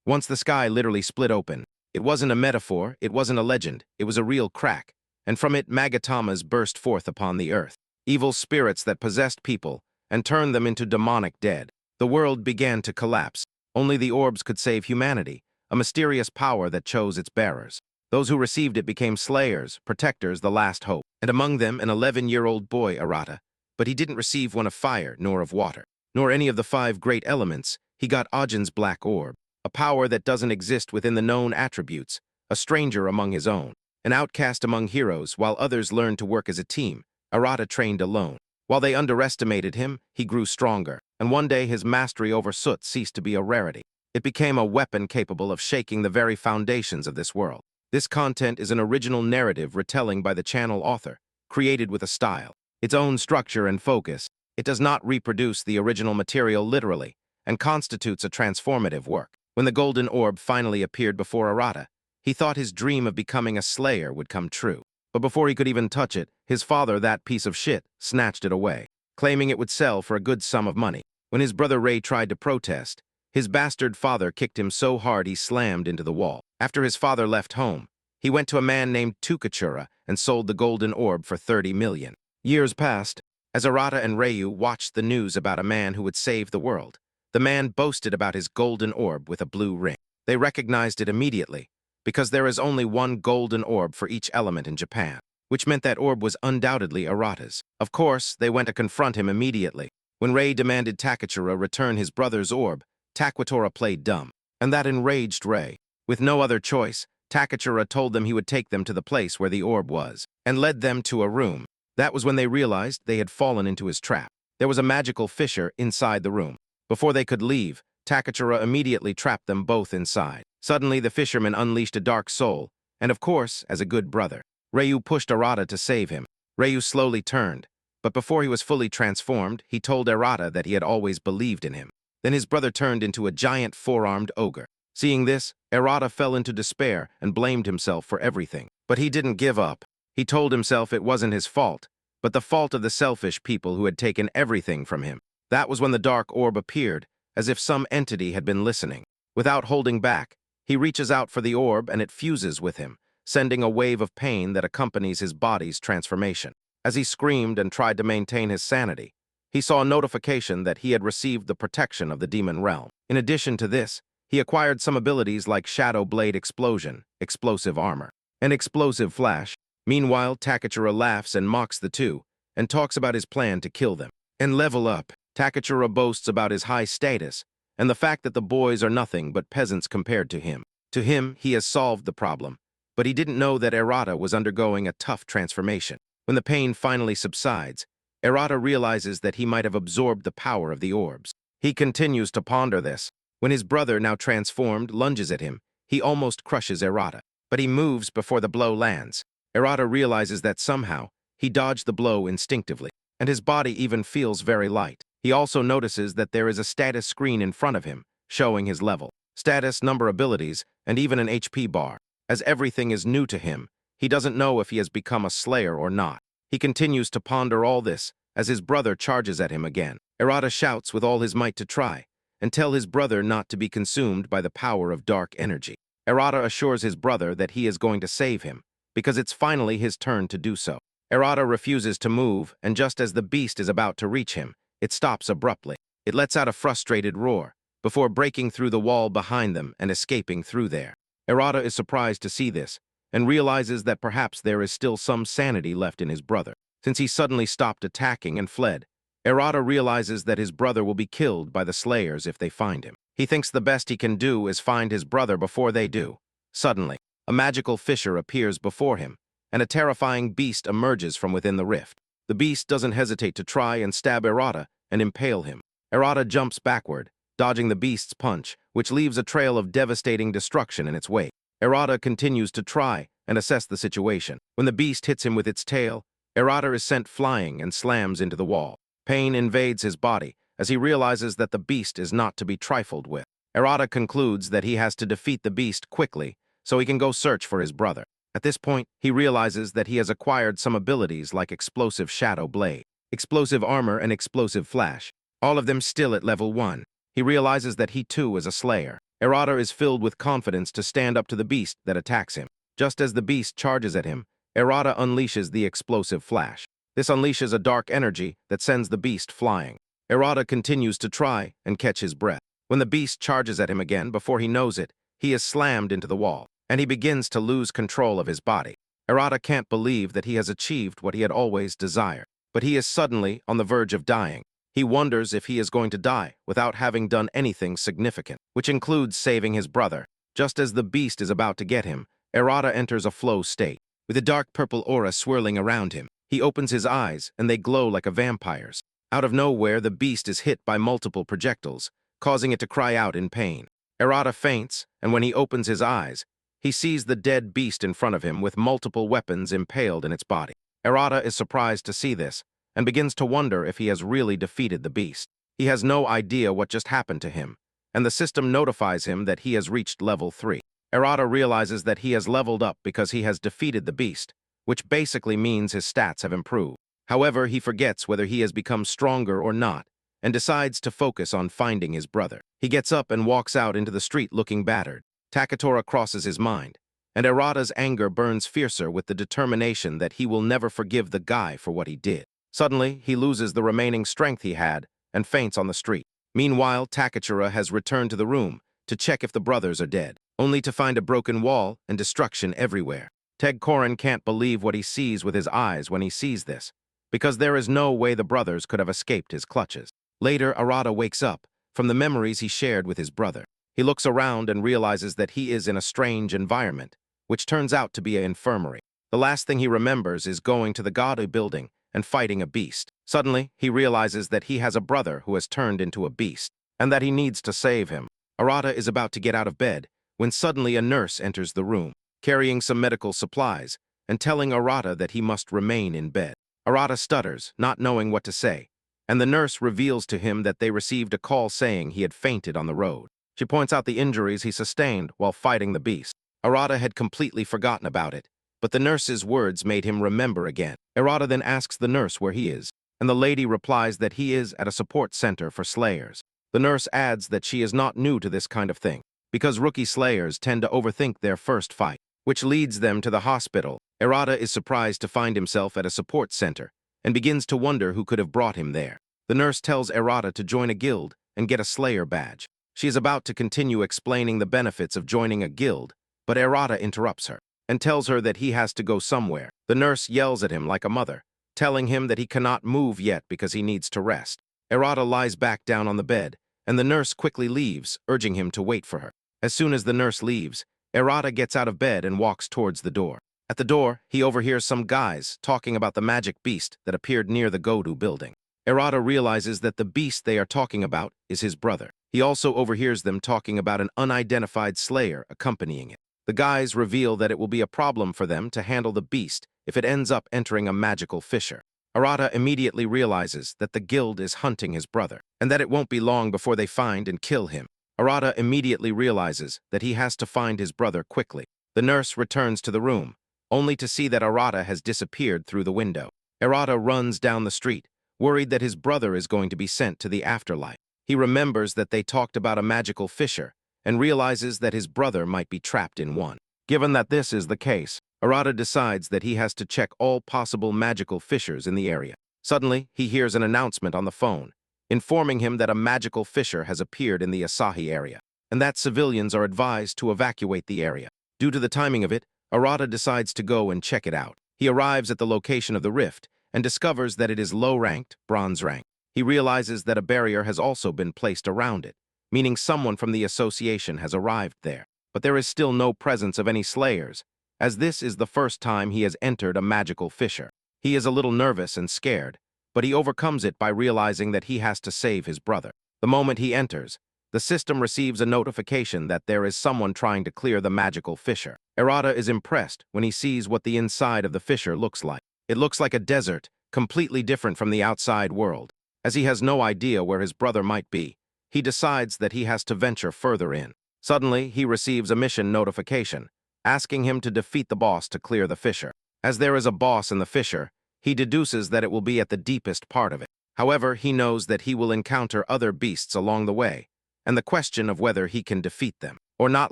Once the sky literally split open. It wasn't a metaphor, it wasn't a legend, it was a real crack, and from it magatamas burst forth upon the earth, evil spirits that possessed people and turned them into demonic dead. The world began to collapse. Only the orbs could save humanity, a mysterious power that chose its bearers. Those who received it became slayers, protectors, the last hope, and among them an 11-year-old boy, Arata. But he didn't receive one of fire, nor of water, nor any of the 5 great elements. He got Ajin's black orb, a power that doesn't exist within the known attributes, a stranger among his own, an outcast among heroes. While others learned to work as a team, Arata trained alone. While they underestimated him, he grew stronger, and one day his mastery over soot ceased to be a rarity. It became a weapon capable of shaking the very foundations of this world. This content is an original narrative retelling by the channel author, created with a style, its own structure and focus. It does not reproduce the original material literally, and constitutes a transformative work. When the golden orb finally appeared before Arata, he thought his dream of becoming a slayer would come true. But before he could even touch it, his father, that piece of shit, snatched it away, claiming it would sell for a good sum of money. When his brother Ray tried to protest, his bastard father kicked him so hard he slammed into the wall. After his father left home, he went to a man named Tukachura and sold the golden orb for 30 million. Years passed. As Arata and Ryu watched the news about a man who would save the world, the man boasted about his golden orb with a blue ring. They recognized it immediately, because there is only one golden orb for each element in Japan, which meant that orb was undoubtedly Arata's. Of course, they went to confront him immediately. When Ray demanded Takachura return his brother's orb, Takwatora played dumb, and that enraged Ray. With no other choice, Takachura told them he would take them to the place where the orb was, and led them to a room. That was when they realized they had fallen into his trap. There was a magical fissure inside the room. Before they could leave, Takachura immediately trapped them both inside. Suddenly, the fisherman unleashed a dark soul, and of course, as a good brother, Ryu pushed Arata to save him. Ryu slowly turned, but before he was fully transformed, he told Arata that he had always believed in him. Then his brother turned into a giant 4-armed ogre. Seeing this, Arata fell into despair and blamed himself for everything. But he didn't give up. He told himself it wasn't his fault, but the fault of the selfish people who had taken everything from him. That was when the dark orb appeared, as if some entity had been listening. Without holding back, he reaches out for the orb and it fuses with him, sending a wave of pain that accompanies his body's transformation. As he screamed and tried to maintain his sanity, he saw a notification that he had received the protection of the demon realm. In addition to this, he acquired some abilities like Shadow Blade Explosion, Explosive Armor, and Explosive Flash. Meanwhile, Takachura laughs and mocks the two, and talks about his plan to kill them and level up. Takachura boasts about his high status, and the fact that the boys are nothing but peasants compared to him. To him, he has solved the problem, but he didn't know that Arata was undergoing a tough transformation. When the pain finally subsides, Arata realizes that he might have absorbed the power of the orbs. He continues to ponder this. When his brother, now transformed, lunges at him, he almost crushes Arata, but he moves before the blow lands. Arata realizes that somehow, he dodged the blow instinctively, and his body even feels very light. He also notices that there is a status screen in front of him, showing his level, status, number abilities, and even an HP bar. As everything is new to him, he doesn't know if he has become a slayer or not. He continues to ponder all this as his brother charges at him again. Arata shouts with all his might to try, and tell his brother not to be consumed by the power of dark energy. Arata assures his brother that he is going to save him, because it's finally his turn to do so. Arata refuses to move, and just as the beast is about to reach him, it stops abruptly. It lets out a frustrated roar, before breaking through the wall behind them and escaping through there. Arata is surprised to see this, and realizes that perhaps there is still some sanity left in his brother. Since he suddenly stopped attacking and fled, Arata realizes that his brother will be killed by the slayers if they find him. He thinks the best he can do is find his brother before they do. Suddenly, a magical fissure appears before him, and a terrifying beast emerges from within the rift. The beast doesn't hesitate to try and stab Arata and impale him. Arata jumps backward, dodging the beast's punch, which leaves a trail of devastating destruction in its wake. Arata continues to try and assess the situation. When the beast hits him with its tail, Arata is sent flying and slams into the wall. Pain invades his body as he realizes that the beast is not to be trifled with. Arata concludes that he has to defeat the beast quickly so he can go search for his brother. At this point, he realizes that he has acquired some abilities like Explosive Shadow Blade, Explosive Armor, and Explosive Flash, all of them still at level 1. He realizes that he too is a slayer. Arata is filled with confidence to stand up to the beast that attacks him. Just as the beast charges at him, Arata unleashes the explosive flash. This unleashes a dark energy that sends the beast flying. Arata continues to try and catch his breath. When the beast charges at him again, before he knows it, he is slammed into the wall, and he begins to lose control of his body. Arata can't believe that he has achieved what he had always desired, but he is suddenly on the verge of dying. He wonders if he is going to die without having done anything significant, which includes saving his brother. Just as the beast is about to get him, Arata enters a flow state. With a dark purple aura swirling around him, he opens his eyes and they glow like a vampire's. Out of nowhere, the beast is hit by multiple projectiles, causing it to cry out in pain. Arata faints, and when he opens his eyes, he sees the dead beast in front of him with multiple weapons impaled in its body. Arata is surprised to see this, and begins to wonder if he has really defeated the beast. He has no idea what just happened to him, and the system notifies him that he has reached level 3. Arata realizes that he has leveled up because he has defeated the beast, which basically means his stats have improved. However, he forgets whether he has become stronger or not, and decides to focus on finding his brother. He gets up and walks out into the street looking battered. Takatora crosses his mind, and Arata's anger burns fiercer with the determination that he will never forgive the guy for what he did. Suddenly, he loses the remaining strength he had and faints on the street. Meanwhile, Takatora has returned to the room to check if the brothers are dead, only to find a broken wall and destruction everywhere. Tegkoren can't believe what he sees with his eyes when he sees this, because there is no way the brothers could have escaped his clutches. Later, Arata wakes up from the memories he shared with his brother. He looks around and realizes that he is in a strange environment, which turns out to be an infirmary. The last thing he remembers is going to the Gado building and fighting a beast. Suddenly, he realizes that he has a brother who has turned into a beast, and that he needs to save him. Arata is about to get out of bed when suddenly a nurse enters the room, carrying some medical supplies, and telling Arata that he must remain in bed. Arata stutters, not knowing what to say, and the nurse reveals to him that they received a call saying he had fainted on the road. She points out the injuries he sustained while fighting the beast. Arata had completely forgotten about it, but the nurse's words made him remember again. Arata then asks the nurse where he is, and the lady replies that he is at a support center for slayers. The nurse adds that she is not new to this kind of thing, because rookie slayers tend to overthink their first fight, which leads them to the hospital. Arata is surprised to find himself at a support center, and begins to wonder who could have brought him there. The nurse tells Arata to join a guild and get a slayer badge. She is about to continue explaining the benefits of joining a guild, but Arata interrupts her and tells her that he has to go somewhere. The nurse yells at him like a mother, telling him that he cannot move yet because he needs to rest. Arata lies back down on the bed, and the nurse quickly leaves, urging him to wait for her. As soon as the nurse leaves, Arata gets out of bed and walks towards the door. At the door, he overhears some guys talking about the magic beast that appeared near the Godu building. Arata realizes that the beast they are talking about is his brother. He also overhears them talking about an unidentified slayer accompanying it. The guys reveal that it will be a problem for them to handle the beast if it ends up entering a magical fissure. Arata immediately realizes that the guild is hunting his brother, and that it won't be long before they find and kill him. Arata immediately realizes that he has to find his brother quickly. The nurse returns to the room, only to see that Arata has disappeared through the window. Arata runs down the street, worried that his brother is going to be sent to the afterlife. He remembers that they talked about a magical fissure, and realizes that his brother might be trapped in one. Given that this is the case, Arata decides that he has to check all possible magical fissures in the area. Suddenly, he hears an announcement on the phone, informing him that a magical fissure has appeared in the Asahi area, and that civilians are advised to evacuate the area. Due to the timing of it, Arata decides to go and check it out. He arrives at the location of the rift, and discovers that it is low-ranked, bronze rank. He realizes that a barrier has also been placed around it, meaning someone from the association has arrived there. But there is still no presence of any slayers, as this is the first time he has entered a magical fissure. He is a little nervous and scared, but he overcomes it by realizing that he has to save his brother. The moment he enters, the system receives a notification that there is someone trying to clear the magical fissure. Arata is impressed when he sees what the inside of the fissure looks like. It looks like a desert, completely different from the outside world. As he has no idea where his brother might be, he decides that he has to venture further in. Suddenly, he receives a mission notification, asking him to defeat the boss to clear the fissure. As there is a boss in the fissure, he deduces that it will be at the deepest part of it. However, he knows that he will encounter other beasts along the way, and the question of whether he can defeat them or not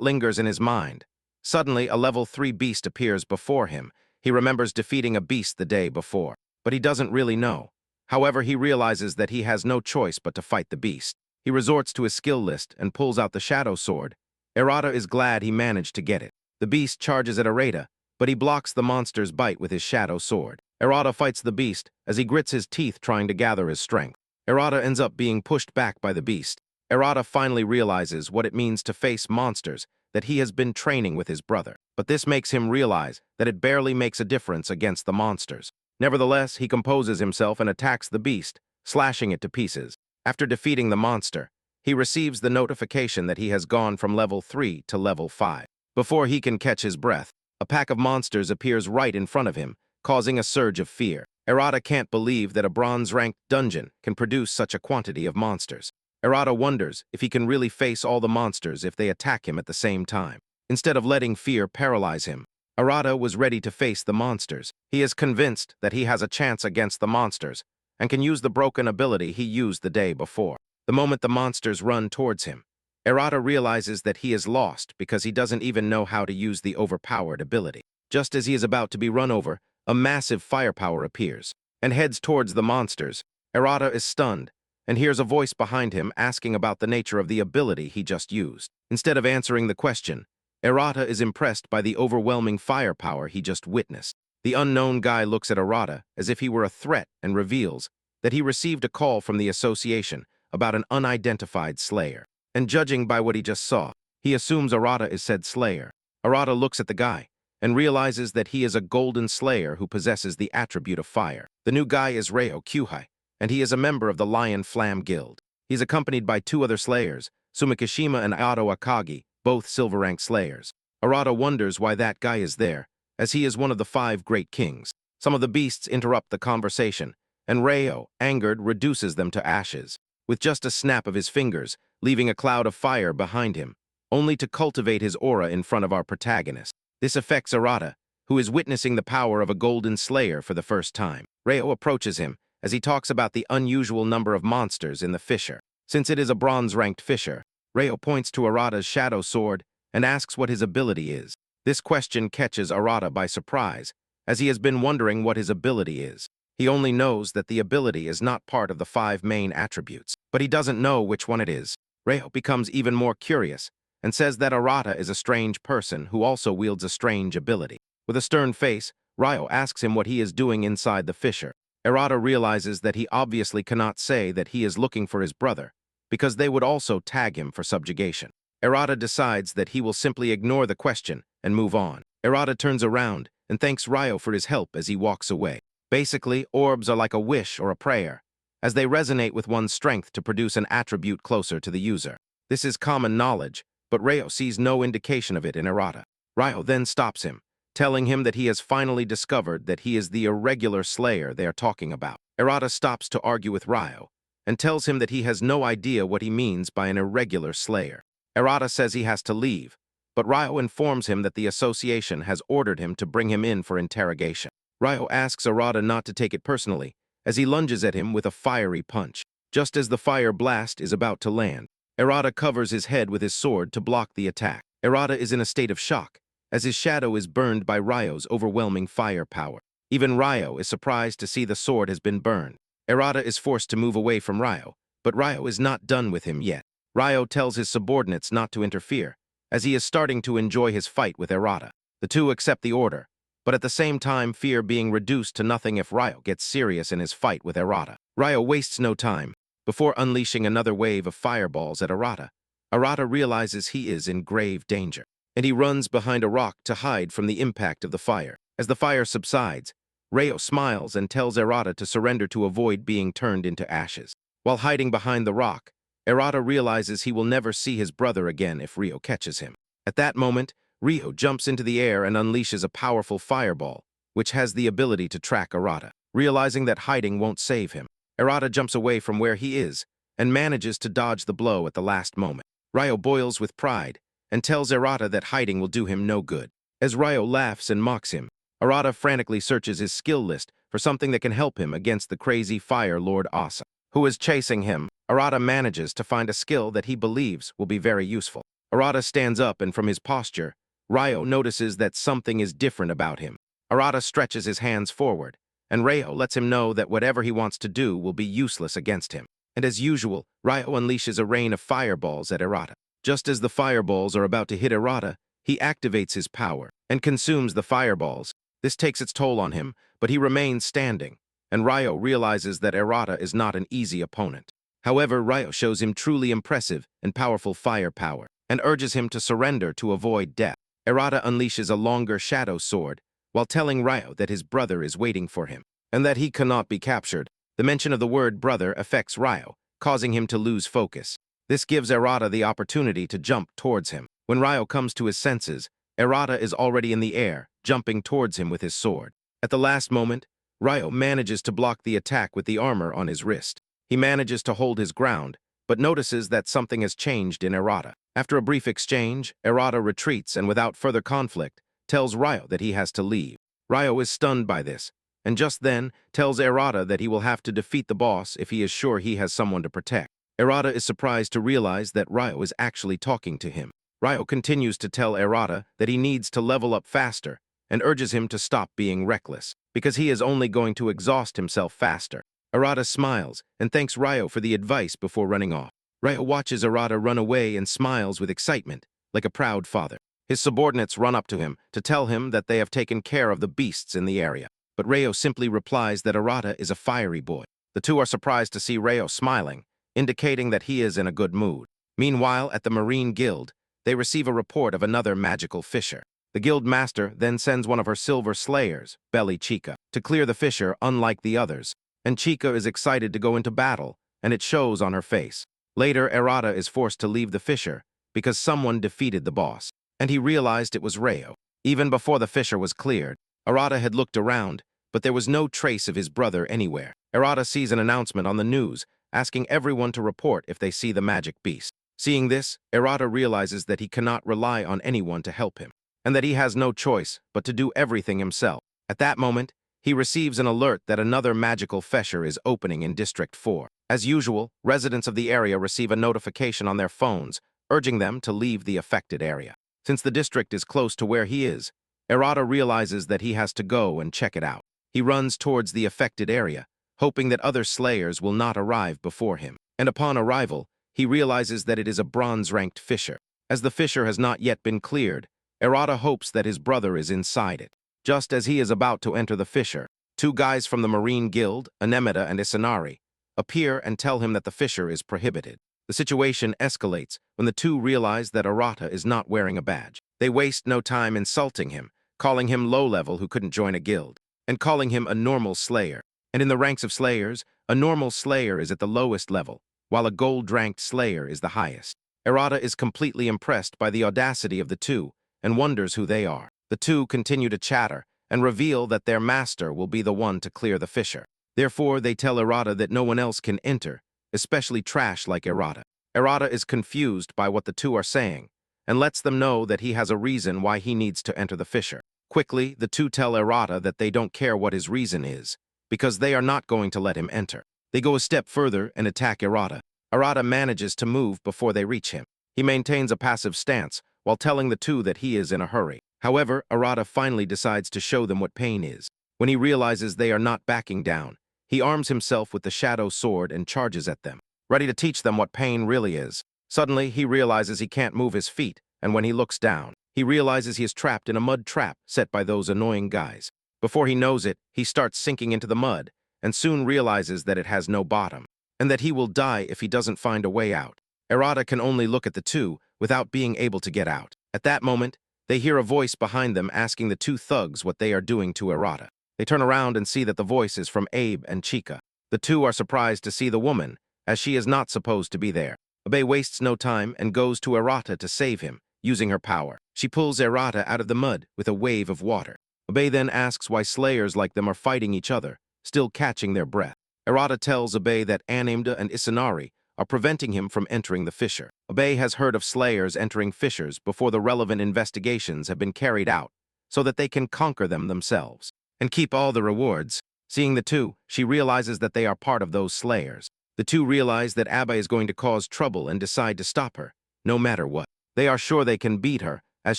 lingers in his mind. Suddenly, a level 3 beast appears before him. He remembers defeating a beast the day before, but he doesn't really know. However, he realizes that he has no choice but to fight the beast. He resorts to his skill list and pulls out the shadow sword. Arata is glad he managed to get it. The beast charges at Arata, but he blocks the monster's bite with his shadow sword. Arata fights the beast as he grits his teeth trying to gather his strength. Arata ends up being pushed back by the beast. Arata finally realizes what it means to face monsters that he has been training with his brother, but this makes him realize that it barely makes a difference against the monsters. Nevertheless, he composes himself and attacks the beast, slashing it to pieces. After defeating the monster, he receives the notification that he has gone from level 3 to level 5. Before he can catch his breath, a pack of monsters appears right in front of him, causing a surge of fear. Arata can't believe that a bronze-ranked dungeon can produce such a quantity of monsters. Arata wonders if he can really face all the monsters if they attack him at the same time. Instead of letting fear paralyze him, Arata was ready to face the monsters. He is convinced that he has a chance against the monsters and can use the broken ability he used the day before. The moment the monsters run towards him, Arata realizes that he is lost because he doesn't even know how to use the overpowered ability. Just as he is about to be run over, a massive firepower appears and heads towards the monsters. Arata is stunned and hears a voice behind him asking about the nature of the ability he just used. Instead of answering the question, Arata is impressed by the overwhelming firepower he just witnessed. The unknown guy looks at Arata as if he were a threat and reveals that he received a call from the association about an unidentified slayer. And judging by what he just saw, he assumes Arata is said slayer. Arata looks at the guy and realizes that he is a golden slayer who possesses the attribute of fire. The new guy is Reo Kyuhai, and he is a member of the Lion Flam Guild. He's accompanied by 2 other slayers, Sumikishima and Ayato Akagi, both silver-rank slayers. Arata wonders why that guy is there, as he is one of the 5 great kings. Some of the beasts interrupt the conversation, and Reo, angered, reduces them to ashes, with just a snap of his fingers, leaving a cloud of fire behind him, only to cultivate his aura in front of our protagonist. This affects Arata, who is witnessing the power of a golden slayer for the first time. Reo approaches him as he talks about the unusual number of monsters in the fissure. Since it is a bronze-ranked fissure, Reo points to Arata's shadow sword and asks what his ability is. This question catches Arata by surprise, as he has been wondering what his ability is. He only knows that the ability is not part of the 5 main attributes, but he doesn't know which one it is. Reo becomes even more curious and says that Arata is a strange person who also wields a strange ability. With a stern face, Ryo asks him what he is doing inside the fissure. Arata realizes that he obviously cannot say that he is looking for his brother, because they would also tag him for subjugation. Arata decides that he will simply ignore the question and move on. Arata turns around and thanks Ryo for his help as he walks away. Basically, orbs are like a wish or a prayer, as they resonate with one's strength to produce an attribute closer to the user. This is common knowledge, but Ryo sees no indication of it in Arata. Ryo then stops him, telling him that he has finally discovered that he is the irregular slayer they are talking about. Arata stops to argue with Ryo and tells him that he has no idea what he means by an irregular slayer. Arata says he has to leave, but Ryo informs him that the association has ordered him to bring him in for interrogation. Ryo asks Arata not to take it personally, as he lunges at him with a fiery punch. Just as the fire blast is about to land, Arata covers his head with his sword to block the attack. Arata is in a state of shock, as his shadow is burned by Ryo's overwhelming firepower. Even Ryo is surprised to see the sword has been burned. Arata is forced to move away from Ryo, but Ryo is not done with him yet. Ryo tells his subordinates not to interfere, as he is starting to enjoy his fight with Arata. The two accept the order, but at the same time fear being reduced to nothing if Ryo gets serious in his fight with Arata. Ryo wastes no time. Before unleashing another wave of fireballs at Arata, Arata realizes he is in grave danger, and he runs behind a rock to hide from the impact of the fire. As the fire subsides, Ryo smiles and tells Arata to surrender to avoid being turned into ashes. While hiding behind the rock, Arata realizes he will never see his brother again if Ryo catches him. At that moment, Ryo jumps into the air and unleashes a powerful fireball, which has the ability to track Arata. Realizing that hiding won't save him, Arata jumps away from where he is and manages to dodge the blow at the last moment. Ryo boils with pride and tells Arata that hiding will do him no good. As Ryo laughs and mocks him, Arata frantically searches his skill list for something that can help him against the crazy Fire Lord Asa. who is chasing him, Arata manages to find a skill that he believes will be very useful. Arata stands up, and from his posture, Ryo notices that something is different about him. Arata stretches his hands forward, and Ryo lets him know that whatever he wants to do will be useless against him. And as usual, Ryo unleashes a rain of fireballs at Arata. Just as the fireballs are about to hit Arata, he activates his power and consumes the fireballs. This takes its toll on him, but he remains standing, and Ryo realizes that Arata is not an easy opponent. However, Ryo shows him truly impressive and powerful fire power, and urges him to surrender to avoid death. Arata unleashes a longer shadow sword, while telling Ryo that his brother is waiting for him, and that he cannot be captured. The mention of the word brother affects Ryo, causing him to lose focus. This gives Arata the opportunity to jump towards him. When Ryo comes to his senses, Arata is already in the air, jumping towards him with his sword. At the last moment, Ryo manages to block the attack with the armor on his wrist. He manages to hold his ground, but notices that something has changed in Arata. After a brief exchange, Arata retreats and without further conflict, tells Ryo that he has to leave. Ryo is stunned by this, and just then tells Arata that he will have to defeat the boss if he is sure he has someone to protect. Arata is surprised to realize that Ryo is actually talking to him. Ryo continues to tell Arata that he needs to level up faster and urges him to stop being reckless, because he is only going to exhaust himself faster. Arata smiles and thanks Ryo for the advice before running off. Ryo watches Arata run away and smiles with excitement, like a proud father. His subordinates run up to him to tell him that they have taken care of the beasts in the area, but Ryo simply replies that Arata is a fiery boy. The two are surprised to see Ryo smiling, indicating that he is in a good mood. Meanwhile, at the Marine Guild, they receive a report of another magical fissure. The guild master then sends one of her silver slayers, Belly Chica, to clear the fissure unlike the others, and Chica is excited to go into battle, and it shows on her face. Later, Arata is forced to leave the fissure because someone defeated the boss, and he realized it was Ryo. Even before the fissure was cleared, Arata had looked around, but there was no trace of his brother anywhere. Arata sees an announcement on the news asking everyone to report if they see the magic beast. Seeing this, Arata realizes that he cannot rely on anyone to help him, and that he has no choice but to do everything himself. At that moment, he receives an alert that another magical fissure is opening in District 4. As usual, residents of the area receive a notification on their phones, urging them to leave the affected area. Since the district is close to where he is, Arata realizes that he has to go and check it out. He runs towards the affected area, hoping that other slayers will not arrive before him. And upon arrival, he realizes that it is a bronze-ranked fissure. As the fissure has not yet been cleared, Arata hopes that his brother is inside it. Just as he is about to enter the fissure, two guys from the Marine Guild, Anemita and Isanari, appear and tell him that the fissure is prohibited. The situation escalates when the two realize that Arata is not wearing a badge. They waste no time insulting him, calling him low-level who couldn't join a guild, and calling him a normal slayer. And in the ranks of slayers, a normal slayer is at the lowest level, while a gold-ranked slayer is the highest. Arata is completely impressed by the audacity of the two and wonders who they are. The two continue to chatter and reveal that their master will be the one to clear the fissure. Therefore, they tell Arata that no one else can enter, especially trash like Arata. Arata is confused by what the two are saying and lets them know that he has a reason why he needs to enter the fissure. Quickly, the two tell Arata that they don't care what his reason is, because they are not going to let him enter. They go a step further and attack Arata. Arata manages to move before they reach him. He maintains a passive stance while telling the two that he is in a hurry. However, Arata finally decides to show them what pain is. When he realizes they are not backing down, he arms himself with the shadow sword and charges at them, ready to teach them what pain really is. Suddenly, he realizes he can't move his feet, and when he looks down, he realizes he is trapped in a mud trap set by those annoying guys. Before he knows it, he starts sinking into the mud, and soon realizes that it has no bottom, and that he will die if he doesn't find a way out. Arata can only look at the two without being able to get out. At that moment, they hear a voice behind them asking the two thugs what they are doing to Arata. They turn around and see that the voice is from Abe and Chica. The two are surprised to see the woman, as she is not supposed to be there. Abe wastes no time and goes to Arata to save him, using her power. She pulls Arata out of the mud with a wave of water. Abe then asks why slayers like them are fighting each other, still catching their breath. Arata tells Abe that Anemda and Isanari are preventing him from entering the fissure. Abe has heard of slayers entering fissures before the relevant investigations have been carried out, so that they can conquer them themselves and keep all the rewards. Seeing the two, she realizes that they are part of those slayers. The two realize that Abai is going to cause trouble and decide to stop her, no matter what. They are sure they can beat her, as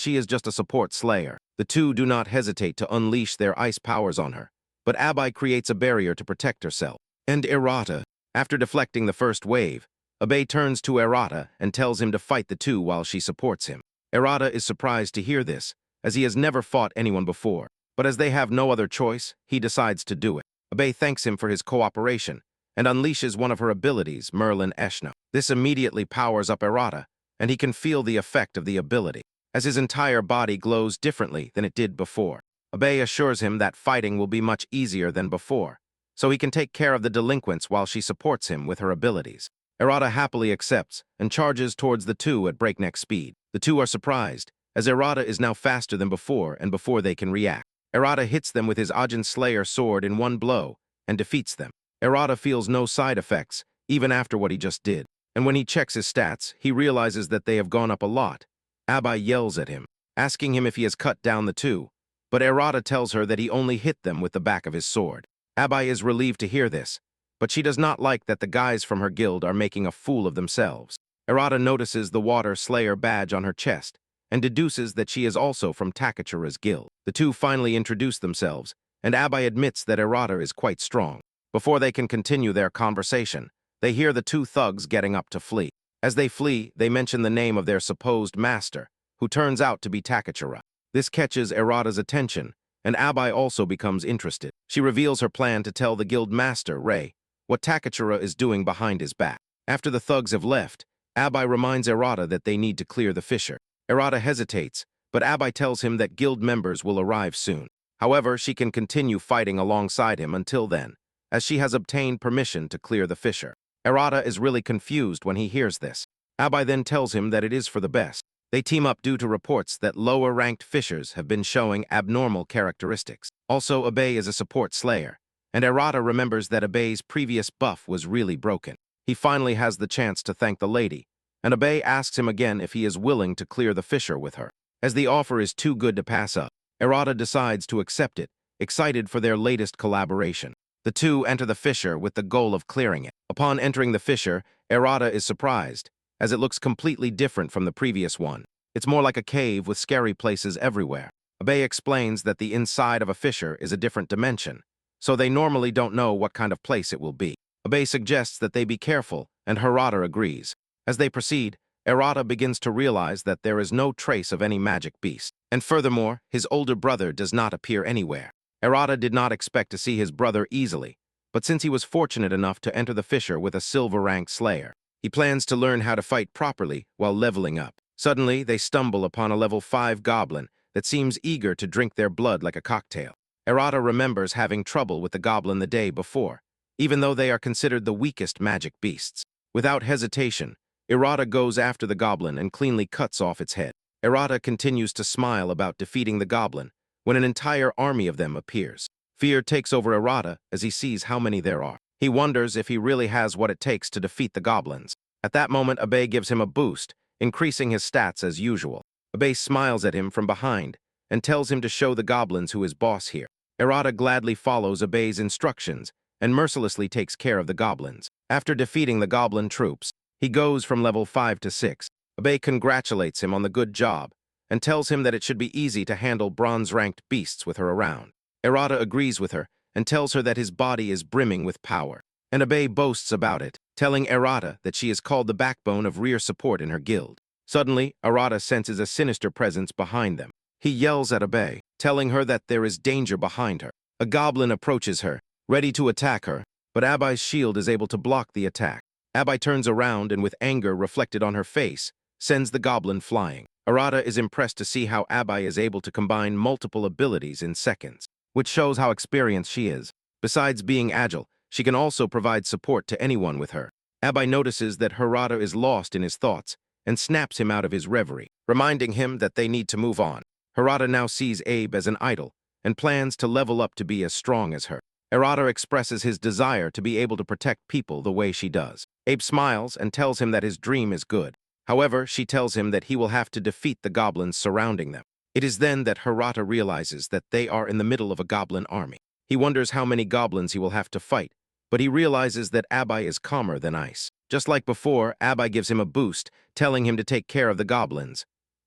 she is just a support slayer. The two do not hesitate to unleash their ice powers on her, but Abai creates a barrier to protect herself. And Erata, after deflecting the first wave, Abai turns to Erata and tells him to fight the two while she supports him. Erata is surprised to hear this, as he has never fought anyone before, but as they have no other choice, he decides to do it. Abai thanks him for his cooperation and unleashes one of her abilities, Merlin Eshna. This immediately powers up Erata, and he can feel the effect of the ability, as his entire body glows differently than it did before. Abai assures him that fighting will be much easier than before, so he can take care of the delinquents while she supports him with her abilities. Erata happily accepts and charges towards the two at breakneck speed. The two are surprised, as Erata is now faster than before and before they can react. Erata hits them with his Ajin Slayer sword in one blow and defeats them. Erata feels no side effects, even after what he just did. And when he checks his stats, he realizes that they have gone up a lot. Abai yells at him, asking him if he has cut down the two, but Erata tells her that he only hit them with the back of his sword. Abai is relieved to hear this, but she does not like that the guys from her guild are making a fool of themselves. Erata notices the Water Slayer badge on her chest and deduces that she is also from Takachura's guild. The two finally introduce themselves, and Abai admits that Erata is quite strong. Before they can continue their conversation, they hear the two thugs getting up to flee. As they flee, they mention the name of their supposed master, who turns out to be Takachura. This catches Erata's attention, and Abai also becomes interested. She reveals her plan to tell the guild master, Rei, what Takachura is doing behind his back. After the thugs have left, Abai reminds Erata that they need to clear the fissure. Erata hesitates, but Abai tells him that guild members will arrive soon. However, she can continue fighting alongside him until then, as she has obtained permission to clear the fissure. Erata is really confused when he hears this. Abai then tells him that it is for the best. They team up due to reports that lower-ranked fissures have been showing abnormal characteristics. Also, Abai is a support slayer, and Erata remembers that Abai's previous buff was really broken. He finally has the chance to thank the lady, and Abai asks him again if he is willing to clear the fissure with her. As the offer is too good to pass up, Erata decides to accept it, excited for their latest collaboration. The two enter the fissure with the goal of clearing it. Upon entering the fissure, Erata is surprised, as it looks completely different from the previous one. It's more like a cave with scary places everywhere. Abai explains that the inside of a fissure is a different dimension, so they normally don't know what kind of place it will be. Abai suggests that they be careful, and Erata agrees. As they proceed, Erata begins to realize that there is no trace of any magic beast. And furthermore, his older brother does not appear anywhere. Erata did not expect to see his brother easily, but since he was fortunate enough to enter the fissure with a silver-ranked slayer, he plans to learn how to fight properly while leveling up. Suddenly, they stumble upon a level 5 goblin that seems eager to drink their blood like a cocktail. Erata remembers having trouble with the goblin the day before, even though they are considered the weakest magic beasts. Without hesitation, Erata goes after the goblin and cleanly cuts off its head. Erata continues to smile about defeating the goblin when an entire army of them appears. Fear takes over Erata as he sees how many there are. He wonders if he really has what it takes to defeat the goblins. At that moment, Abai gives him a boost, increasing his stats as usual. Abai smiles at him from behind and tells him to show the goblins who is boss here. Erata gladly follows Abai's instructions and mercilessly takes care of the goblins. After defeating the goblin troops, he goes from level 5 to 6. Abai congratulates him on the good job and tells him that it should be easy to handle bronze-ranked beasts with her around. Erata agrees with her and tells her that his body is brimming with power. And Abai boasts about it, telling Erata that she is called the backbone of rear support in her guild. Suddenly, Erata senses a sinister presence behind them. He yells at Abai, telling her that there is danger behind her. A goblin approaches her, ready to attack her, but Abai's shield is able to block the attack. Abai turns around and with anger reflected on her face, sends the goblin flying. Erata is impressed to see how Abai is able to combine multiple abilities in seconds, which shows how experienced she is. Besides being agile, she can also provide support to anyone with her. Abai notices that Erata is lost in his thoughts and snaps him out of his reverie, reminding him that they need to move on. Erata now sees Abe as an idol and plans to level up to be as strong as her. Erata expresses his desire to be able to protect people the way she does. Abe smiles and tells him that his dream is good. However, she tells him that he will have to defeat the goblins surrounding them. It is then that Erata realizes that they are in the middle of a goblin army. He wonders how many goblins he will have to fight, but he realizes that Abai is calmer than ice. Just like before, Abai gives him a boost, telling him to take care of the goblins.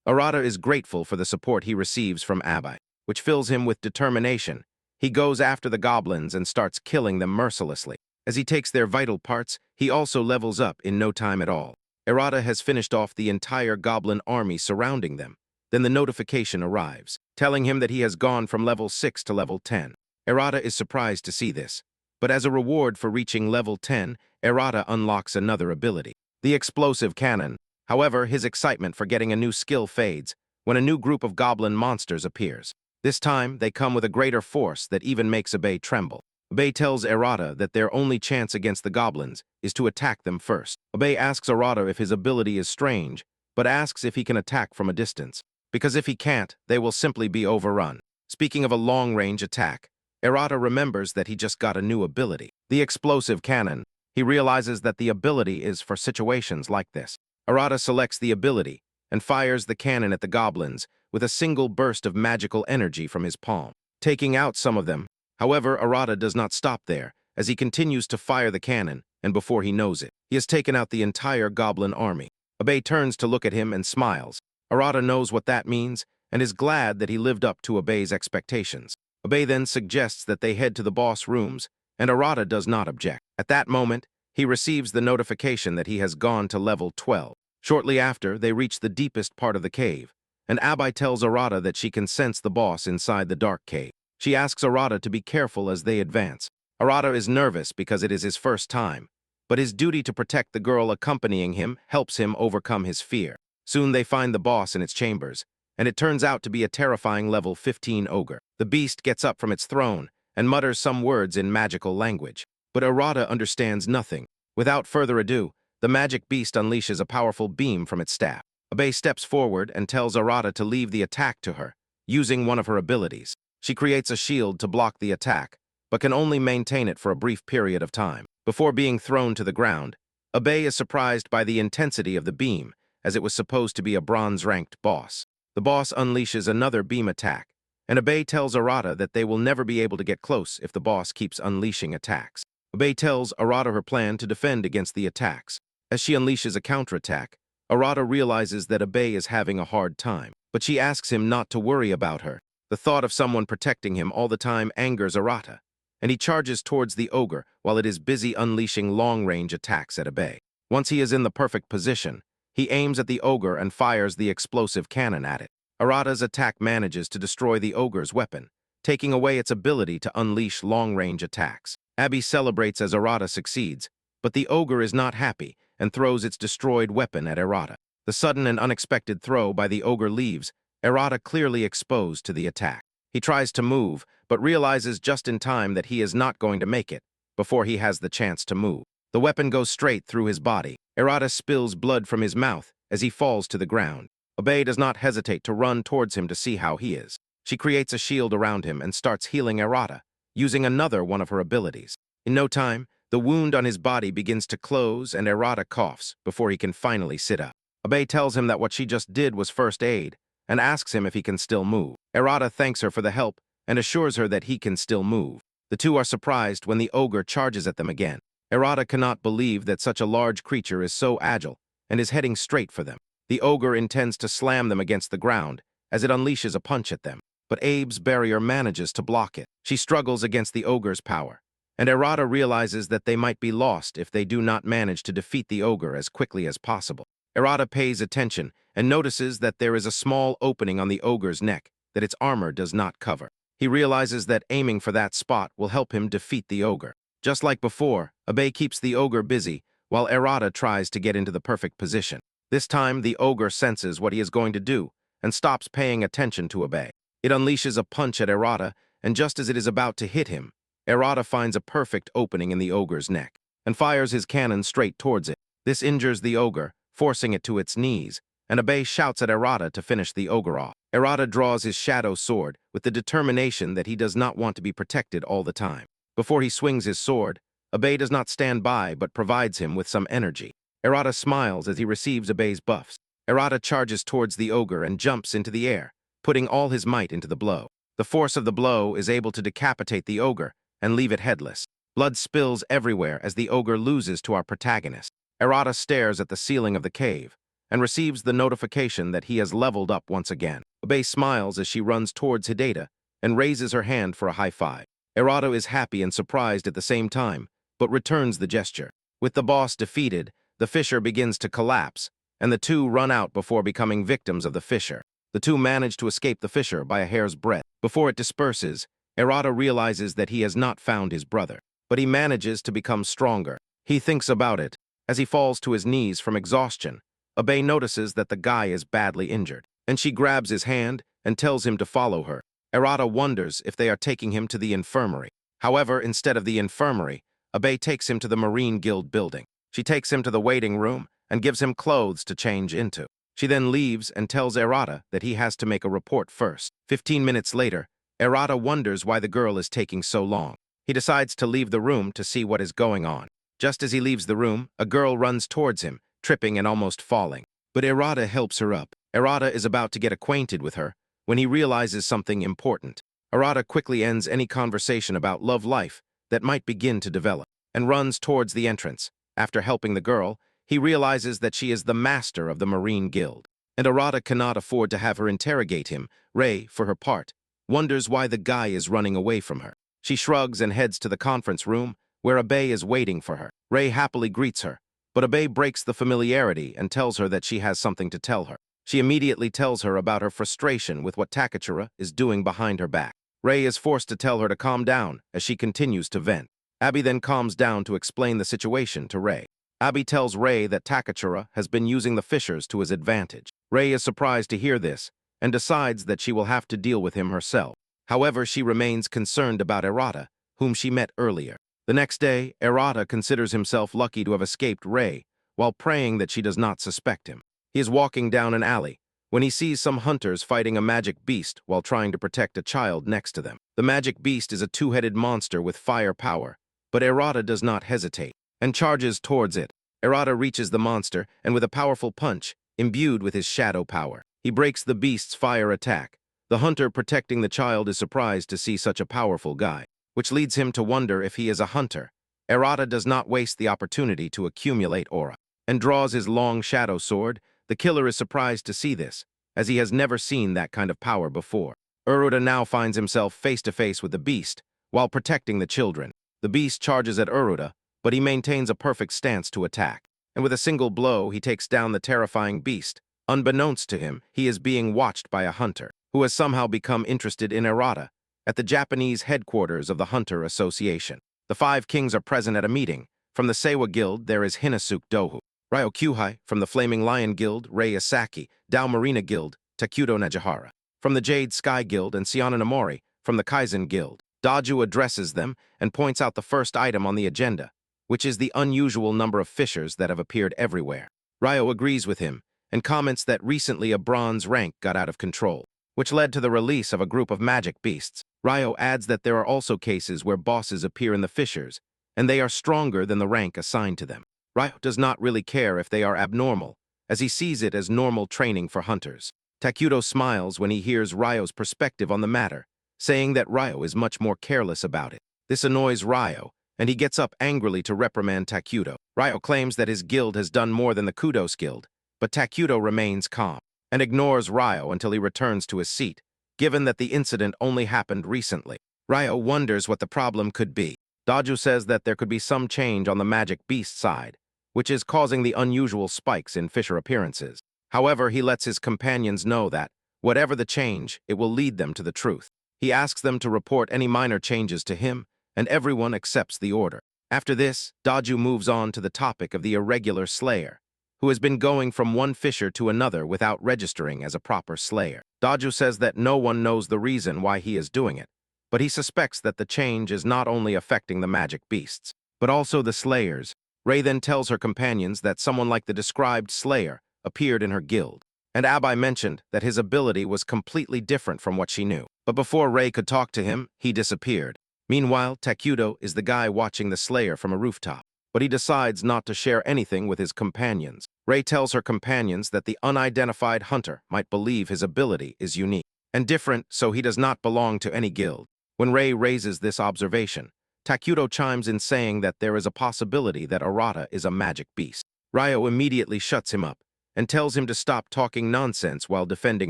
Arata is grateful for the support he receives from Abai, which fills him with determination. He goes after the goblins and starts killing them mercilessly. As he takes their vital parts, he also levels up in no time at all. Arata has finished off the entire goblin army surrounding them. Then the notification arrives, telling him that he has gone from level 6 to level 10. Arata is surprised to see this. But as a reward for reaching level 10, Arata unlocks another ability, the explosive cannon. However, his excitement for getting a new skill fades when a new group of goblin monsters appears. This time, they come with a greater force that even makes Abe tremble. Abe tells Arata that their only chance against the goblins is to attack them first. Abe asks Arata if his ability is strange, but asks if he can attack from a distance, because if he can't, they will simply be overrun. Speaking of a long-range attack, Arata remembers that he just got a new ability, the explosive cannon. He realizes that the ability is for situations like this. Arata selects the ability and fires the cannon at the goblins with a single burst of magical energy from his palm, taking out some of them. However, Arata does not stop there, as he continues to fire the cannon, and before he knows it, he has taken out the entire goblin army. Abe turns to look at him and smiles. Arata knows what that means, and is glad that he lived up to Abe's expectations. Abe then suggests that they head to the boss rooms, and Arata does not object. At that moment, he receives the notification that he has gone to level 12. Shortly after, they reach the deepest part of the cave, and Abai tells Arata that she can sense the boss inside the dark cave. She asks Arata to be careful as they advance. Arata is nervous because it is his first time, but his duty to protect the girl accompanying him helps him overcome his fear. Soon they find the boss in its chambers, and it turns out to be a terrifying level 15 ogre. The beast gets up from its throne and mutters some words in magical language, but Arata understands nothing. Without further ado, the magic beast unleashes a powerful beam from its staff. Abe steps forward and tells Arata to leave the attack to her, using one of her abilities. She creates a shield to block the attack, but can only maintain it for a brief period of time. Before being thrown to the ground, Abe is surprised by the intensity of the beam, as it was supposed to be a bronze-ranked boss. The boss unleashes another beam attack, and Abe tells Arata that they will never be able to get close if the boss keeps unleashing attacks. Abe tells Arata her plan to defend against the attacks. As she unleashes a counterattack, Arata realizes that Abe is having a hard time, but she asks him not to worry about her. The thought of someone protecting him all the time angers Arata, and he charges towards the ogre while it is busy unleashing long-range attacks at Abe. Once he is in the perfect position, he aims at the ogre and fires the explosive cannon at it. Arata's attack manages to destroy the ogre's weapon, taking away its ability to unleash long-range attacks. Abby celebrates as Arata succeeds, but the ogre is not happy and throws its destroyed weapon at Arata. The sudden and unexpected throw by the ogre leaves Arata clearly exposed to the attack. He tries to move, but realizes just in time that he is not going to make it before he has the chance to move. The weapon goes straight through his body. Arata spills blood from his mouth as he falls to the ground. Abe does not hesitate to run towards him to see how he is. She creates a shield around him and starts healing Arata, using another one of her abilities. In no time, the wound on his body begins to close and Arata coughs before he can finally sit up. Abe tells him that what she just did was first aid and asks him if he can still move. Arata thanks her for the help and assures her that he can still move. The two are surprised when the ogre charges at them again. Arata cannot believe that such a large creature is so agile and is heading straight for them. The ogre intends to slam them against the ground as it unleashes a punch at them, but Abe's barrier manages to block it. She struggles against the ogre's power, and Arata realizes that they might be lost if they do not manage to defeat the ogre as quickly as possible. Arata pays attention and notices that there is a small opening on the ogre's neck that its armor does not cover. He realizes that aiming for that spot will help him defeat the ogre. Just like before, Abe keeps the ogre busy while Arata tries to get into the perfect position. This time, the ogre senses what he is going to do and stops paying attention to Abe. It unleashes a punch at Arata, and just as it is about to hit him, Arata finds a perfect opening in the ogre's neck and fires his cannon straight towards it. This injures the ogre, forcing it to its knees, and Abe shouts at Arata to finish the ogre off. Arata draws his shadow sword with the determination that he does not want to be protected all the time. Before he swings his sword, Abe does not stand by but provides him with some energy. Arata smiles as he receives Abe's buffs. Arata charges towards the ogre and jumps into the air, putting all his might into the blow. The force of the blow is able to decapitate the ogre and leave it headless. Blood spills everywhere as the ogre loses to our protagonist. Arata stares at the ceiling of the cave and receives the notification that he has leveled up once again. Abe smiles as she runs towards Hideta and raises her hand for a high five. Arata is happy and surprised at the same time, but returns the gesture. With the boss defeated, the fissure begins to collapse, and the two run out before becoming victims of the fissure. The two manage to escape the fissure by a hair's breadth. Before it disperses, Arata realizes that he has not found his brother, but he manages to become stronger. He thinks about it. As he falls to his knees from exhaustion, Abe notices that the guy is badly injured, and she grabs his hand and tells him to follow her. Arata wonders if they are taking him to the infirmary. However, instead of the infirmary, Abe takes him to the Marine Guild building. She takes him to the waiting room and gives him clothes to change into. She then leaves and tells Arata that he has to make a report first. 15 minutes later, Arata wonders why the girl is taking so long. He decides to leave the room to see what is going on. Just as he leaves the room, a girl runs towards him, tripping and almost falling. But Arata helps her up. Arata is about to get acquainted with her when he realizes something important. Arata quickly ends any conversation about love life that might begin to develop and runs towards the entrance. After helping the girl, he realizes that she is the master of the Marine Guild, and Arata cannot afford to have her interrogate him. Rei, for her part, wonders why the guy is running away from her. She shrugs and heads to the conference room, where Abe is waiting for her. Rei happily greets her, but Abe breaks the familiarity and tells her that she has something to tell her. She immediately tells her about her frustration with what Takachura is doing behind her back. Rei is forced to tell her to calm down as she continues to vent. Abby then calms down to explain the situation to Rei. Abby tells Rei that Takachura has been using the fissures to his advantage. Rei is surprised to hear this and decides that she will have to deal with him herself. However, she remains concerned about Arata, whom she met earlier. The next day, Arata considers himself lucky to have escaped Rei while praying that she does not suspect him. He is walking down an alley when he sees some hunters fighting a magic beast while trying to protect a child next to them. The magic beast is a two-headed monster with fire power, but Arata does not hesitate and charges towards it. Arata reaches the monster and with a powerful punch, imbued with his shadow power, he breaks the beast's fire attack. The hunter protecting the child is surprised to see such a powerful guy, which leads him to wonder if he is a hunter. Arata does not waste the opportunity to accumulate aura and draws his long shadow sword. The killer is surprised to see this, as he has never seen that kind of power before. Uruta now finds himself face-to-face with the beast while protecting the children. The beast charges at Uruta, but he maintains a perfect stance to attack, and with a single blow he takes down the terrifying beast. Unbeknownst to him, he is being watched by a hunter, who has somehow become interested in Arata, at the Japanese headquarters of the Hunter Association. The 5 kings are present at a meeting. From the Seiwa Guild, there is Hinasuke Dohu. Ryo Kyuhai, from the Flaming Lion Guild, Rei Isaki, Dao Marina Guild, Takuto Najihara. From the Jade Sky Guild and Siana Nomori, from the Kaizen Guild. Daju addresses them and points out the first item on the agenda, which is the unusual number of fissures that have appeared everywhere. Ryo agrees with him and comments that recently a bronze rank got out of control, which led to the release of a group of magic beasts. Ryo adds that there are also cases where bosses appear in the fissures, and they are stronger than the rank assigned to them. Ryo does not really care if they are abnormal, as he sees it as normal training for hunters. Takuto smiles when he hears Ryo's perspective on the matter, saying that Ryo is much more careless about it. This annoys Ryo, and he gets up angrily to reprimand Takuto. Ryo claims that his guild has done more than the Kudos Guild, but Takuto remains calm and ignores Ryo until he returns to his seat, given that the incident only happened recently. Ryo wonders what the problem could be. Daju says that there could be some change on the magic beast side, which is causing the unusual spikes in fissure appearances. However, he lets his companions know that, whatever the change, it will lead them to the truth. He asks them to report any minor changes to him, and everyone accepts the order. After this, Daju moves on to the topic of the irregular slayer, who has been going from one fissure to another without registering as a proper slayer. Daju says that no one knows the reason why he is doing it, but he suspects that the change is not only affecting the magic beasts, but also the slayers. Rei then tells her companions that someone like the described slayer appeared in her guild, and Abai mentioned that his ability was completely different from what she knew. But before Rei could talk to him, he disappeared. Meanwhile, Takuto is the guy watching the slayer from a rooftop, but he decides not to share anything with his companions. Rei tells her companions that the unidentified hunter might believe his ability is unique and different, so he does not belong to any guild. When Rei raises this observation, Takuto chimes in saying that there is a possibility that Arata is a magic beast. Ryo immediately shuts him up and tells him to stop talking nonsense while defending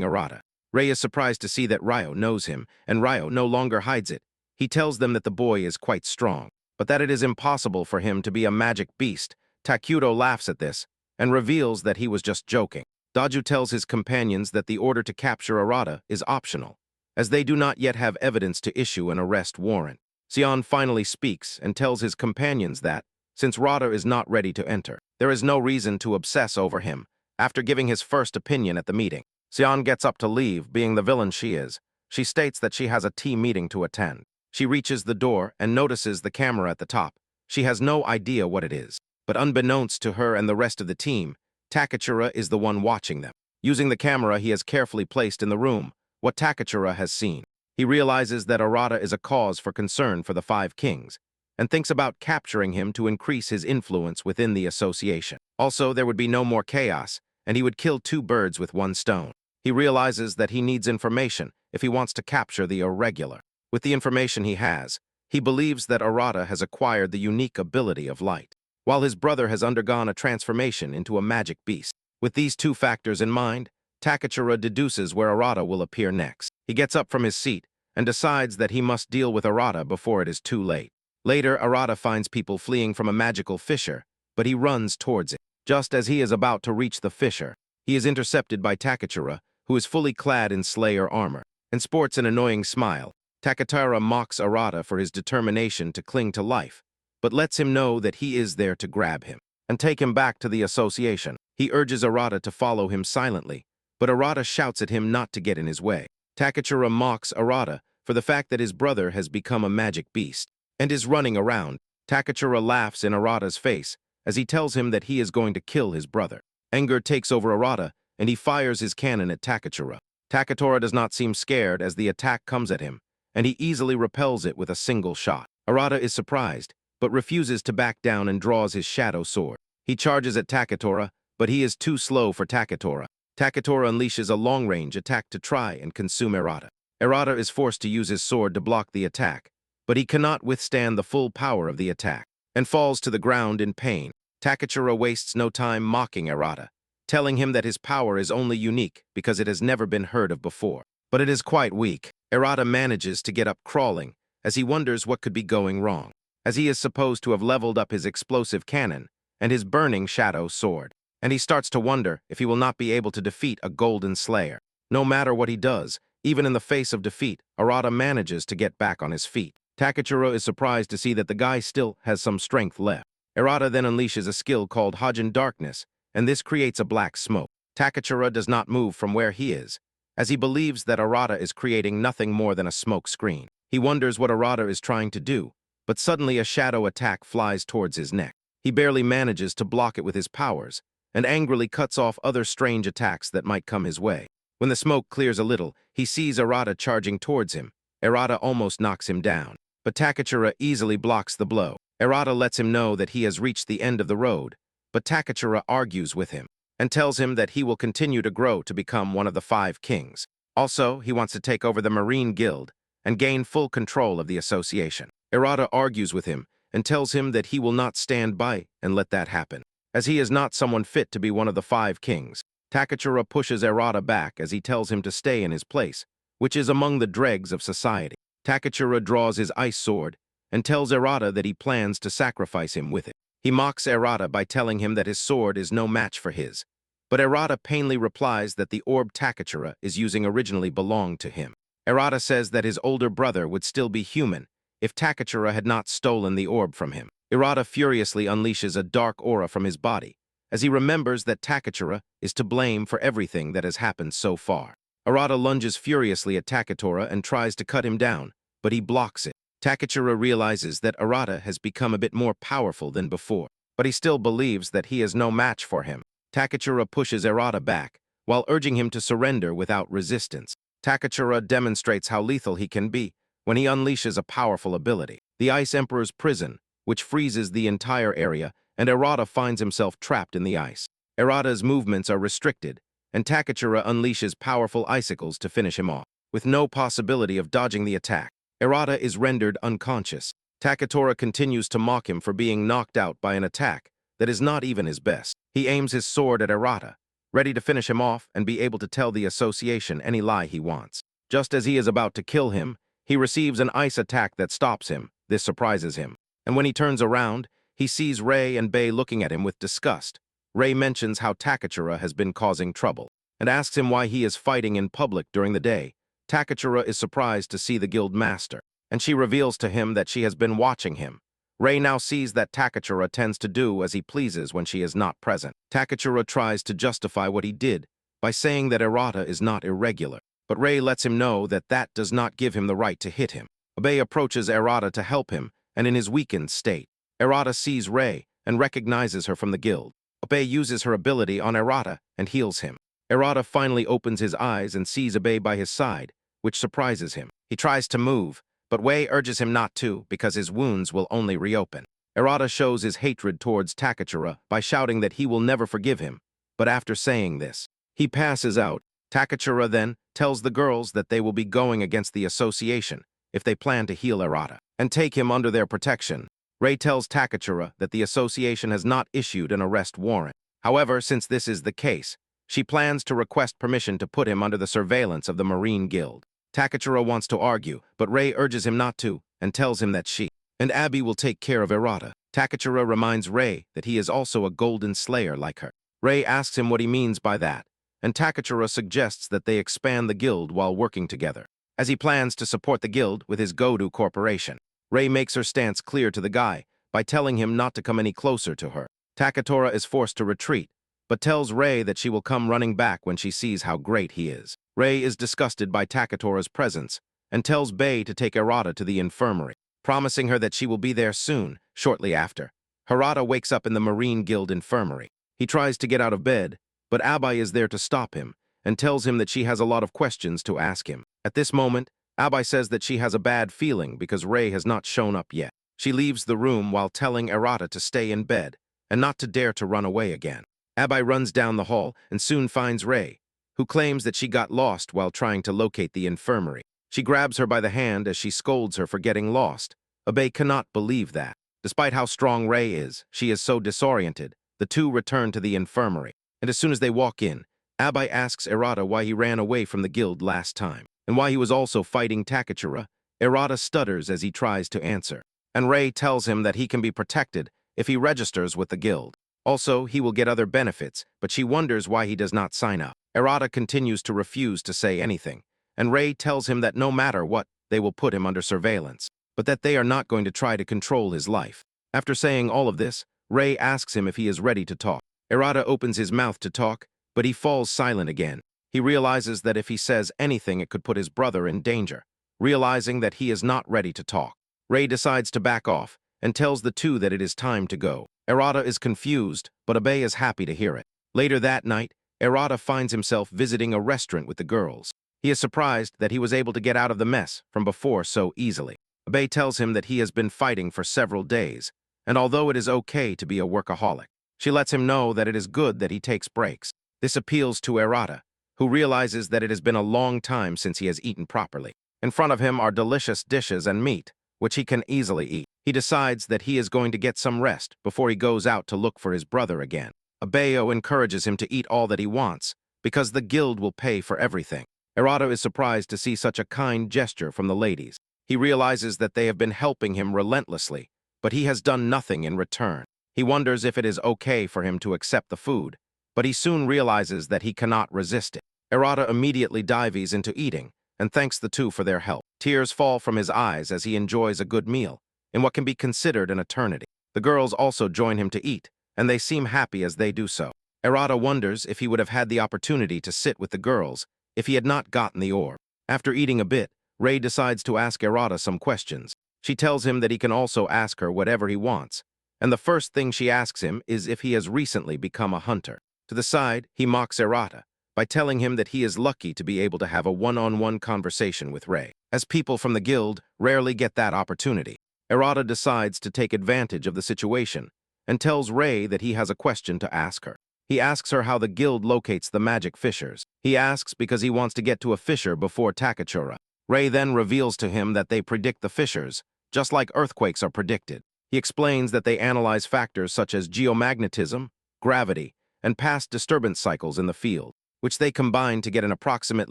Arata. Rei is surprised to see that Ryo knows him, and Ryo no longer hides it. He tells them that the boy is quite strong, but that it is impossible for him to be a magic beast. Takuto laughs at this and reveals that he was just joking. Daju tells his companions that the order to capture Arata is optional, as they do not yet have evidence to issue an arrest warrant. Sion finally speaks and tells his companions that, since Rata is not ready to enter, there is no reason to obsess over him. After giving his first opinion at the meeting, Sion gets up to leave, being the villain she is. She states that she has a team meeting to attend. She reaches the door and notices the camera at the top. She has no idea what it is, but unbeknownst to her and the rest of the team, Takachura is the one watching them. Using the camera he has carefully placed in the room, what Takachura has seen. He realizes that Arata is a cause for concern for the Five Kings, and thinks about capturing him to increase his influence within the association. Also, there would be no more chaos, and he would kill two birds with one stone. He realizes that he needs information if he wants to capture the irregular. With the information he has, he believes that Arata has acquired the unique ability of light, while his brother has undergone a transformation into a magic beast. With these two factors in mind, Takachura deduces where Arata will appear next. He gets up from his seat and decides that he must deal with Arata before it is too late. Later, Arata finds people fleeing from a magical fissure, but he runs towards it. Just as he is about to reach the fissure, he is intercepted by Takachura, who is fully clad in Slayer armor, and sports an annoying smile. Takachura mocks Arata for his determination to cling to life, but lets him know that he is there to grab him and take him back to the association. He urges Arata to follow him silently, but Arata shouts at him not to get in his way. Takachura mocks Arata for the fact that his brother has become a magic beast and is running around. Takachura laughs in Arata's face as he tells him that he is going to kill his brother. Anger takes over Arata, and he fires his cannon at Takachura. Takachura does not seem scared as the attack comes at him, and he easily repels it with a single shot. Arata is surprised, but refuses to back down and draws his shadow sword. He charges at Takachura, but he is too slow for Takachura. Takachura unleashes a long-range attack to try and consume Arata. Arata is forced to use his sword to block the attack, but he cannot withstand the full power of the attack, and falls to the ground in pain. Takachura wastes no time mocking Arata, telling him that his power is only unique because it has never been heard of before. But it is quite weak. Arata manages to get up crawling, as he wonders what could be going wrong, as he is supposed to have leveled up his explosive cannon and his burning shadow sword. And he starts to wonder if he will not be able to defeat a golden slayer. No matter what he does, even in the face of defeat, Arata manages to get back on his feet. Takachura is surprised to see that the guy still has some strength left. Arata then unleashes a skill called Hajin Darkness, and this creates a black smoke. Takachura does not move from where he is, as he believes that Arata is creating nothing more than a smoke screen. He wonders what Arata is trying to do, but suddenly a shadow attack flies towards his neck. He barely manages to block it with his powers, and angrily cuts off other strange attacks that might come his way. When the smoke clears a little, he sees Arata charging towards him. Arata almost knocks him down, but Takachura easily blocks the blow. Arata lets him know that he has reached the end of the road, but Takachura argues with him and tells him that he will continue to grow to become one of the Five Kings. Also, he wants to take over the Marine Guild and gain full control of the association. Arata argues with him and tells him that he will not stand by and let that happen, as he is not someone fit to be one of the Five Kings. Takachura pushes Arata back as he tells him to stay in his place, which is among the dregs of society. Takachura draws his ice sword and tells Arata that he plans to sacrifice him with it. He mocks Arata by telling him that his sword is no match for his, but Arata painfully replies that the orb Takachura is using originally belonged to him. Arata says that his older brother would still be human if Takachura had not stolen the orb from him. Arata furiously unleashes a dark aura from his body, as he remembers that Takachura is to blame for everything that has happened so far. Arata lunges furiously at Takachura and tries to cut him down, but he blocks it. Takachura realizes that Arata has become a bit more powerful than before, but he still believes that he is no match for him. Takachura pushes Arata back, while urging him to surrender without resistance. Takachura demonstrates how lethal he can be when he unleashes a powerful ability, the Ice Emperor's Prison, which freezes the entire area, and Arata finds himself trapped in the ice. Arata's movements are restricted, and Takachura unleashes powerful icicles to finish him off. With no possibility of dodging the attack, Arata is rendered unconscious. Takatora continues to mock him for being knocked out by an attack that is not even his best. He aims his sword at Arata, ready to finish him off and be able to tell the association any lie he wants. Just as he is about to kill him, he receives an ice attack that stops him. This surprises him. And when he turns around, he sees Rei and Bei looking at him with disgust. Rei mentions how Takachura has been causing trouble and asks him why he is fighting in public during the day. Takachura is surprised to see the guild master, and she reveals to him that she has been watching him. Rei now sees that Takachura tends to do as he pleases when she is not present. Takachura tries to justify what he did by saying that Arata is not irregular, but Rei lets him know that that does not give him the right to hit him. Bei approaches Arata to help him, and in his weakened state, Arata sees Rei and recognizes her from the guild. Bei uses her ability on Arata and heals him. Arata finally opens his eyes and sees Bei by his side, which surprises him. He tries to move, but Wei urges him not to because his wounds will only reopen. Arata shows his hatred towards Takachura by shouting that he will never forgive him, but after saying this, he passes out. Takachura then tells the girls that they will be going against the association if they plan to heal Arata and take him under their protection. Rei tells Takachura that the association has not issued an arrest warrant. However, since this is the case, she plans to request permission to put him under the surveillance of the Marine Guild. Takachura wants to argue, but Rei urges him not to and tells him that she and Abby will take care of Arata. Takachura reminds Rei that he is also a golden slayer like her. Rei asks him what he means by that, and Takachura suggests that they expand the guild while working together, as he plans to support the guild with his Godu Corporation. Rei makes her stance clear to the guy by telling him not to come any closer to her. Takatora is forced to retreat, but tells Rei that she will come running back when she sees how great he is. Rei is disgusted by Takatora's presence and tells Bei to take Arata to the infirmary, promising her that she will be there soon. Shortly after, Harada wakes up in the Marine Guild infirmary. He tries to get out of bed, but Abai is there to stop him and tells him that she has a lot of questions to ask him. At this moment, Abai says that she has a bad feeling because Rei has not shown up yet. She leaves the room while telling Arata to stay in bed and not to dare to run away again. Abai runs down the hall and soon finds Rei, who claims that she got lost while trying to locate the infirmary. She grabs her by the hand as she scolds her for getting lost. Abai cannot believe that. Despite how strong Rei is, she is so disoriented. The two return to the infirmary, and as soon as they walk in, Abai asks Arata why he ran away from the guild last time, and why he was also fighting Takachura. Arata stutters as he tries to answer, and Rei tells him that he can be protected if he registers with the guild. Also, he will get other benefits, but she wonders why he does not sign up. Arata continues to refuse to say anything, and Rei tells him that no matter what, they will put him under surveillance, but that they are not going to try to control his life. After saying all of this, Rei asks him if he is ready to talk. Arata opens his mouth to talk, but he falls silent again. He realizes that if he says anything, it could put his brother in danger. Realizing that he is not ready to talk, Rei decides to back off and tells the two that it is time to go. Arata is confused, but Abai is happy to hear it. Later that night, Arata finds himself visiting a restaurant with the girls. He is surprised that he was able to get out of the mess from before so easily. Abai tells him that he has been fighting for several days, and although it is okay to be a workaholic, she lets him know that it is good that he takes breaks. This appeals to Arata, who realizes that it has been a long time since he has eaten properly. In front of him are delicious dishes and meat, which he can easily eat. He decides that he is going to get some rest before he goes out to look for his brother again. Abayo encourages him to eat all that he wants, because the guild will pay for everything. Arata is surprised to see such a kind gesture from the ladies. He realizes that they have been helping him relentlessly, but he has done nothing in return. He wonders if it is okay for him to accept the food, but he soon realizes that he cannot resist it. Arata immediately dives into eating and thanks the two for their help. Tears fall from his eyes as he enjoys a good meal in what can be considered an eternity. The girls also join him to eat, and they seem happy as they do so. Arata wonders if he would have had the opportunity to sit with the girls if he had not gotten the orb. After eating a bit, Rei decides to ask Arata some questions. She tells him that he can also ask her whatever he wants, and the first thing she asks him is if he has recently become a hunter. To the side, he mocks Arata by telling him that he is lucky to be able to have a one-on-one conversation with Rei, as people from the guild rarely get that opportunity. Arata decides to take advantage of the situation and tells Rei that he has a question to ask her. He asks her how the guild locates the magic fissures. He asks because he wants to get to a fissure before Takachura. Rei then reveals to him that they predict the fissures just like earthquakes are predicted. He explains that they analyze factors such as geomagnetism, gravity, and past disturbance cycles in the field, which they combine to get an approximate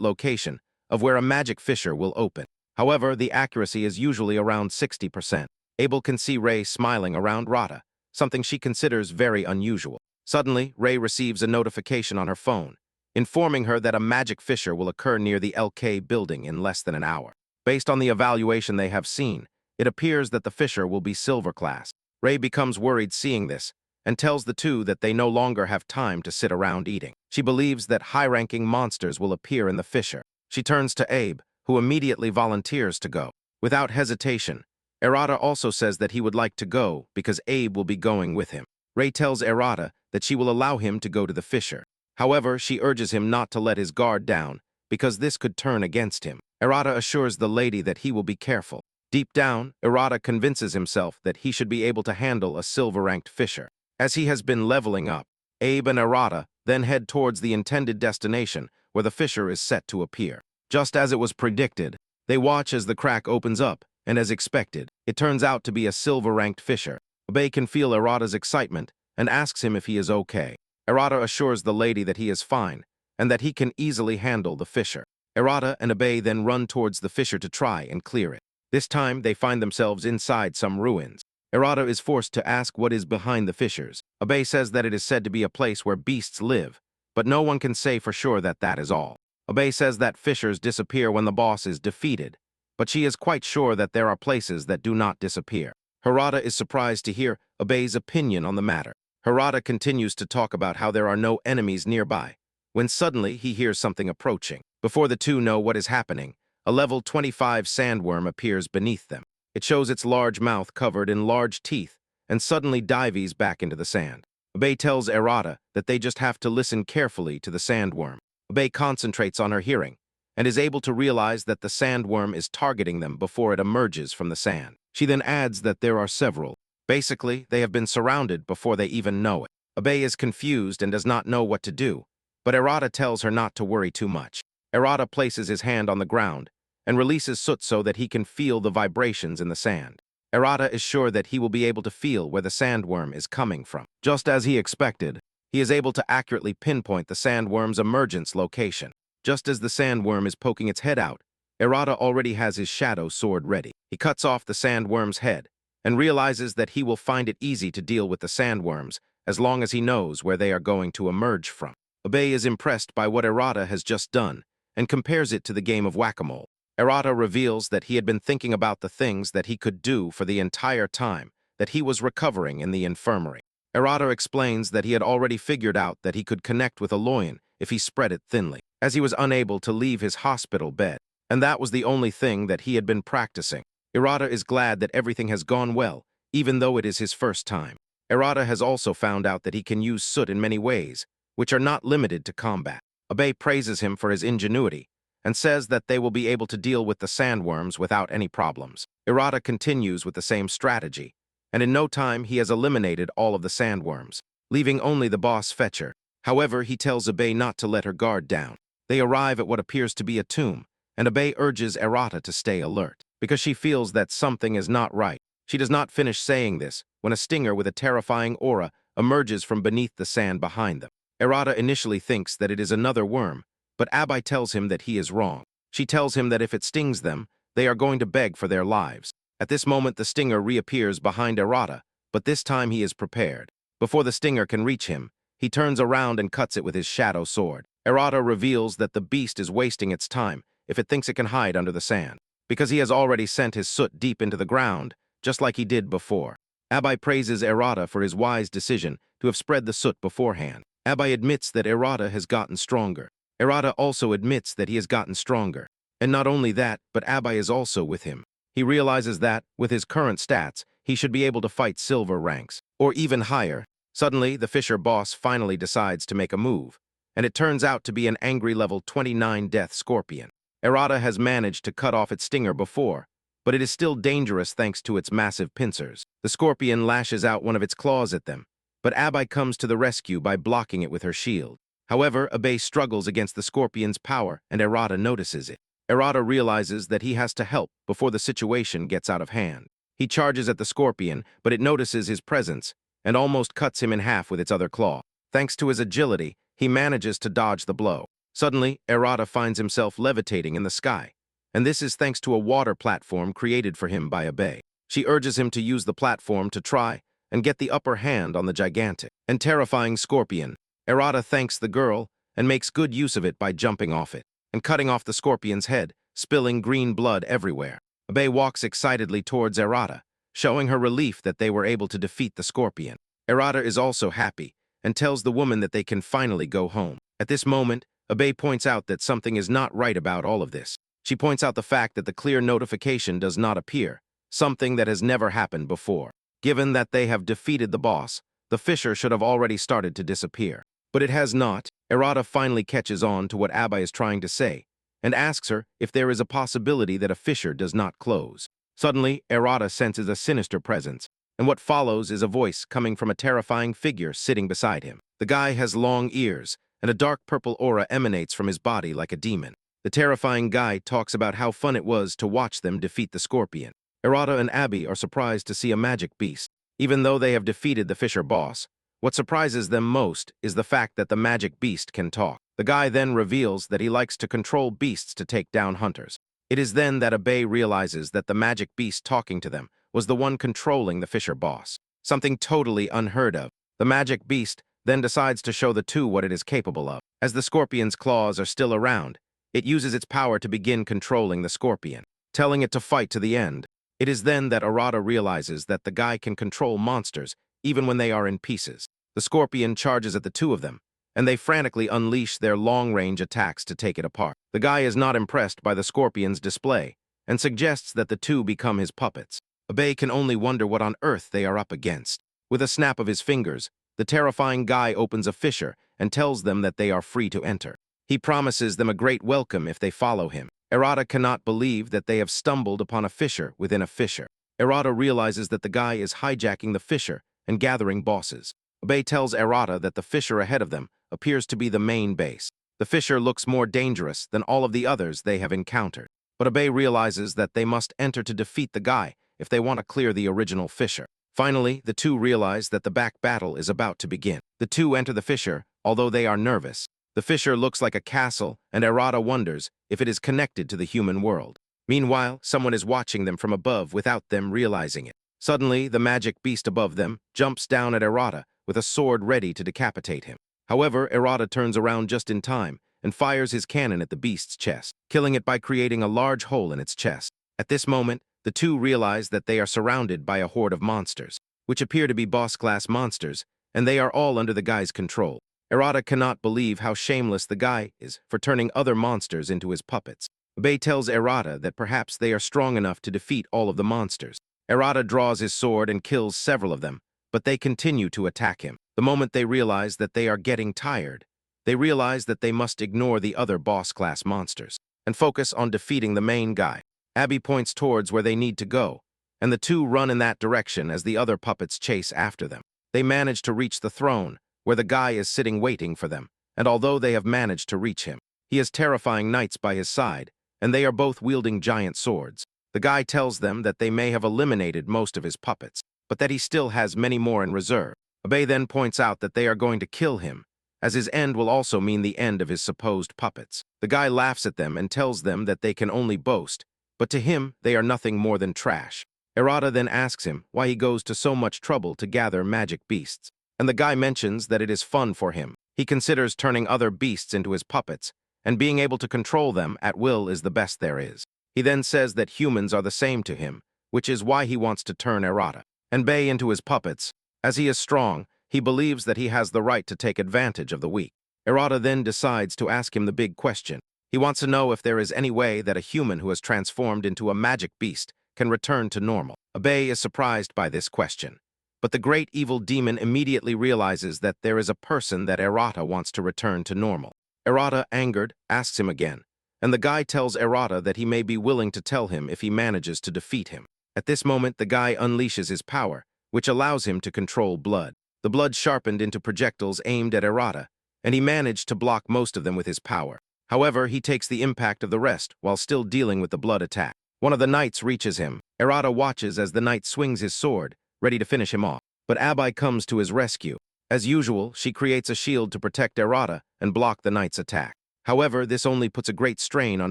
location of where a magic fissure will open. However, the accuracy is usually around 60%. Abel can see Ray smiling around Rada, something she considers very unusual. Suddenly, Ray receives a notification on her phone, informing her that a magic fissure will occur near the LK building in less than an hour. Based on the evaluation they have seen, it appears that the fissure will be silver class. Ray becomes worried seeing this, and tells the two that they no longer have time to sit around eating. She believes that high-ranking monsters will appear in the fissure. She turns to Abe, who immediately volunteers to go. Without hesitation, Errata also says that he would like to go because Abe will be going with him. Ray tells Errata that she will allow him to go to the fissure. However, she urges him not to let his guard down because this could turn against him. Errata assures the lady that he will be careful. Deep down, Errata convinces himself that he should be able to handle a silver-ranked fissure. As he has been leveling up, Abe and Errata then head towards the intended destination where the fissure is set to appear. Just as it was predicted, they watch as the crack opens up, and as expected, it turns out to be a silver-ranked fissure. Abe can feel Errata's excitement and asks him if he is okay. Errata assures the lady that he is fine and that he can easily handle the fissure. Errata and Abe then run towards the fissure to try and clear it. This time, they find themselves inside some ruins. Errata is forced to ask what is behind the fissures. Abe says that it is said to be a place where beasts live, but no one can say for sure that that is all. Abe says that fissures disappear when the boss is defeated, but she is quite sure that there are places that do not disappear. Harada is surprised to hear Abe's opinion on the matter. Harada continues to talk about how there are no enemies nearby, when suddenly he hears something approaching. Before the two know what is happening, a level 25 sandworm appears beneath them. It shows its large mouth covered in large teeth and suddenly dives back into the sand. Abe tells Errata that they just have to listen carefully to the sandworm. Abe concentrates on her hearing and is able to realize that the sandworm is targeting them before it emerges from the sand. She then adds that there are several. Basically, they have been surrounded before they even know it. Abe is confused and does not know what to do, but Errata tells her not to worry too much. Errata places his hand on the ground and releases soot so that he can feel the vibrations in the sand. Errata is sure that he will be able to feel where the sandworm is coming from. Just as he expected, he is able to accurately pinpoint the sandworm's emergence location. Just as the sandworm is poking its head out, Errata already has his shadow sword ready. He cuts off the sandworm's head and realizes that he will find it easy to deal with the sandworms as long as he knows where they are going to emerge from. Abe is impressed by what Errata has just done and compares it to the game of whack-a-mole. Errata reveals that he had been thinking about the things that he could do for the entire time that he was recovering in the infirmary. Errata explains that he had already figured out that he could connect with Aloyan if he spread it thinly, as he was unable to leave his hospital bed, and that was the only thing that he had been practicing. Errata is glad that everything has gone well, even though it is his first time. Errata has also found out that he can use soot in many ways, which are not limited to combat. Abe praises him for his ingenuity and says that they will be able to deal with the sandworms without any problems. Errata continues with the same strategy, and in no time he has eliminated all of the sandworms, leaving only the boss fetcher. However, he tells Abe not to let her guard down. They arrive at what appears to be a tomb, and Abe urges Errata to stay alert, because she feels that something is not right. She does not finish saying this when a stinger with a terrifying aura emerges from beneath the sand behind them. Errata initially thinks that it is another worm, but Abai tells him that he is wrong. She tells him that if it stings them, they are going to beg for their lives. At this moment, the stinger reappears behind Errata, but this time he is prepared. Before the stinger can reach him, he turns around and cuts it with his shadow sword. Errata reveals that the beast is wasting its time if it thinks it can hide under the sand, because he has already sent his soot deep into the ground, just like he did before. Abai praises Errata for his wise decision to have spread the soot beforehand. Abai admits that Errata has gotten stronger. Errata also admits that he has gotten stronger. And not only that, but Abai is also with him. He realizes that, with his current stats, he should be able to fight silver ranks, or even higher. Suddenly, the Fisher boss finally decides to make a move, and it turns out to be an angry level 29 death scorpion. Errata has managed to cut off its stinger before, but it is still dangerous thanks to its massive pincers. The scorpion lashes out one of its claws at them, but Abai comes to the rescue by blocking it with her shield. However, Abai struggles against the scorpion's power, and Errata notices it. Errata realizes that he has to help before the situation gets out of hand. He charges at the scorpion, but it notices his presence and almost cuts him in half with its other claw. Thanks to his agility, he manages to dodge the blow. Suddenly, Arata finds himself levitating in the sky, and this is thanks to a water platform created for him by Abe. She urges him to use the platform to try and get the upper hand on the gigantic and terrifying scorpion. Arata thanks the girl and makes good use of it by jumping off it and cutting off the scorpion's head, spilling green blood everywhere. Abe walks excitedly towards Arata, showing her relief that they were able to defeat the scorpion. Arata is also happy and tells the woman that they can finally go home. At this moment, Abe points out that something is not right about all of this. She points out the fact that the clear notification does not appear, something that has never happened before. Given that they have defeated the boss, the fissure should have already started to disappear. But it has not. Arata finally catches on to what Abe is trying to say and asks her if there is a possibility that a fissure does not close. Suddenly, Arata senses a sinister presence, and what follows is a voice coming from a terrifying figure sitting beside him. The guy has long ears, and a dark purple aura emanates from his body like a demon. The terrifying guy talks about how fun it was to watch them defeat the scorpion. Arata and Abby are surprised to see a magic beast. Even though they have defeated the Fisher boss, what surprises them most is the fact that the magic beast can talk. The guy then reveals that he likes to control beasts to take down hunters. It is then that Abe realizes that the magic beast talking to them was the one controlling the Fisher boss. Something totally unheard of. The magic beast then decides to show the two what it is capable of. As the scorpion's claws are still around, it uses its power to begin controlling the scorpion, telling it to fight to the end. It is then that Arata realizes that the guy can control monsters even when they are in pieces. The scorpion charges at the two of them, and they frantically unleash their long-range attacks to take it apart. The guy is not impressed by the scorpion's display and suggests that the two become his puppets. Abe can only wonder what on earth they are up against. With a snap of his fingers, the terrifying guy opens a fissure and tells them that they are free to enter. He promises them a great welcome if they follow him. Arata cannot believe that they have stumbled upon a fissure within a fissure. Arata realizes that the guy is hijacking the fissure and gathering bosses. Abe tells Arata that the fissure ahead of them appears to be the main base. The fissure looks more dangerous than all of the others they have encountered. But Abe realizes that they must enter to defeat the guy if they want to clear the original fissure. Finally, the two realize that the back battle is about to begin. The two enter the fissure, although they are nervous. The fissure looks like a castle, and Arata wonders if it is connected to the human world. Meanwhile, someone is watching them from above without them realizing it. Suddenly, the magic beast above them jumps down at Arata with a sword ready to decapitate him. However, Arata turns around just in time and fires his cannon at the beast's chest, killing it by creating a large hole in its chest. At this moment, the two realize that they are surrounded by a horde of monsters, which appear to be boss-class monsters, and they are all under the guy's control. Arata cannot believe how shameless the guy is for turning other monsters into his puppets. Abe tells Arata that perhaps they are strong enough to defeat all of the monsters. Arata draws his sword and kills several of them, but they continue to attack him. The moment they realize that they are getting tired, they realize that they must ignore the other boss-class monsters and focus on defeating the main guy. Abby points towards where they need to go, and the two run in that direction as the other puppets chase after them. They manage to reach the throne, where the guy is sitting waiting for them, and although they have managed to reach him, he has terrifying knights by his side, and they are both wielding giant swords. The guy tells them that they may have eliminated most of his puppets, but that he still has many more in reserve. Abe then points out that they are going to kill him, as his end will also mean the end of his supposed puppets. The guy laughs at them and tells them that they can only boast, but to him they are nothing more than trash. Arata then asks him why he goes to so much trouble to gather magic beasts, and the guy mentions that it is fun for him. He considers turning other beasts into his puppets, and being able to control them at will is the best there is. He then says that humans are the same to him, which is why he wants to turn Arata and Bei into his puppets. As he is strong, he believes that he has the right to take advantage of the weak. Arata then decides to ask him the big question. He wants to know if there is any way that a human who has transformed into a magic beast can return to normal. Abe is surprised by this question, but the great evil demon immediately realizes that there is a person that Arata wants to return to normal. Arata, angered, asks him again, and the guy tells Arata that he may be willing to tell him if he manages to defeat him. At this moment, the guy unleashes his power, which allows him to control blood. The blood sharpened into projectiles aimed at Arata, and he managed to block most of them with his power. However, he takes the impact of the rest while still dealing with the blood attack. One of the knights reaches him. Errata watches as the knight swings his sword, ready to finish him off. But Abai comes to his rescue. As usual, she creates a shield to protect Errata and block the knight's attack. However, this only puts a great strain on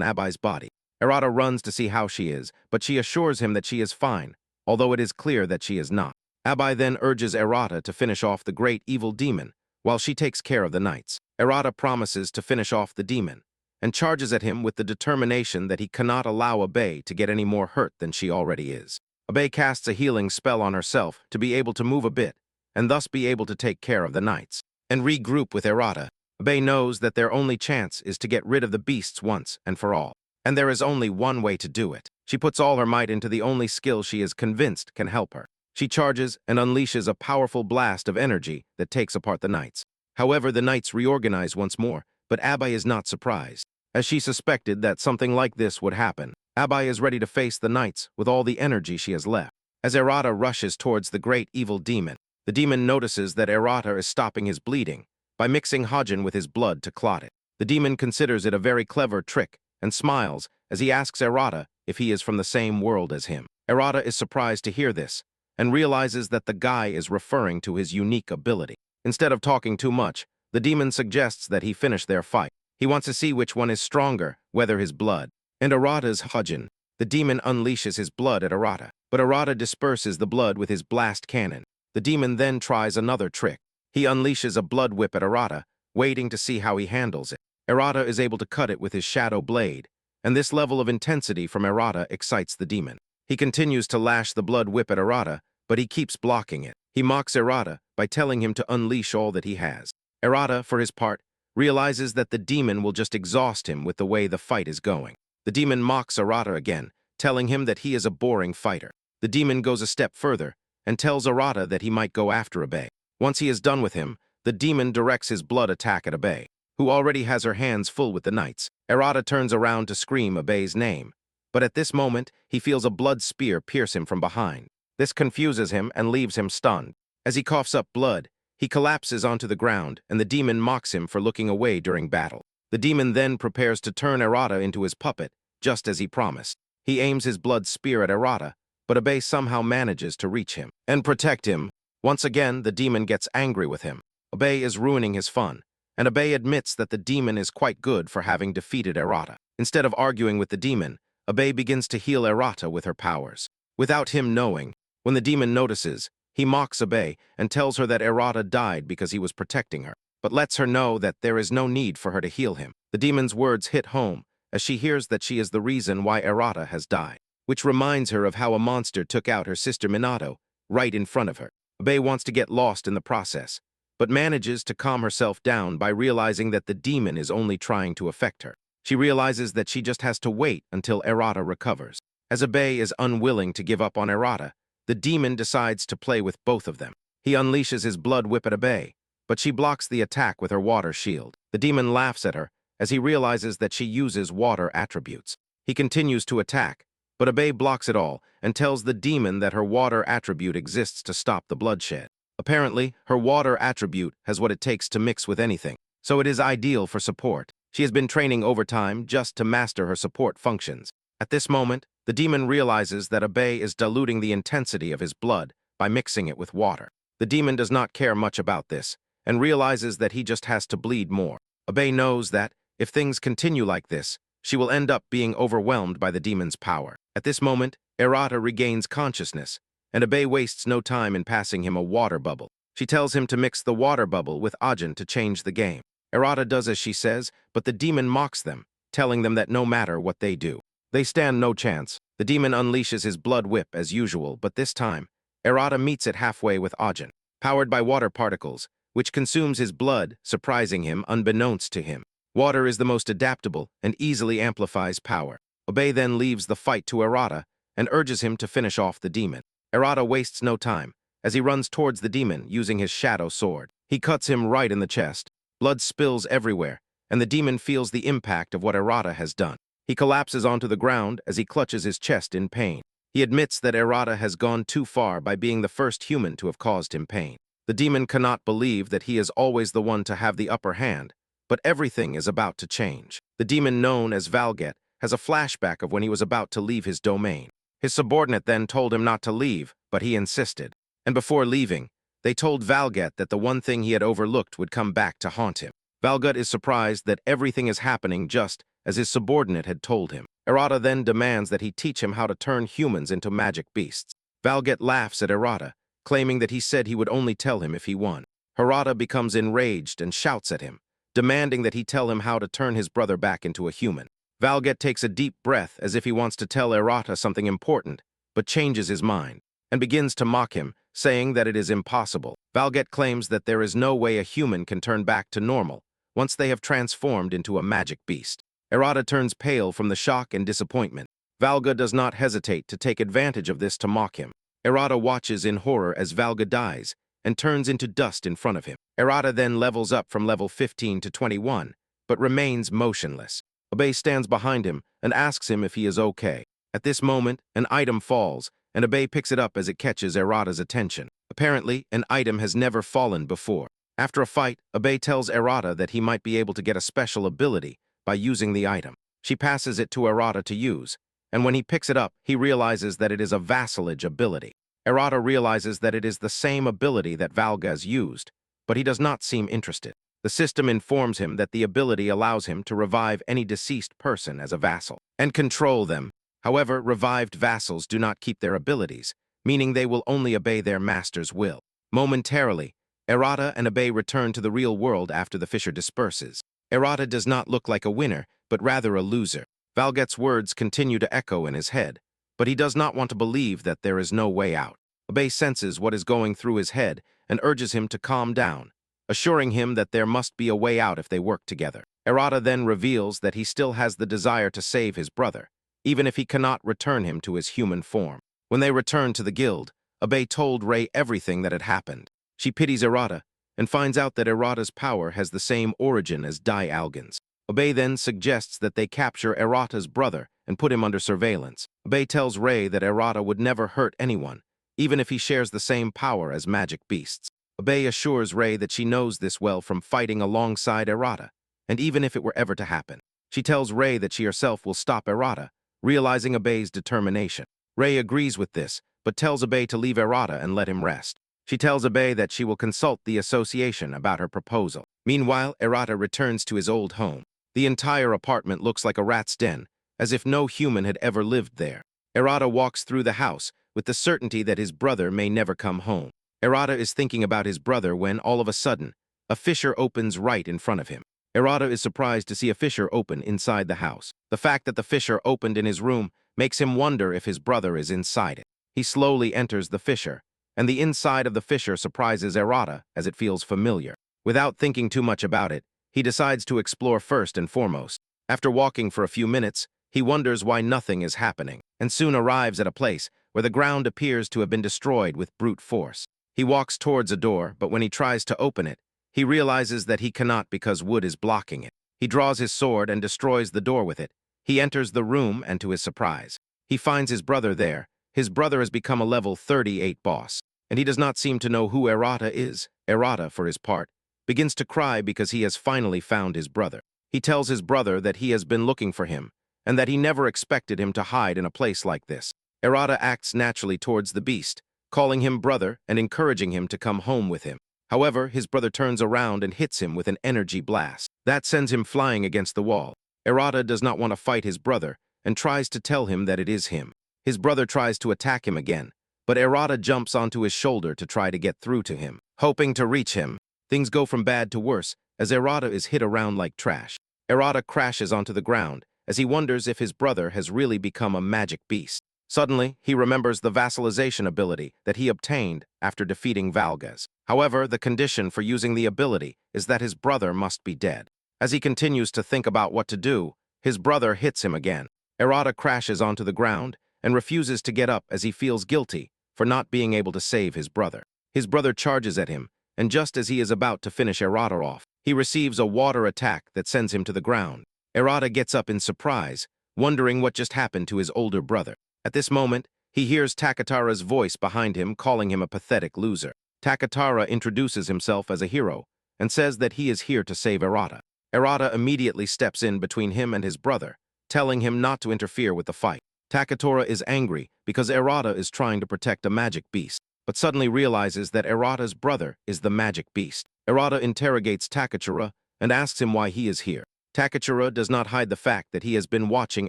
Abai's body. Errata runs to see how she is, but she assures him that she is fine, although it is clear that she is not. Abai then urges Errata to finish off the great evil demon, while she takes care of the knights. Errata promises to finish off the demon, and charges at him with the determination that he cannot allow Abai to get any more hurt than she already is. Abai casts a healing spell on herself to be able to move a bit, and thus be able to take care of the knights, and regroup with Errata. Abai knows that their only chance is to get rid of the beasts once and for all, and there is only one way to do it. She puts all her might into the only skill she is convinced can help her. She charges and unleashes a powerful blast of energy that takes apart the knights. However, the knights reorganize once more, but Abai is not surprised, as she suspected that something like this would happen. Abai is ready to face the knights with all the energy she has left. As Errata rushes towards the great evil demon, the demon notices that Errata is stopping his bleeding by mixing Hajin with his blood to clot it. The demon considers it a very clever trick and smiles as he asks Errata if he is from the same world as him. Errata is surprised to hear this and realizes that the guy is referring to his unique ability. Instead of talking too much, the demon suggests that he finish their fight. He wants to see which one is stronger, whether his blood. And Arata's Hajin. The demon unleashes his blood at Errata, but Errata disperses the blood with his blast cannon. The demon then tries another trick. He unleashes a blood whip at Errata, waiting to see how he handles it. Errata is able to cut it with his shadow blade, and this level of intensity from Errata excites the demon. He continues to lash the blood whip at Errata, but he keeps blocking it. He mocks Errata by telling him to unleash all that he has. Errata, for his part, realizes that the demon will just exhaust him with the way the fight is going. The demon mocks Errata again, telling him that he is a boring fighter. The demon goes a step further and tells Errata that he might go after Abai. Once he is done with him, the demon directs his blood attack at Abai, who already has her hands full with the knights. Errata turns around to scream Abai's name, but at this moment, he feels a blood spear pierce him from behind. This confuses him and leaves him stunned. As he coughs up blood, he collapses onto the ground, and the demon mocks him for looking away during battle. The demon then prepares to turn Errata into his puppet, just as he promised. He aims his blood spear at Errata, but Abai somehow manages to reach him and protect him. Once again, the demon gets angry with him. Abai is ruining his fun, and Abai admits that the demon is quite good for having defeated Errata. Instead of arguing with the demon, Abai begins to heal Errata with her powers. Without him knowing, when the demon notices, he mocks Abai and tells her that Errata died because he was protecting her, but lets her know that there is no need for her to heal him. The demon's words hit home as she hears that she is the reason why Errata has died, which reminds her of how a monster took out her sister Minato right in front of her. Abai wants to get lost in the process, but manages to calm herself down by realizing that the demon is only trying to affect her. She realizes that she just has to wait until Errata recovers. As Abai is unwilling to give up on Errata, the demon decides to play with both of them. He unleashes his blood whip at Abai, but she blocks the attack with her water shield. The demon laughs at her as he realizes that she uses water attributes. He continues to attack, but Abai blocks it all and tells the demon that her water attribute exists to stop the bloodshed. Apparently, her water attribute has what it takes to mix with anything, so it is ideal for support. She has been training overtime just to master her support functions. At this moment, the demon realizes that Abai is diluting the intensity of his blood by mixing it with water. The demon does not care much about this and realizes that he just has to bleed more. Abai knows that, if things continue like this, she will end up being overwhelmed by the demon's power. At this moment, Errata regains consciousness, and Abai wastes no time in passing him a water bubble. She tells him to mix the water bubble with Ajin to change the game. Errata does as she says, but the demon mocks them, telling them that no matter what they do, they stand no chance. The demon unleashes his blood whip as usual, but this time, Errata meets it halfway with Ajin, powered by water particles, which consumes his blood, surprising him unbeknownst to him. Water is the most adaptable and easily amplifies power. Abai then leaves the fight to Errata and urges him to finish off the demon. Errata wastes no time as he runs towards the demon using his shadow sword. He cuts him right in the chest. Blood spills everywhere, and the demon feels the impact of what Errata has done. He collapses onto the ground as he clutches his chest in pain. He admits that Errata has gone too far by being the first human to have caused him pain. The demon cannot believe that he is always the one to have the upper hand, but everything is about to change. The demon known as Valget has a flashback of when he was about to leave his domain. His subordinate then told him not to leave, but he insisted. And before leaving, they told Valget that the one thing he had overlooked would come back to haunt him. Valget is surprised that everything is happening just as his subordinate had told him. Errata then demands that he teach him how to turn humans into magic beasts. Valget laughs at Errata, claiming that he said he would only tell him if he won. Errata becomes enraged and shouts at him, demanding that he tell him how to turn his brother back into a human. Valget takes a deep breath as if he wants to tell Errata something important, but changes his mind and begins to mock him, saying that it is impossible. Valget claims that there is no way a human can turn back to normal once they have transformed into a magic beast. Errata turns pale from the shock and disappointment. Valga does not hesitate to take advantage of this to mock him. Errata watches in horror as Valga dies and turns into dust in front of him. Errata then levels up from level 15 to 21, but remains motionless. Abe stands behind him and asks him if he is okay. At this moment, an item falls, and Abe picks it up as it catches Errata's attention. Apparently, an item has never fallen before. After a fight, Abe tells Errata that he might be able to get a special ability by using the item. She passes it to Errata to use, and when he picks it up, he realizes that it is a vassalage ability. Errata realizes that it is the same ability that Valgas used, but he does not seem interested. The system informs him that the ability allows him to revive any deceased person as a vassal and control them. However, revived vassals do not keep their abilities, meaning they will only obey their master's will. Momentarily, Errata and Abe return to the real world after the fissure disperses. Errata does not look like a winner, but rather a loser. Valget's words continue to echo in his head, but he does not want to believe that there is no way out. Abe senses what is going through his head and urges him to calm down, assuring him that there must be a way out if they work together. Errata then reveals that he still has the desire to save his brother, even if he cannot return him to his human form. When they return to the guild, Abe told Rei everything that had happened. She pities Errata and finds out that Errata's power has the same origin as Dai Algan's. Abe then suggests that they capture Errata's brother and put him under surveillance. Abe tells Rei that Errata would never hurt anyone, even if he shares the same power as magic beasts. Abe assures Rei that she knows this well from fighting alongside Errata, and even if it were ever to happen. She tells Rei that she herself will stop Errata, realizing Abe's determination. Rei agrees with this, but tells Abe to leave Errata and let him rest. She tells Abe that she will consult the association about her proposal. Meanwhile, Errata returns to his old home. The entire apartment looks like a rat's den, as if no human had ever lived there. Errata walks through the house with the certainty that his brother may never come home. Errata is thinking about his brother when, all of a sudden, a fissure opens right in front of him. Errata is surprised to see a fissure open inside the house. The fact that the fissure opened in his room makes him wonder if his brother is inside it. He slowly enters the fissure, and the inside of the fissure surprises Errata as it feels familiar. Without thinking too much about it, he decides to explore first and foremost. After walking for a few minutes, he wonders why nothing is happening, and soon arrives at a place where the ground appears to have been destroyed with brute force. He walks towards a door, but when he tries to open it, he realizes that he cannot because wood is blocking it. He draws his sword and destroys the door with it. He enters the room, and to his surprise, he finds his brother there. His brother has become a level 38 boss, and he does not seem to know who Errata is. Errata, for his part, begins to cry because he has finally found his brother. He tells his brother that he has been looking for him, and that he never expected him to hide in a place like this. Errata acts naturally towards the beast, calling him brother and encouraging him to come home with him. However, his brother turns around and hits him with an energy blast. That sends him flying against the wall. Errata does not want to fight his brother and tries to tell him that it is him. His brother tries to attack him again, but Errata jumps onto his shoulder to try to get through to him. Hoping to reach him, things go from bad to worse as Errata is hit around like trash. Errata crashes onto the ground as he wonders if his brother has really become a magic beast. Suddenly, he remembers the vassalization ability that he obtained after defeating Valgas. However, the condition for using the ability is that his brother must be dead. As he continues to think about what to do, his brother hits him again. Errata crashes onto the ground and refuses to get up as he feels guilty for not being able to save his brother. His brother charges at him, and just as he is about to finish Errata off, he receives a water attack that sends him to the ground. Errata gets up in surprise, wondering what just happened to his older brother. At this moment, he hears Takatara's voice behind him calling him a pathetic loser. Takatara introduces himself as a hero and says that he is here to save Errata. Errata immediately steps in between him and his brother, telling him not to interfere with the fight. Takatora is angry because Erata is trying to protect a magic beast, but suddenly realizes that Erata's brother is the magic beast. Erata interrogates Takachura and asks him why he is here. Takachura does not hide the fact that he has been watching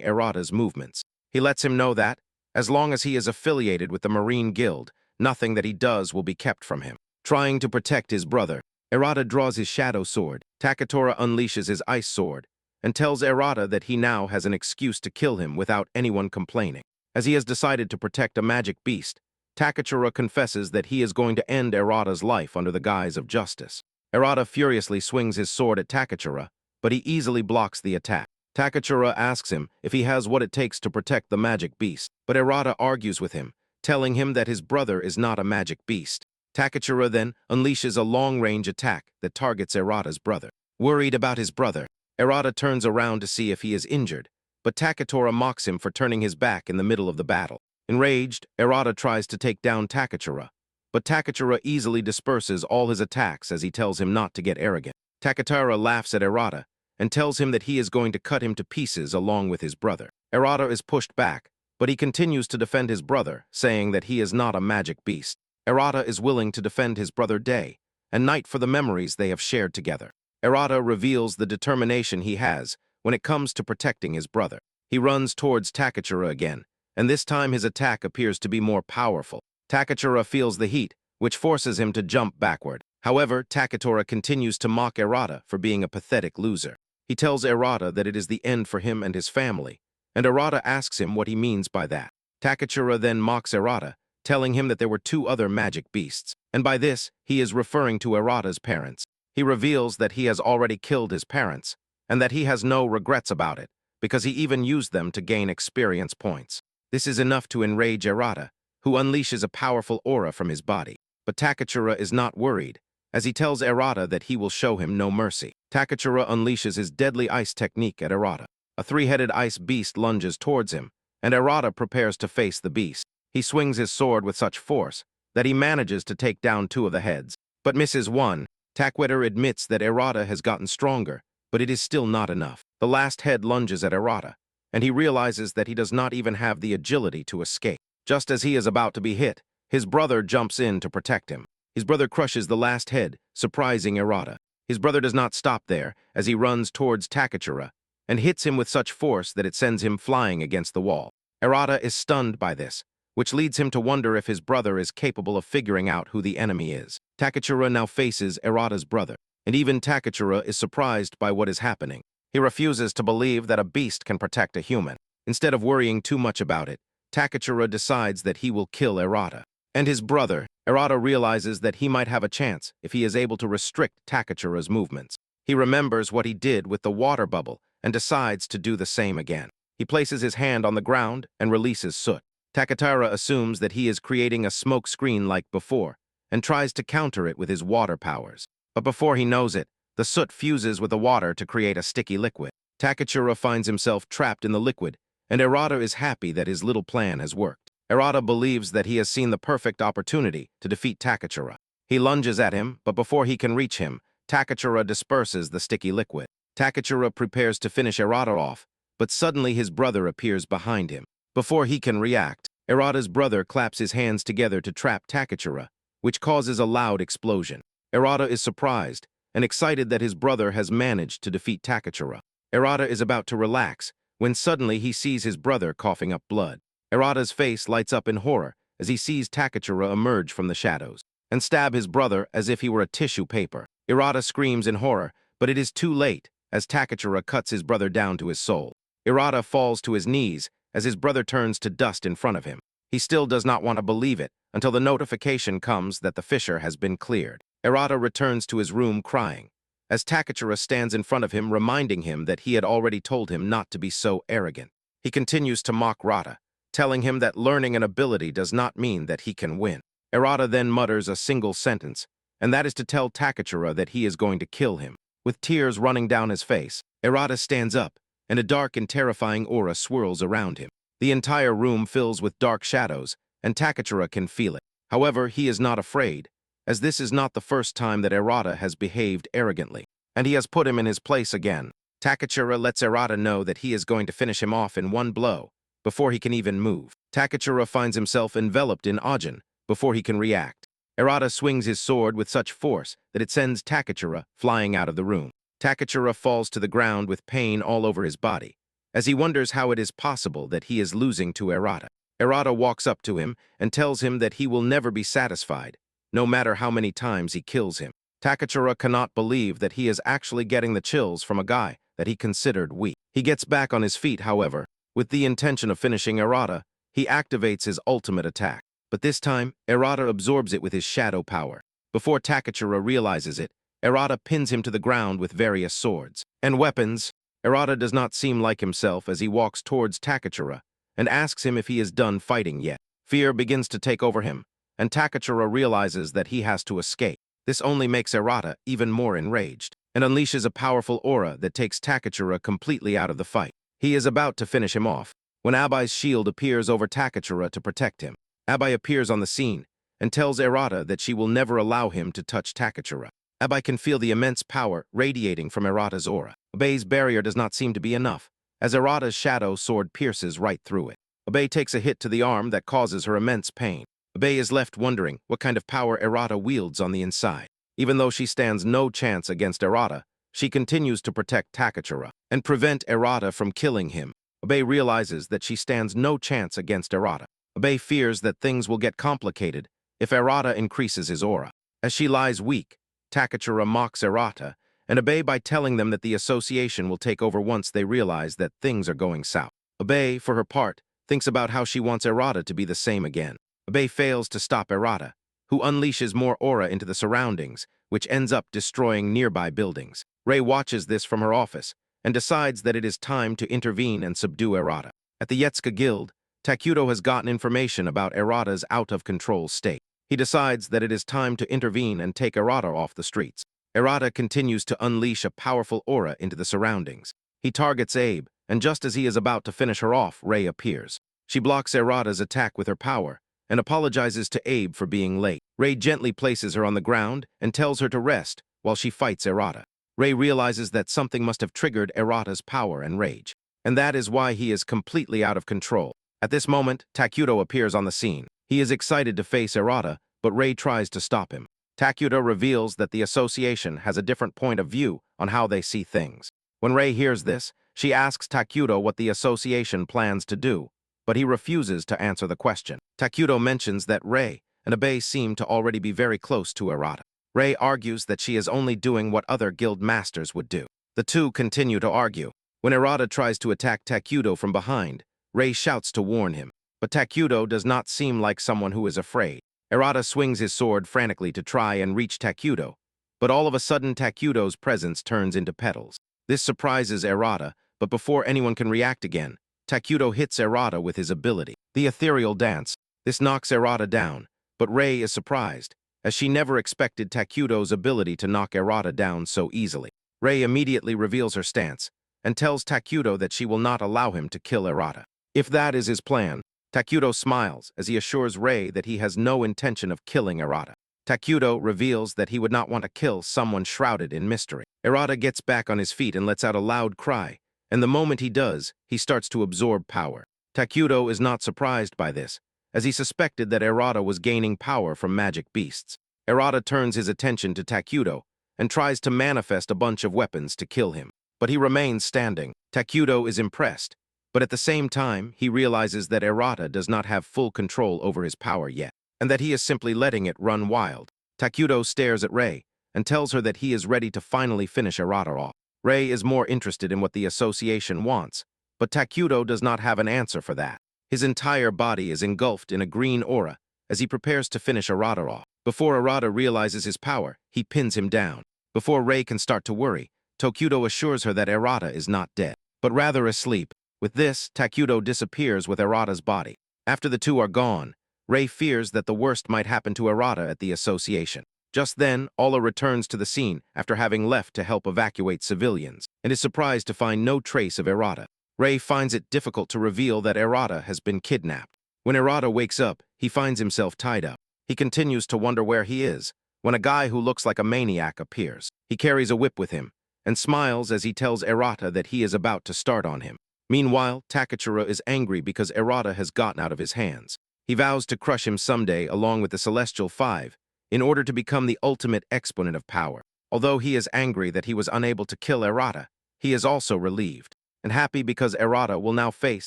Erata's movements. He lets him know that, as long as he is affiliated with the Marine Guild, nothing that he does will be kept from him. Trying to protect his brother, Erata draws his shadow sword. Takatora unleashes his ice sword and tells Erata that he now has an excuse to kill him without anyone complaining. As he has decided to protect a magic beast, Takachura confesses that he is going to end Erata's life under the guise of justice. Erata furiously swings his sword at Takachura, but he easily blocks the attack. Takachura asks him if he has what it takes to protect the magic beast, but Erata argues with him, telling him that his brother is not a magic beast. Takachura then unleashes a long-range attack that targets Erata's brother. Worried about his brother, Erata turns around to see if he is injured, but Takatora mocks him for turning his back in the middle of the battle. Enraged, Erata tries to take down Takachura, but Takachura easily disperses all his attacks as he tells him not to get arrogant. Takachura laughs at Erata and tells him that he is going to cut him to pieces along with his brother. Erata is pushed back, but he continues to defend his brother, saying that he is not a magic beast. Erata is willing to defend his brother day and night for the memories they have shared together. Erata reveals the determination he has when it comes to protecting his brother. He runs towards Takachura again, and this time his attack appears to be more powerful. Takachura feels the heat, which forces him to jump backward. However, Takatora continues to mock Erata for being a pathetic loser. He tells Erata that it is the end for him and his family, and Erata asks him what he means by that. Takachura then mocks Erata, telling him that there were two other magic beasts, and by this, he is referring to Erata's parents. He reveals that he has already killed his parents, and that he has no regrets about it, because he even used them to gain experience points. This is enough to enrage Erata, who unleashes a powerful aura from his body. But Takachura is not worried, as he tells Erata that he will show him no mercy. Takachura unleashes his deadly ice technique at Erata. A three-headed ice beast lunges towards him, and Erata prepares to face the beast. He swings his sword with such force that he manages to take down two of the heads, but misses one. Takwetter admits that Erata has gotten stronger, but it is still not enough. The last head lunges at Erata, and he realizes that he does not even have the agility to escape. Just as he is about to be hit, his brother jumps in to protect him. His brother crushes the last head, surprising Erata. His brother does not stop there, as he runs towards Takachura and hits him with such force that it sends him flying against the wall. Erata is stunned by this, which leads him to wonder if his brother is capable of figuring out who the enemy is. Takachura now faces Erata's brother, and even Takachura is surprised by what is happening. He refuses to believe that a beast can protect a human. Instead of worrying too much about it, Takachura decides that he will kill Erata. And his brother, Erata realizes that he might have a chance if he is able to restrict Takachura's movements. He remembers what he did with the water bubble and decides to do the same again. He places his hand on the ground and releases soot. Takachura assumes that he is creating a smoke screen like before and tries to counter it with his water powers. But before he knows it, the soot fuses with the water to create a sticky liquid. Takachura finds himself trapped in the liquid, and Erata is happy that his little plan has worked. Erata believes that he has seen the perfect opportunity to defeat Takachura. He lunges at him, but before he can reach him, Takachura disperses the sticky liquid. Takachura prepares to finish Erata off, but suddenly his brother appears behind him. Before he can react, Erata's brother claps his hands together to trap Takachura, which causes a loud explosion. Erata is surprised and excited that his brother has managed to defeat Takachura. Erata is about to relax when suddenly he sees his brother coughing up blood. Erata's face lights up in horror as he sees Takachura emerge from the shadows and stab his brother as if he were a tissue paper. Erata screams in horror, but it is too late as Takachura cuts his brother down to his soul. Erata falls to his knees as his brother turns to dust in front of him. He still does not want to believe it until the notification comes that the fissure has been cleared. Erata returns to his room crying, as Takachura stands in front of him reminding him that he had already told him not to be so arrogant. He continues to mock Rata, telling him that learning an ability does not mean that he can win. Erata then mutters a single sentence, and that is to tell Takachura that he is going to kill him. With tears running down his face, Erata stands up, and a dark and terrifying aura swirls around him. The entire room fills with dark shadows, and Takachura can feel it. However, he is not afraid, as this is not the first time that Erata has behaved arrogantly, and he has put him in his place again. Takachura lets Erata know that he is going to finish him off in one blow, before he can even move. Takachura finds himself enveloped in Ajin before he can react. Erata swings his sword with such force that it sends Takachura flying out of the room. Takachura falls to the ground with pain all over his body, as he wonders how it is possible that he is losing to Erata. Erata walks up to him and tells him that he will never be satisfied, no matter how many times he kills him. Takachura cannot believe that he is actually getting the chills from a guy that he considered weak. He gets back on his feet, however. With the intention of finishing Erata, he activates his ultimate attack. But this time, Erata absorbs it with his shadow power. Before Takachura realizes it, Erata pins him to the ground with various swords and weapons. Erata does not seem like himself as he walks towards Takachura and asks him if he is done fighting yet. Fear begins to take over him, and Takachura realizes that he has to escape. This only makes Erata even more enraged and unleashes a powerful aura that takes Takachura completely out of the fight. He is about to finish him off when Abai's shield appears over Takachura to protect him. Abai appears on the scene and tells Erata that she will never allow him to touch Takachura. Abai can feel the immense power radiating from Erata's aura. Abai's barrier does not seem to be enough, as Erata's shadow sword pierces right through it. Abai takes a hit to the arm that causes her immense pain. Abai is left wondering what kind of power Erata wields on the inside. Even though she stands no chance against Erata, she continues to protect Takachura and prevent Erata from killing him. Abai realizes that she stands no chance against Erata. Abai fears that things will get complicated if Erata increases his aura. As she lies weak, Takachura mocks Erata and Abai by telling them that the association will take over once they realize that things are going south. Abai, for her part, thinks about how she wants Erata to be the same again. Abai fails to stop Erata, who unleashes more aura into the surroundings, which ends up destroying nearby buildings. Rei watches this from her office and decides that it is time to intervene and subdue Erata. At the Yetsuka Guild, Takuto has gotten information about Erata's out-of-control state. He decides that it is time to intervene and take Erata off the streets. Erata continues to unleash a powerful aura into the surroundings. He targets Abe, and just as he is about to finish her off, Rei appears. She blocks Erata's attack with her power and apologizes to Abe for being late. Rei gently places her on the ground and tells her to rest while she fights Erata. Rei realizes that something must have triggered Erata's power and rage, and that is why he is completely out of control. At this moment, Takuto appears on the scene. He is excited to face Erata, but Rei tries to stop him. Takuto reveals that the association has a different point of view on how they see things. When Rei hears this, she asks Takuto what the association plans to do, but he refuses to answer the question. Takuto mentions that Rei and Abe seem to already be very close to Erata. Rei argues that she is only doing what other guild masters would do. The two continue to argue. When Erata tries to attack Takuto from behind, Rei shouts to warn him, but Takuto does not seem like someone who is afraid. Erata swings his sword frantically to try and reach Takuto, but all of a sudden Takuto's presence turns into petals. This surprises Erata, but before anyone can react again, Takuto hits Erata with his ability, the ethereal dance. This knocks Erata down, but Rei is surprised, as she never expected Takuto's ability to knock Erata down so easily. Rei immediately reveals her stance and tells Takuto that she will not allow him to kill Erata. If that is his plan, Takuto smiles as he assures Rei that he has no intention of killing Erata. Takuto reveals that he would not want to kill someone shrouded in mystery. Erata gets back on his feet and lets out a loud cry, and the moment he does, he starts to absorb power. Takuto is not surprised by this, as he suspected that Erata was gaining power from magic beasts. Erata turns his attention to Takuto and tries to manifest a bunch of weapons to kill him, but he remains standing. Takuto is impressed, but at the same time, he realizes that Erata does not have full control over his power yet, and that he is simply letting it run wild. Takuto stares at Rei and tells her that he is ready to finally finish Erata off. Rei is more interested in what the association wants, but Takuto does not have an answer for that. His entire body is engulfed in a green aura as he prepares to finish Erata off. Before Erata realizes his power, he pins him down. Before Rei can start to worry, Takuto assures her that Erata is not dead, but rather asleep. With this, Takuto disappears with Erata's body. After the two are gone, Rei fears that the worst might happen to Erata at the association. Just then, Alla returns to the scene after having left to help evacuate civilians, and is surprised to find no trace of Erata. Rei finds it difficult to reveal that Erata has been kidnapped. When Erata wakes up, he finds himself tied up. He continues to wonder where he is, when a guy who looks like a maniac appears. He carries a whip with him, and smiles as he tells Erata that he is about to start on him. Meanwhile, Takachura is angry because Erata has gotten out of his hands. He vows to crush him someday along with the Celestial Five in order to become the ultimate exponent of power. Although he is angry that he was unable to kill Erata, he is also relieved and happy because Erata will now face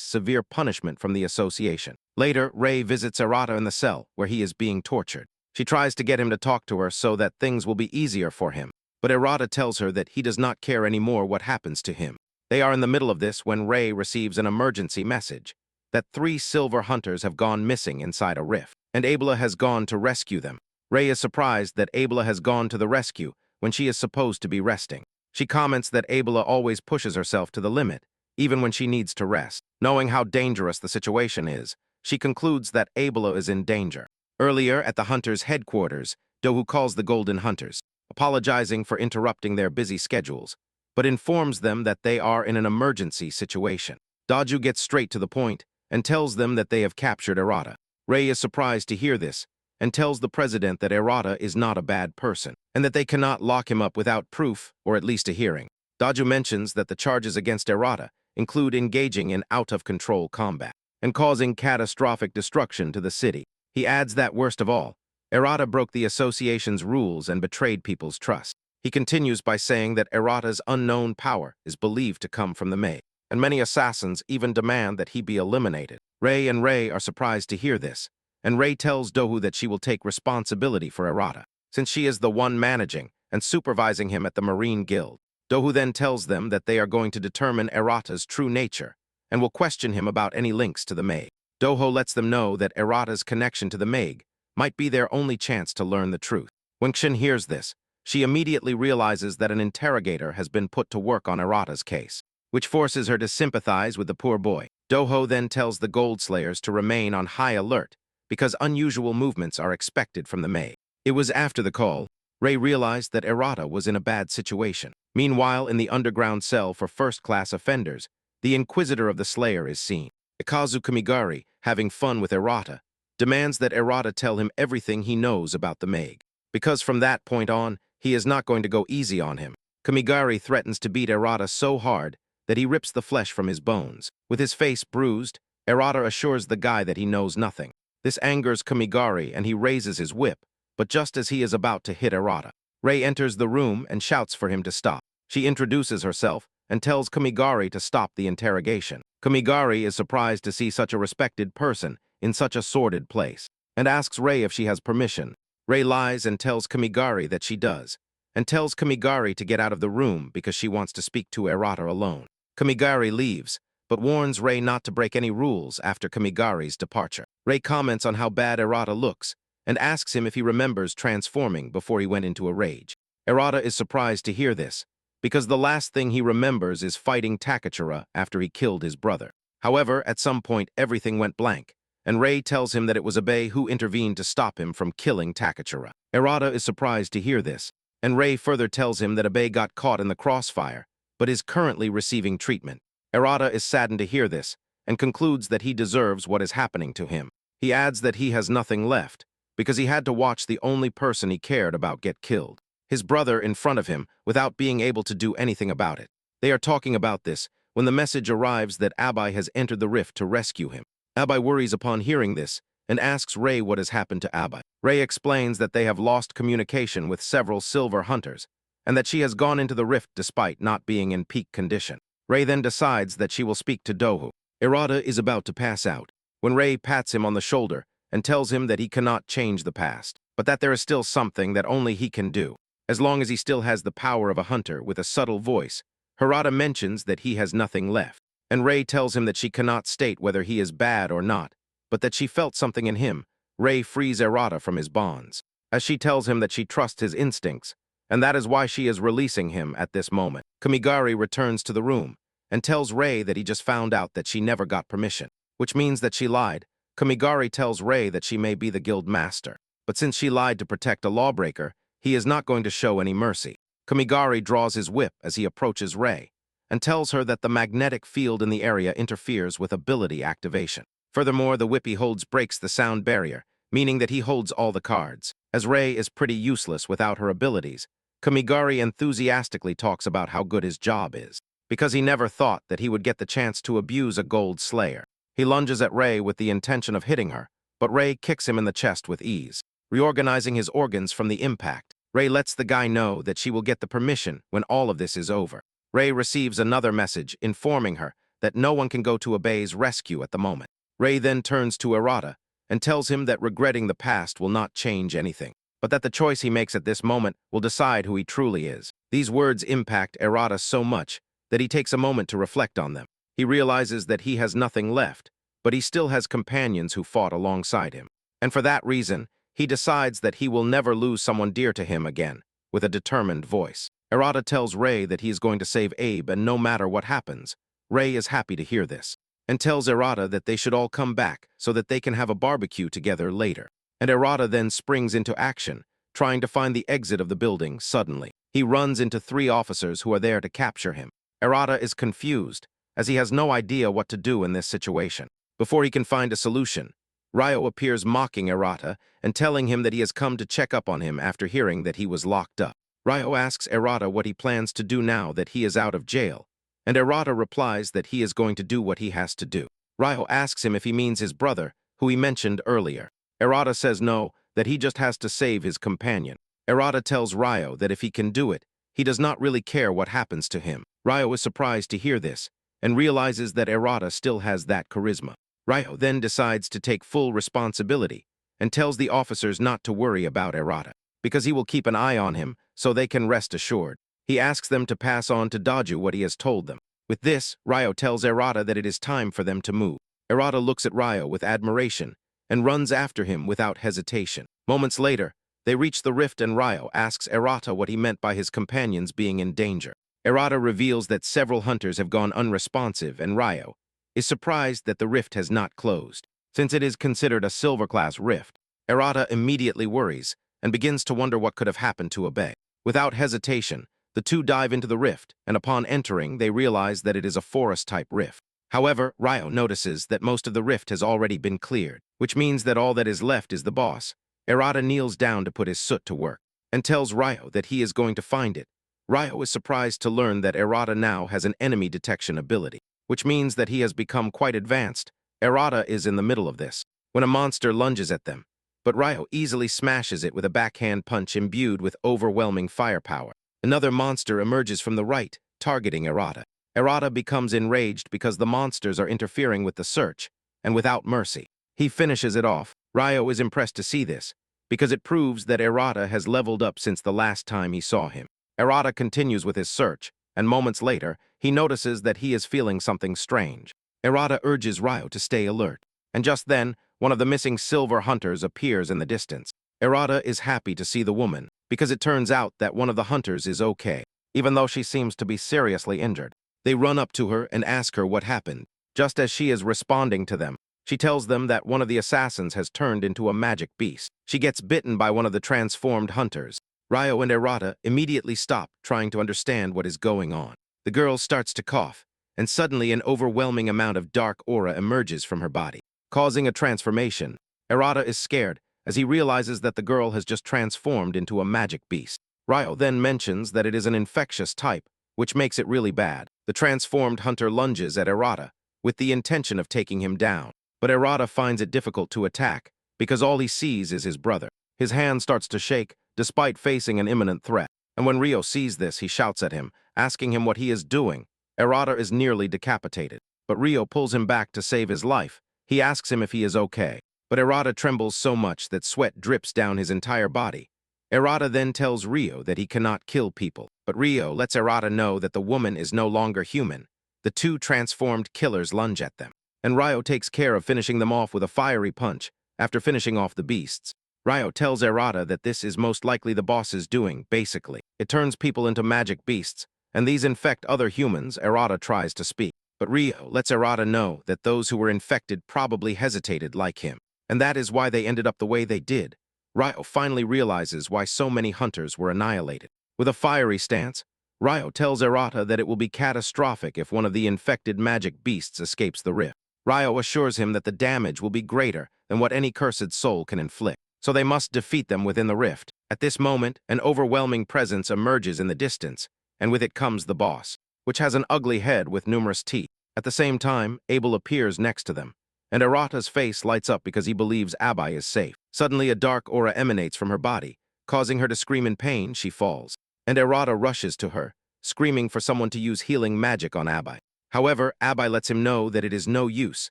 severe punishment from the association. Later, Rei visits Erata in the cell where he is being tortured. She tries to get him to talk to her so that things will be easier for him, but Erata tells her that he does not care anymore what happens to him. They are in the middle of this when Rei receives an emergency message that 3 silver hunters have gone missing inside a rift, and Abela has gone to rescue them. Rei is surprised that Abela has gone to the rescue when she is supposed to be resting. She comments that Abela always pushes herself to the limit, even when she needs to rest. Knowing how dangerous the situation is, she concludes that Abela is in danger. Earlier, at the hunters' headquarters, Dohu calls the Golden Hunters, apologizing for interrupting their busy schedules, but informs them that they are in an emergency situation. Daju gets straight to the point and tells them that they have captured Erata. Rei is surprised to hear this and tells the president that Erata is not a bad person and that they cannot lock him up without proof or at least a hearing. Daju mentions that the charges against Erata include engaging in out-of-control combat and causing catastrophic destruction to the city. He adds that worst of all, Erata broke the association's rules and betrayed people's trust. He continues by saying that Erata's unknown power is believed to come from the May, and many assassins even demand that he be eliminated. Rei are surprised to hear this, and Rei tells Dohu that she will take responsibility for Erata, since she is the one managing and supervising him at the Marine Guild. Dohu then tells them that they are going to determine Erata's true nature and will question him about any links to the Meg. Doho lets them know that Erata's connection to the Meg might be their only chance to learn the truth. When Xin hears this, she immediately realizes that an interrogator has been put to work on Erata's case, which forces her to sympathize with the poor boy. Doho then tells the Gold Slayers to remain on high alert because unusual movements are expected from the Meg. It was after the call, Rei realized that Erata was in a bad situation. Meanwhile, in the underground cell for first-class offenders, the Inquisitor of the Slayer is seen. Ikazu Kamigari, having fun with Erata, demands that Erata tell him everything he knows about the Meg, because from that point on, he is not going to go easy on him. Kamigari threatens to beat Erata so hard that he rips the flesh from his bones. With his face bruised, Erata assures the guy that he knows nothing. This angers Kamigari and he raises his whip, but just as he is about to hit Erata, Rei enters the room and shouts for him to stop. She introduces herself and tells Kamigari to stop the interrogation. Kamigari is surprised to see such a respected person in such a sordid place and asks Rei if she has permission. Rei lies and tells Kamigari that she does, and tells Kamigari to get out of the room because she wants to speak to Erata alone. Kamigari leaves, but warns Rei not to break any rules after Kamigari's departure. Rei comments on how bad Erata looks and asks him if he remembers transforming before he went into a rage. Erata is surprised to hear this, because the last thing he remembers is fighting Takachura after he killed his brother. However, at some point everything went blank, and Rei tells him that it was Abe who intervened to stop him from killing Takachura. Erata is surprised to hear this, and Rei further tells him that Abe got caught in the crossfire, but is currently receiving treatment. Erata is saddened to hear this, and concludes that he deserves what is happening to him. He adds that he has nothing left, because he had to watch the only person he cared about get killed, his brother, in front of him without being able to do anything about it. They are talking about this when the message arrives that Abai has entered the rift to rescue him. Abai worries upon hearing this and asks Rei what has happened to Abai. Rei explains that they have lost communication with several silver hunters and that she has gone into the rift despite not being in peak condition. Rei then decides that she will speak to Dohu. Erata is about to pass out when Rei pats him on the shoulder and tells him that he cannot change the past, but that there is still something that only he can do. As long as he still has the power of a hunter with a subtle voice, Harada mentions that he has nothing left, and Rei tells him that she cannot state whether he is bad or not, but that she felt something in him. Rei frees Erata from his bonds, as she tells him that she trusts his instincts, and that is why she is releasing him at this moment. Kamigari returns to the room and tells Rei that he just found out that she never got permission, which means that she lied. Kamigari tells Rei that she may be the guild master, but since she lied to protect a lawbreaker, he is not going to show any mercy. Kamigari draws his whip as he approaches Rei and tells her that the magnetic field in the area interferes with ability activation. Furthermore, the whip he holds breaks the sound barrier, meaning that he holds all the cards. As Rei is pretty useless without her abilities, Kamigari enthusiastically talks about how good his job is. because he never thought that he would get the chance to abuse a gold slayer. He lunges at Rei with the intention of hitting her, but Rei kicks him in the chest with ease. Reorganizing his organs from the impact, Rei lets the guy know that she will get the permission when all of this is over. Rei receives another message informing her that no one can go to Abe's rescue at the moment. Rei then turns to Arata and tells him that regretting the past will not change anything, but that the choice he makes at this moment will decide who he truly is. These words impact Arata so much that he takes a moment to reflect on them. He realizes that he has nothing left, but he still has companions who fought alongside him. And for that reason, he decides that he will never lose someone dear to him again, with a determined voice. Arata tells Rei that he is going to save Abe, and no matter what happens, Rei is happy to hear this, and tells Arata that they should all come back so that they can have a barbecue together later. And Arata then springs into action, trying to find the exit of the building suddenly. He runs into 3 officers who are there to capture him. Arata is confused, as he has no idea what to do in this situation. Before he can find a solution, Ryo appears mocking Arata and telling him that he has come to check up on him after hearing that he was locked up. Ryo asks Arata what he plans to do now that he is out of jail, and Arata replies that he is going to do what he has to do. Ryo asks him if he means his brother, who he mentioned earlier. Arata says no, that he just has to save his companion. Arata tells Ryo that if he can do it, he does not really care what happens to him. Ryo is surprised to hear this, and realizes that Arata still has that charisma. Ryo then decides to take full responsibility and tells the officers not to worry about Arata, because he will keep an eye on him so they can rest assured. He asks them to pass on to Daju what he has told them. With this, Ryo tells Arata that it is time for them to move. Arata looks at Ryo with admiration and runs after him without hesitation. Moments later, they reach the rift and Ryo asks Arata what he meant by his companions being in danger. Arata reveals that several hunters have gone unresponsive, and Ryo is surprised that the rift has not closed. Since it is considered a silver-class rift, Arata immediately worries and begins to wonder what could have happened to Abe. Without hesitation, the two dive into the rift, and upon entering, they realize that it is a forest-type rift. However, Ryo notices that most of the rift has already been cleared, which means that all that is left is the boss. Arata kneels down to put his soot to work, and tells Ryo that he is going to find it. Ryo is surprised to learn that Arata now has an enemy detection ability, which means that he has become quite advanced. Arata is in the middle of this, when a monster lunges at them, but Ryo easily smashes it with a backhand punch imbued with overwhelming firepower. Another monster emerges from the right, targeting Arata. Arata becomes enraged because the monsters are interfering with the search, and without mercy, he finishes it off. Ryo is impressed to see this, because it proves that Arata has leveled up since the last time he saw him. Arata continues with his search, and moments later, he notices that he is feeling something strange. Arata urges Ryo to stay alert, and just then, one of the missing silver hunters appears in the distance. Arata is happy to see the woman, because it turns out that one of the hunters is okay, even though she seems to be seriously injured. They run up to her and ask her what happened. Just as she is responding to them, she tells them that one of the assassins has turned into a magic beast. She gets bitten by one of the transformed hunters. Ryo and Arata immediately stop trying to understand what is going on. The girl starts to cough, and suddenly an overwhelming amount of dark aura emerges from her body, causing a transformation. Arata is scared as he realizes that the girl has just transformed into a magic beast. Ryo then mentions that it is an infectious type, which makes it really bad. The transformed hunter lunges at Arata with the intention of taking him down, but Arata finds it difficult to attack because all he sees is his brother. His hand starts to shake despite facing an imminent threat, and when Ryo sees this, he shouts at him, asking him what he is doing. Arata is nearly decapitated, but Ryo pulls him back to save his life. He asks him if he is okay, but Arata trembles so much that sweat drips down his entire body. Arata then tells Ryo that he cannot kill people, but Ryo lets Arata know that the woman is no longer human. The two transformed killers lunge at them, and Ryo takes care of finishing them off with a fiery punch after finishing off the beasts. Ryo tells Arata that this is most likely the boss's doing, basically. It turns people into magic beasts, and these infect other humans. Arata tries to speak, but Ryo lets Arata know that those who were infected probably hesitated like him, and that is why they ended up the way they did. Ryo finally realizes why so many hunters were annihilated. With a fiery stance, Ryo tells Arata that it will be catastrophic if one of the infected magic beasts escapes the rift. Ryo assures him that the damage will be greater than what any cursed soul can inflict, so they must defeat them within the rift. At this moment, an overwhelming presence emerges in the distance, and with it comes the boss. which has an ugly head with numerous teeth. At the same time, Abel appears next to them, and Erata's face lights up because he believes Abai is safe. Suddenly, a dark aura emanates from her body, causing her to scream in pain. She falls, and Erata rushes to her, screaming for someone to use healing magic on Abai. However, Abai lets him know that it is no use,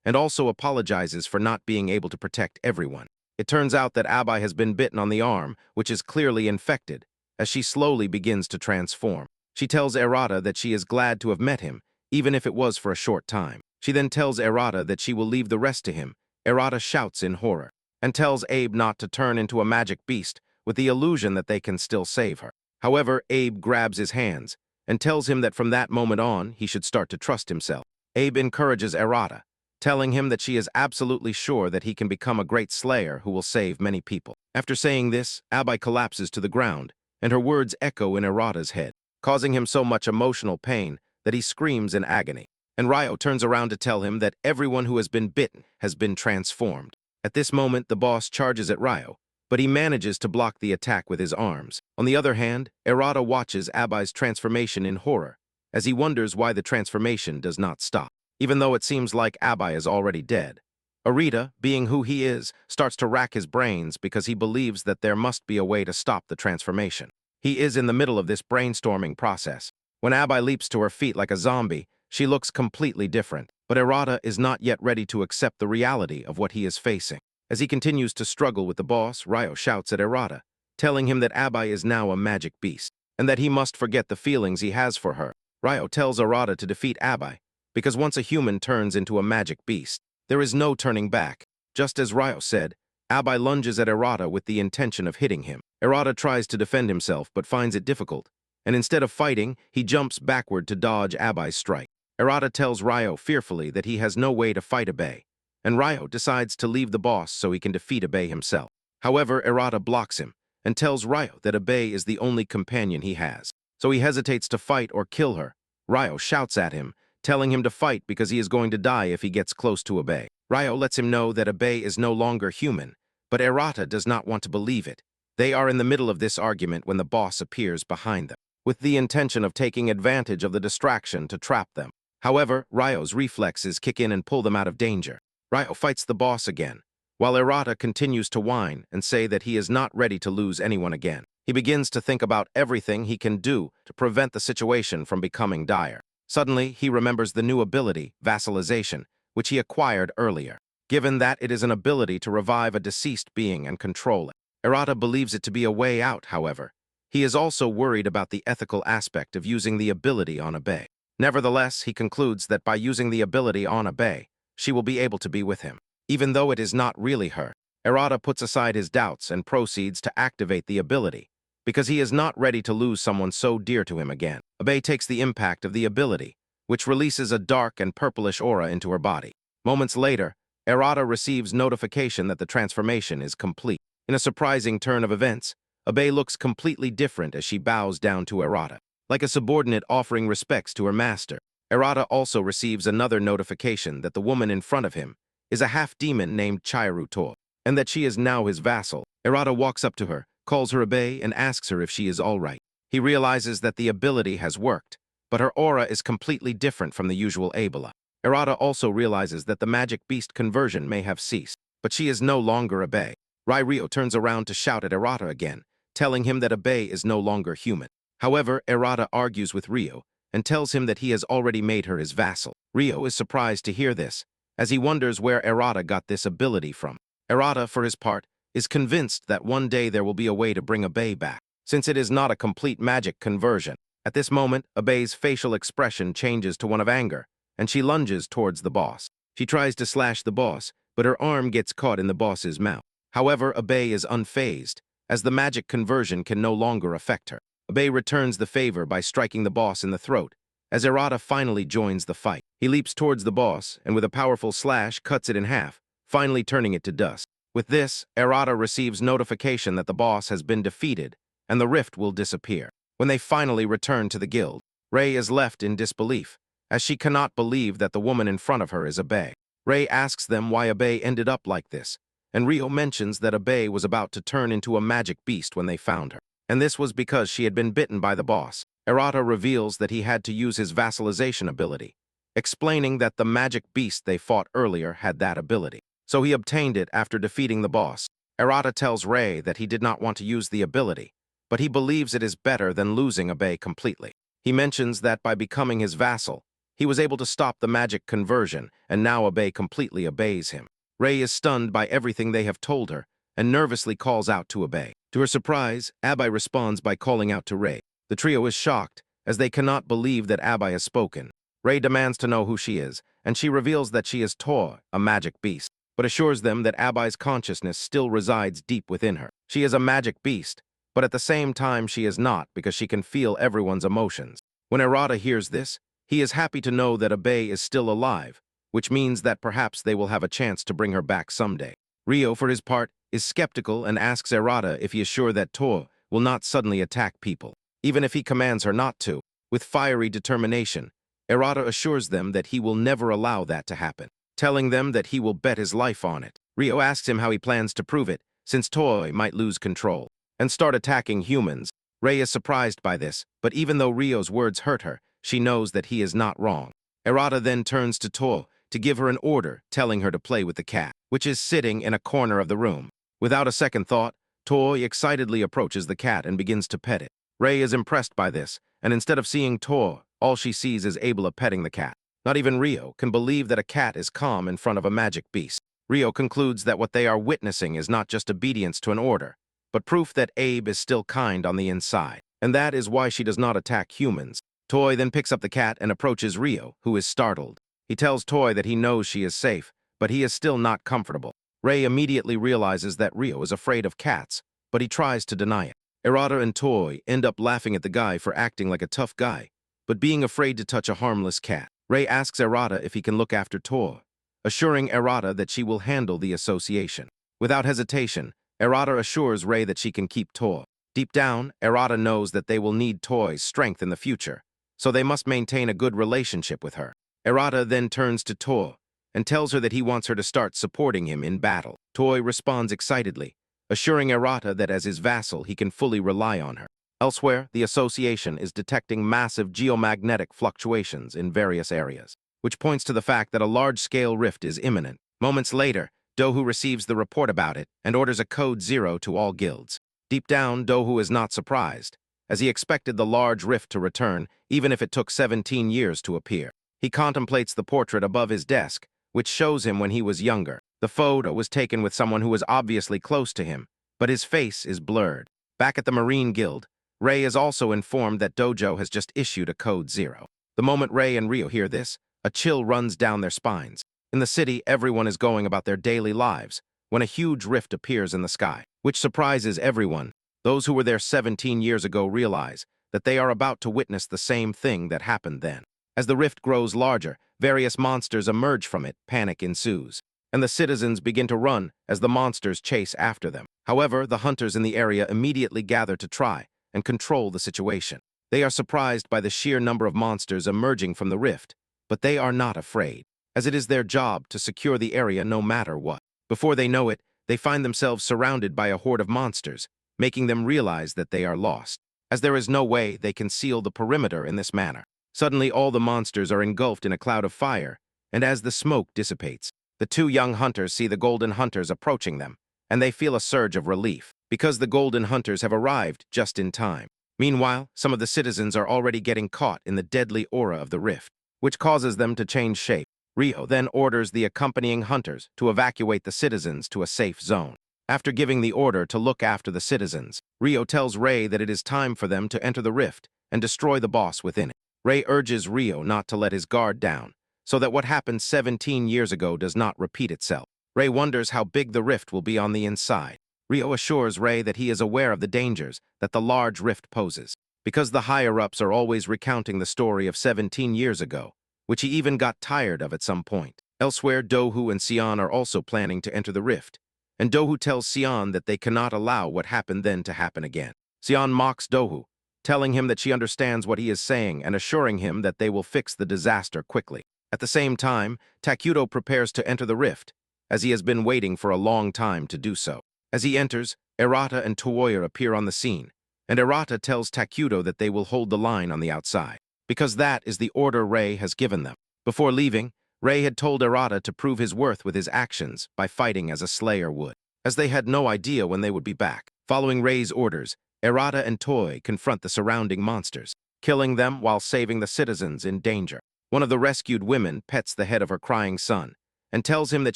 and also apologizes for not being able to protect everyone. It turns out that Abai has been bitten on the arm, which is clearly infected, as she slowly begins to transform. She tells Erata that she is glad to have met him, even if it was for a short time. She then tells Erata that she will leave the rest to him. Erata shouts in horror, and tells Abe not to turn into a magic beast with the illusion that they can still save her. However, Abe grabs his hands and tells him that from that moment on, he should start to trust himself. Abe encourages Erata, telling him that she is absolutely sure that he can become a great slayer who will save many people. After saying this, Abai collapses to the ground, and her words echo in Erata's head, causing him so much emotional pain that he screams in agony. And Ryo turns around to tell him that everyone who has been bitten has been transformed. At this moment, the boss charges at Ryo, but he manages to block the attack with his arms. On the other hand, Erata watches Abai's transformation in horror, as he wonders why the transformation does not stop, even though it seems like Abai is already dead. Arita, being who he is, starts to rack his brains because he believes that there must be a way to stop the transformation. He is in the middle of this brainstorming process. When Abai leaps to her feet like a zombie, she looks completely different, but Erata is not yet ready to accept the reality of what he is facing. As he continues to struggle with the boss, Ryo shouts at Erata, telling him that Abai is now a magic beast, and that he must forget the feelings he has for her. Ryo tells Erata to defeat Abai, because once a human turns into a magic beast, there is no turning back. Just as Ryo said, Abai lunges at Erata with the intention of hitting him. Erata tries to defend himself but finds it difficult, and instead of fighting, he jumps backward to dodge Abai's strike. Erata tells Ryo fearfully that he has no way to fight Abai, and Ryo decides to leave the boss so he can defeat Abai himself. However, Erata blocks him and tells Ryo that Abai is the only companion he has, so he hesitates to fight or kill her. Ryo shouts at him, telling him to fight because he is going to die if he gets close to Abai. Ryo lets him know that Abai is no longer human, but Erata does not want to believe it. They are in the middle of this argument when the boss appears behind them, with the intention of taking advantage of the distraction to trap them. However, Ryo's reflexes kick in and pull them out of danger. Ryo fights the boss again, while Erata continues to whine and say that he is not ready to lose anyone again. He begins to think about everything he can do to prevent the situation from becoming dire. Suddenly, he remembers the new ability, vassalization, which he acquired earlier, given that it is an ability to revive a deceased being and control it. Erata believes it to be a way out, however. He is also worried about the ethical aspect of using the ability on Abai. Nevertheless, he concludes that by using the ability on Abai, she will be able to be with him, even though it is not really her. Erata puts aside his doubts and proceeds to activate the ability, because he is not ready to lose someone so dear to him again. Abai takes the impact of the ability, which releases a dark and purplish aura into her body. Moments later, Erata receives notification that the transformation is complete. In a surprising turn of events, Abai looks completely different as she bows down to Erata, like a subordinate offering respects to her master. Erata also receives another notification that the woman in front of him is a half-demon named Chiru To, and that she is now his vassal. Erata walks up to her, calls her Abai, and asks her if she is all right. He realizes that the ability has worked, but her aura is completely different from the usual Abela. Erata also realizes that the magic beast conversion may have ceased, but she is no longer Abai. Ryo turns around to shout at Erata again, telling him that Abai is no longer human. However, Erata argues with Ryo and tells him that he has already made her his vassal. Ryo is surprised to hear this, as he wonders where Erata got this ability from. Erata, for his part, is convinced that one day there will be a way to bring Abai back, since it is not a complete magic conversion. At this moment, Abai's facial expression changes to one of anger, and she lunges towards the boss. She tries to slash the boss, but her arm gets caught in the boss's mouth. However, Abai is unfazed, as the magic conversion can no longer affect her. Abai returns the favor by striking the boss in the throat, as Erata finally joins the fight. He leaps towards the boss, and with a powerful slash cuts it in half, finally turning it to dust. With this, Erata receives notification that the boss has been defeated, and the rift will disappear. When they finally return to the guild, Rei is left in disbelief, as she cannot believe that the woman in front of her is Abai. Rei asks them why Abai ended up like this, and Ryo mentions that Abai was about to turn into a magic beast when they found her, and this was because she had been bitten by the boss. Erata reveals that he had to use his vassalization ability, explaining that the magic beast they fought earlier had that ability. So he obtained it after defeating the boss. Erata tells Rei that he did not want to use the ability, but he believes it is better than losing Abe completely. He mentions that by becoming his vassal, he was able to stop the magic conversion, and now Abe completely obeys him. Rei is stunned by everything they have told her, and nervously calls out to Abe. To her surprise, Abai responds by calling out to Rei. The trio is shocked, as they cannot believe that Abai has spoken. Rei demands to know who she is, and she reveals that she is Tor, a magic beast, but assures them that Abai's consciousness still resides deep within her. She is a magic beast, but at the same time she is not, because she can feel everyone's emotions. When Erata hears this, he is happy to know that Abe is still alive, which means that perhaps they will have a chance to bring her back someday. Rio, for his part, is skeptical and asks Erata if he is sure that Tor will not suddenly attack people, even if he commands her not to. With fiery determination, Erata assures them that he will never allow that to happen, telling them that he will bet his life on it. Rio asks him how he plans to prove it, since Toy might lose control and start attacking humans. Rei is surprised by this, but even though Rio's words hurt her, she knows that he is not wrong. Erata then turns to Toy to give her an order, telling her to play with the cat, which is sitting in a corner of the room. Without a second thought, Toy excitedly approaches the cat and begins to pet it. Rei is impressed by this, and instead of seeing Toy, all she sees is Abela petting the cat. Not even Rio can believe that a cat is calm in front of a magic beast. Rio concludes that what they are witnessing is not just obedience to an order, but proof that Abe is still kind on the inside, and that is why she does not attack humans. Toy then picks up the cat and approaches Rio, who is startled. He tells Toy that he knows she is safe, but he is still not comfortable. Rei immediately realizes that Rio is afraid of cats, but he tries to deny it. Erata and Toy end up laughing at the guy for acting like a tough guy, but being afraid to touch a harmless cat. Rei asks Erata if he can look after Toy, assuring Erata that she will handle the association. Without hesitation, Erata assures Rei that she can keep Toy. Deep down, Erata knows that they will need Toy's strength in the future, so they must maintain a good relationship with her. Erata then turns to Toy and tells her that he wants her to start supporting him in battle. Toy responds excitedly, assuring Erata that as his vassal he can fully rely on her. Elsewhere, the association is detecting massive geomagnetic fluctuations in various areas, which points to the fact that a large-scale rift is imminent. Moments later, Dohu receives the report about it and orders a code 0 to all guilds. Deep down, Dohu is not surprised, as he expected the large rift to return, even if it took 17 years to appear. He contemplates the portrait above his desk, which shows him when he was younger. The photo was taken with someone who was obviously close to him, but his face is blurred. Back at the Marine Guild, Rei is also informed that Dojo has just issued a code 0. The moment Rei and Rio hear this, a chill runs down their spines. In the city, everyone is going about their daily lives, when a huge rift appears in the sky, which surprises everyone. Those who were there 17 years ago realize that they are about to witness the same thing that happened then. As the rift grows larger, various monsters emerge from it, panic ensues, and the citizens begin to run as the monsters chase after them. However, the hunters in the area immediately gather to try and control the situation. They are surprised by the sheer number of monsters emerging from the rift, but they are not afraid, as it is their job to secure the area no matter what. Before they know it, they find themselves surrounded by a horde of monsters, making them realize that they are lost, as there is no way they can seal the perimeter in this manner. Suddenly, all the monsters are engulfed in a cloud of fire, and as the smoke dissipates, the two young hunters see the golden hunters approaching them, and they feel a surge of relief, because the golden hunters have arrived just in time. Meanwhile, some of the citizens are already getting caught in the deadly aura of the rift, which causes them to change shape. Rio then orders the accompanying hunters to evacuate the citizens to a safe zone. After giving the order to look after the citizens, Rio tells Rei that it is time for them to enter the rift and destroy the boss within it. Rei urges Rio not to let his guard down, so that what happened 17 years ago does not repeat itself. Rei wonders how big the rift will be on the inside. Rio assures Rei that he is aware of the dangers that the large rift poses, because the higher-ups are always recounting the story of 17 years ago, which he even got tired of at some point. Elsewhere, Dohu and Xian are also planning to enter the rift, and Dohu tells Xian that they cannot allow what happened then to happen again. Xian mocks Dohu, telling him that she understands what he is saying and assuring him that they will fix the disaster quickly. At the same time, Takuto prepares to enter the rift, as he has been waiting for a long time to do so. As he enters, Erata and Toya appear on the scene, and Erata tells Takuto that they will hold the line on the outside, because that is the order Rei has given them. Before leaving, Rei had told Erata to prove his worth with his actions by fighting as a slayer would, as they had no idea when they would be back. Following Rei's orders, Erata and Toy confront the surrounding monsters, killing them while saving the citizens in danger. One of the rescued women pets the head of her crying son and tells him that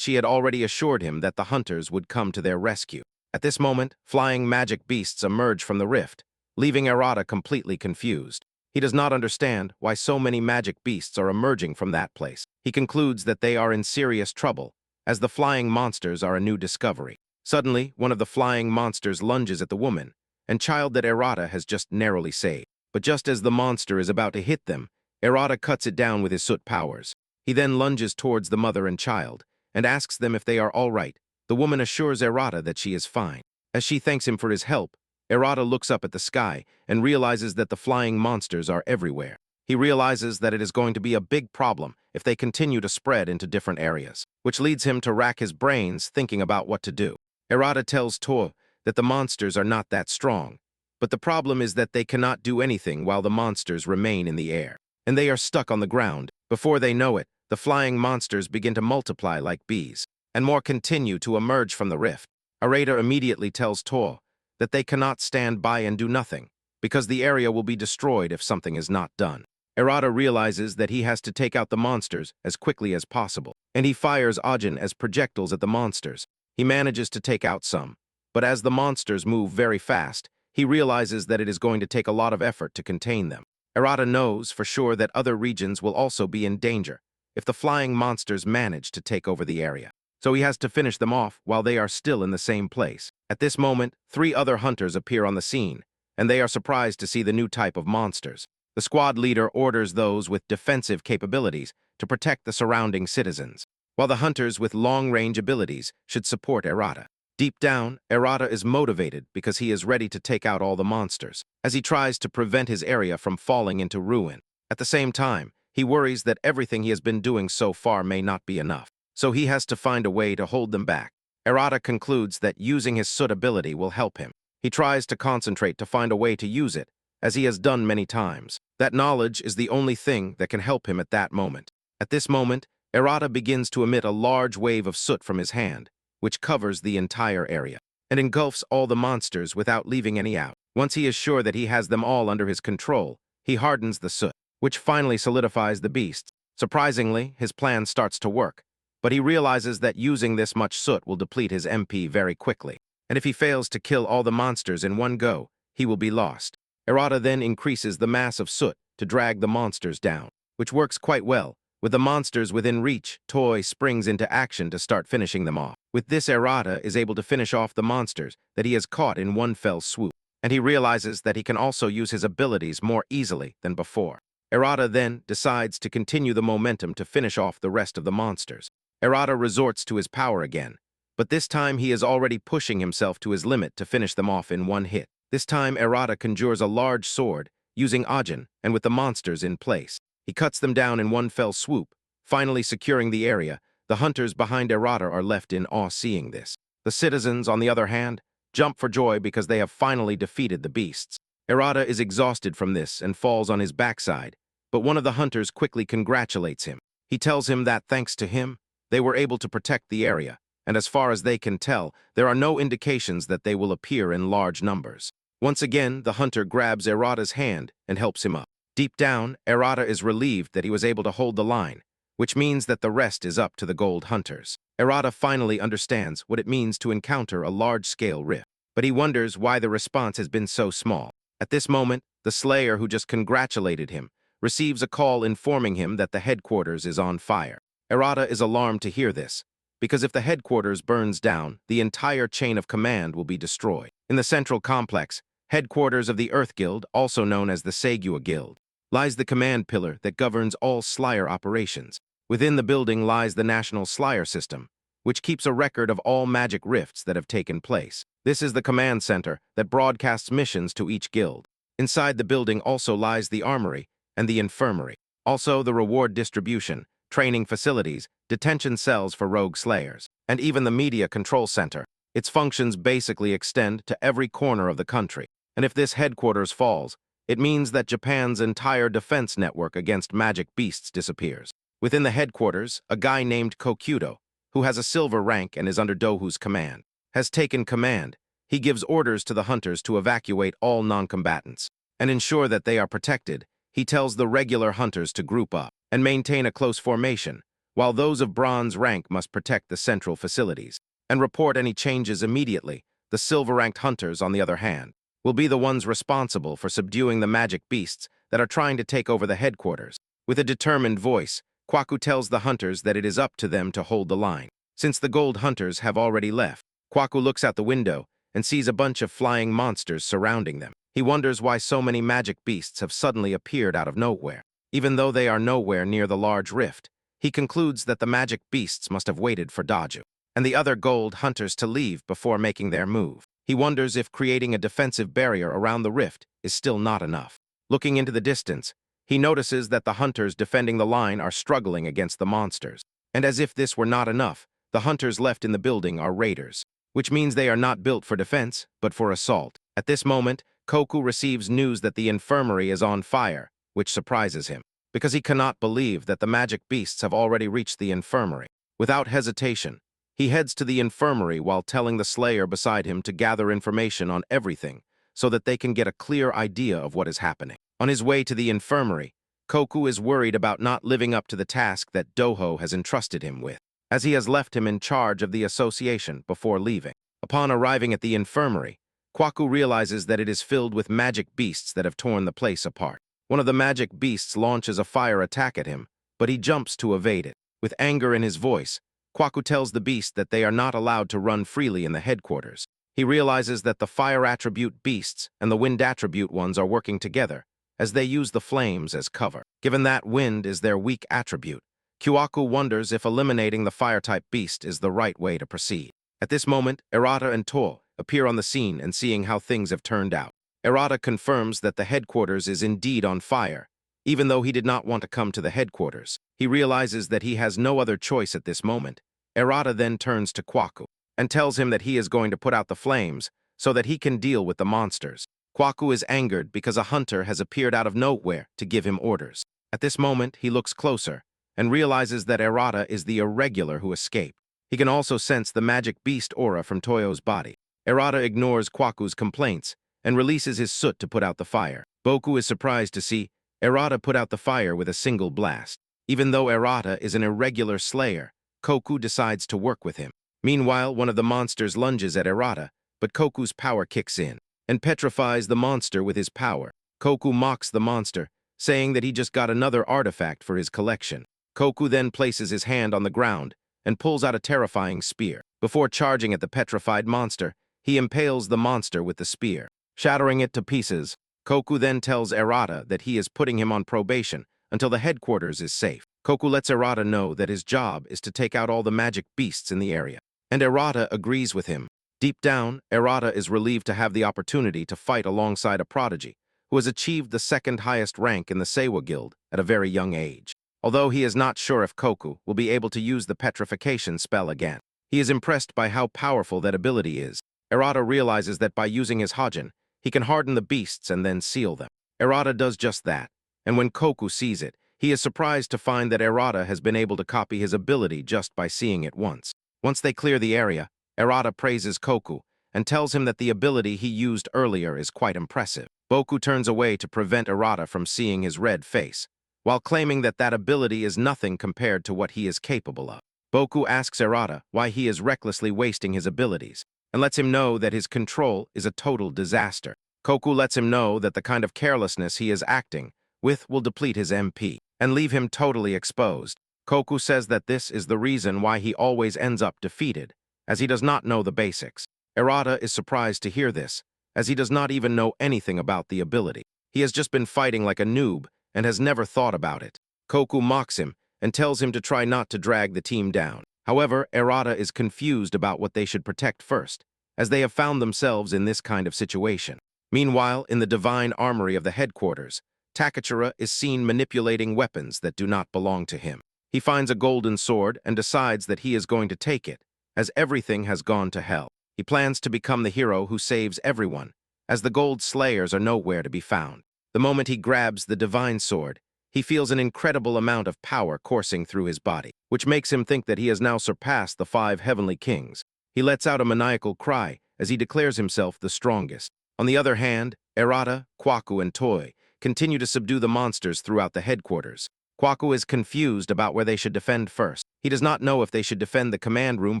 she had already assured him that the hunters would come to their rescue. At this moment, flying magic beasts emerge from the rift, leaving Erata completely confused. He does not understand why so many magic beasts are emerging from that place. He concludes that they are in serious trouble, as the flying monsters are a new discovery. Suddenly, one of the flying monsters lunges at the woman and child that Erata has just narrowly saved. But just as the monster is about to hit them, Erata cuts it down with his soot powers. He then lunges towards the mother and child and asks them if they are all right. The woman assures Erata that she is fine. As she thanks him for his help, Erata looks up at the sky and realizes that the flying monsters are everywhere. He realizes that it is going to be a big problem if they continue to spread into different areas, which leads him to rack his brains thinking about what to do. Erata tells To that the monsters are not that strong, but the problem is that they cannot do anything while the monsters remain in the air, and they are stuck on the ground. Before they know it, the flying monsters begin to multiply like bees, and more continue to emerge from the rift. Erata immediately tells To that they cannot stand by and do nothing, because the area will be destroyed if something is not done. Erata realizes that he has to take out the monsters as quickly as possible, and he fires Ajin as projectiles at the monsters. He manages to take out some, but as the monsters move very fast, he realizes that it is going to take a lot of effort to contain them. Erata knows for sure that other regions will also be in danger if the flying monsters manage to take over the area. So he has to finish them off while they are still in the same place. At this moment, 3 other hunters appear on the scene, and they are surprised to see the new type of monsters. The squad leader orders those with defensive capabilities to protect the surrounding citizens, while the hunters with long-range abilities should support Erata. Deep down, Erata is motivated because he is ready to take out all the monsters, as he tries to prevent his area from falling into ruin. At the same time, he worries that everything he has been doing so far may not be enough, so he has to find a way to hold them back. Erata concludes that using his soot ability will help him. He tries to concentrate to find a way to use it, as he has done many times. That knowledge is the only thing that can help him at that moment. At this moment, Erata begins to emit a large wave of soot from his hand, which covers the entire area, and engulfs all the monsters without leaving any out. Once he is sure that he has them all under his control, he hardens the soot, which finally solidifies the beasts. Surprisingly, his plan starts to work, but he realizes that using this much soot will deplete his MP very quickly, and if he fails to kill all the monsters in one go, he will be lost. Erata then increases the mass of soot to drag the monsters down, which works quite well. With the monsters within reach, Toy springs into action to start finishing them off. With this, Erata is able to finish off the monsters that he has caught in one fell swoop, and he realizes that he can also use his abilities more easily than before. Erata then decides to continue the momentum to finish off the rest of the monsters. Erata resorts to his power again, but this time he is already pushing himself to his limit to finish them off in one hit. This time, Erata conjures a large sword, using Ajin and with the monsters in place. He cuts them down in one fell swoop, finally securing the area. The hunters behind Erata are left in awe seeing this. The citizens, on the other hand, jump for joy because they have finally defeated the beasts. Erata is exhausted from this and falls on his backside, but one of the hunters quickly congratulates him. He tells him that, thanks to him, they were able to protect the area, and as far as they can tell, there are no indications that they will appear in large numbers. Once again, the hunter grabs Erata's hand and helps him up. Deep down, Erata is relieved that he was able to hold the line, which means that the rest is up to the gold hunters. Erata finally understands what it means to encounter a large-scale rift, but he wonders why the response has been so small. At this moment, the slayer who just congratulated him receives a call informing him that the headquarters is on fire. Erata is alarmed to hear this, because if the headquarters burns down, the entire chain of command will be destroyed. In the central complex, headquarters of the Earth Guild, also known as the Segua Guild, lies the command pillar that governs all Slayer operations. Within the building lies the National Slayer System, which keeps a record of all magic rifts that have taken place. This is the command center that broadcasts missions to each guild. Inside the building also lies the armory and the infirmary, also the reward distribution, training facilities, detention cells for rogue slayers, and even the media control center. Its functions basically extend to every corner of the country. And if this headquarters falls, it means that Japan's entire defense network against magic beasts disappears. Within the headquarters, a guy named Kokudo, who has a silver rank and is under Dohu's command, has taken command. He gives orders to the hunters to evacuate all non-combatants and ensure that they are protected. He tells the regular hunters to group up and maintain a close formation, while those of bronze rank must protect the central facilities and report any changes immediately. The silver-ranked hunters, on the other hand, will be the ones responsible for subduing the magic beasts that are trying to take over the headquarters. With a determined voice, Kwaku tells the hunters that it is up to them to hold the line. Since the gold hunters have already left, Kwaku looks out the window and sees a bunch of flying monsters surrounding them. He wonders why so many magic beasts have suddenly appeared out of nowhere. Even though they are nowhere near the large rift, he concludes that the magic beasts must have waited for Daju and the other gold hunters to leave before making their move. He wonders if creating a defensive barrier around the rift is still not enough. Looking into the distance, he notices that the hunters defending the line are struggling against the monsters. And as if this were not enough, the hunters left in the building are raiders, which means they are not built for defense, but for assault. At this moment, Koku receives news that the infirmary is on fire, which surprises him, because he cannot believe that the magic beasts have already reached the infirmary. Without hesitation, he heads to the infirmary while telling the Slayer beside him to gather information on everything so that they can get a clear idea of what is happening. On his way to the infirmary, Koku is worried about not living up to the task that Doho has entrusted him with, as he has left him in charge of the association before leaving. Upon arriving at the infirmary, Kwaku realizes that it is filled with magic beasts that have torn the place apart. One of the magic beasts launches a fire attack at him, but he jumps to evade it. With anger in his voice, Kwaku tells the beast that they are not allowed to run freely in the headquarters. He realizes that the fire attribute beasts and the wind attribute ones are working together, as they use the flames as cover. Given that wind is their weak attribute, Kwaku wonders if eliminating the fire-type beast is the right way to proceed. At this moment, Erata and To appear on the scene and seeing how things have turned out. Erata confirms that the headquarters is indeed on fire. Even though he did not want to come to the headquarters, he realizes that he has no other choice at this moment. Erata then turns to Kwaku and tells him that he is going to put out the flames so that he can deal with the monsters. Kwaku is angered because a hunter has appeared out of nowhere to give him orders. At this moment, he looks closer and realizes that Erata is the irregular who escaped. He can also sense the magic beast aura from Toyo's body. Erata ignores Kwaku's complaints and releases his soot to put out the fire. Boku is surprised to see Erata put out the fire with a single blast. Even though Erata is an irregular slayer, Koku decides to work with him. Meanwhile, one of the monsters lunges at Erata, but Koku's power kicks in and petrifies the monster with his power. Koku mocks the monster, saying that he just got another artifact for his collection. Koku then places his hand on the ground and pulls out a terrifying spear. Before charging at the petrified monster, he impales the monster with the spear, shattering it to pieces. Koku then tells Erata that he is putting him on probation until the headquarters is safe. Koku lets Erata know that his job is to take out all the magic beasts in the area, and Erata agrees with him. Deep down, Erata is relieved to have the opportunity to fight alongside a prodigy who has achieved the second highest rank in the Seiwa Guild at a very young age. Although he is not sure if Koku will be able to use the petrification spell again, he is impressed by how powerful that ability is. Erata realizes that by using his Hajin, he can harden the beasts and then seal them. Erata does just that, and when Koku sees it, he is surprised to find that Erata has been able to copy his ability just by seeing it once. Once they clear the area, Erata praises Koku and tells him that the ability he used earlier is quite impressive. Boku turns away to prevent Erata from seeing his red face, while claiming that that ability is nothing compared to what he is capable of. Boku asks Erata why he is recklessly wasting his abilities and lets him know that his control is a total disaster. Koku lets him know that the kind of carelessness he is acting with will deplete his MP and leave him totally exposed. Koku says that this is the reason why he always ends up defeated, as he does not know the basics. Erata is surprised to hear this, as he does not even know anything about the ability. He has just been fighting like a noob and has never thought about it. Koku mocks him and tells him to try not to drag the team down. However, Erata is confused about what they should protect first, as they have found themselves in this kind of situation. Meanwhile, in the divine armory of the headquarters, Takachura is seen manipulating weapons that do not belong to him. He finds a golden sword and decides that he is going to take it, as everything has gone to hell. He plans to become the hero who saves everyone, as the gold slayers are nowhere to be found. The moment he grabs the divine sword, he feels an incredible amount of power coursing through his body, which makes him think that he has now surpassed the 5 heavenly kings. He lets out a maniacal cry as he declares himself the strongest. On the other hand, Erata, Kwaku, and Toy continue to subdue the monsters throughout the headquarters. Kwaku is confused about where they should defend first. He does not know if they should defend the command room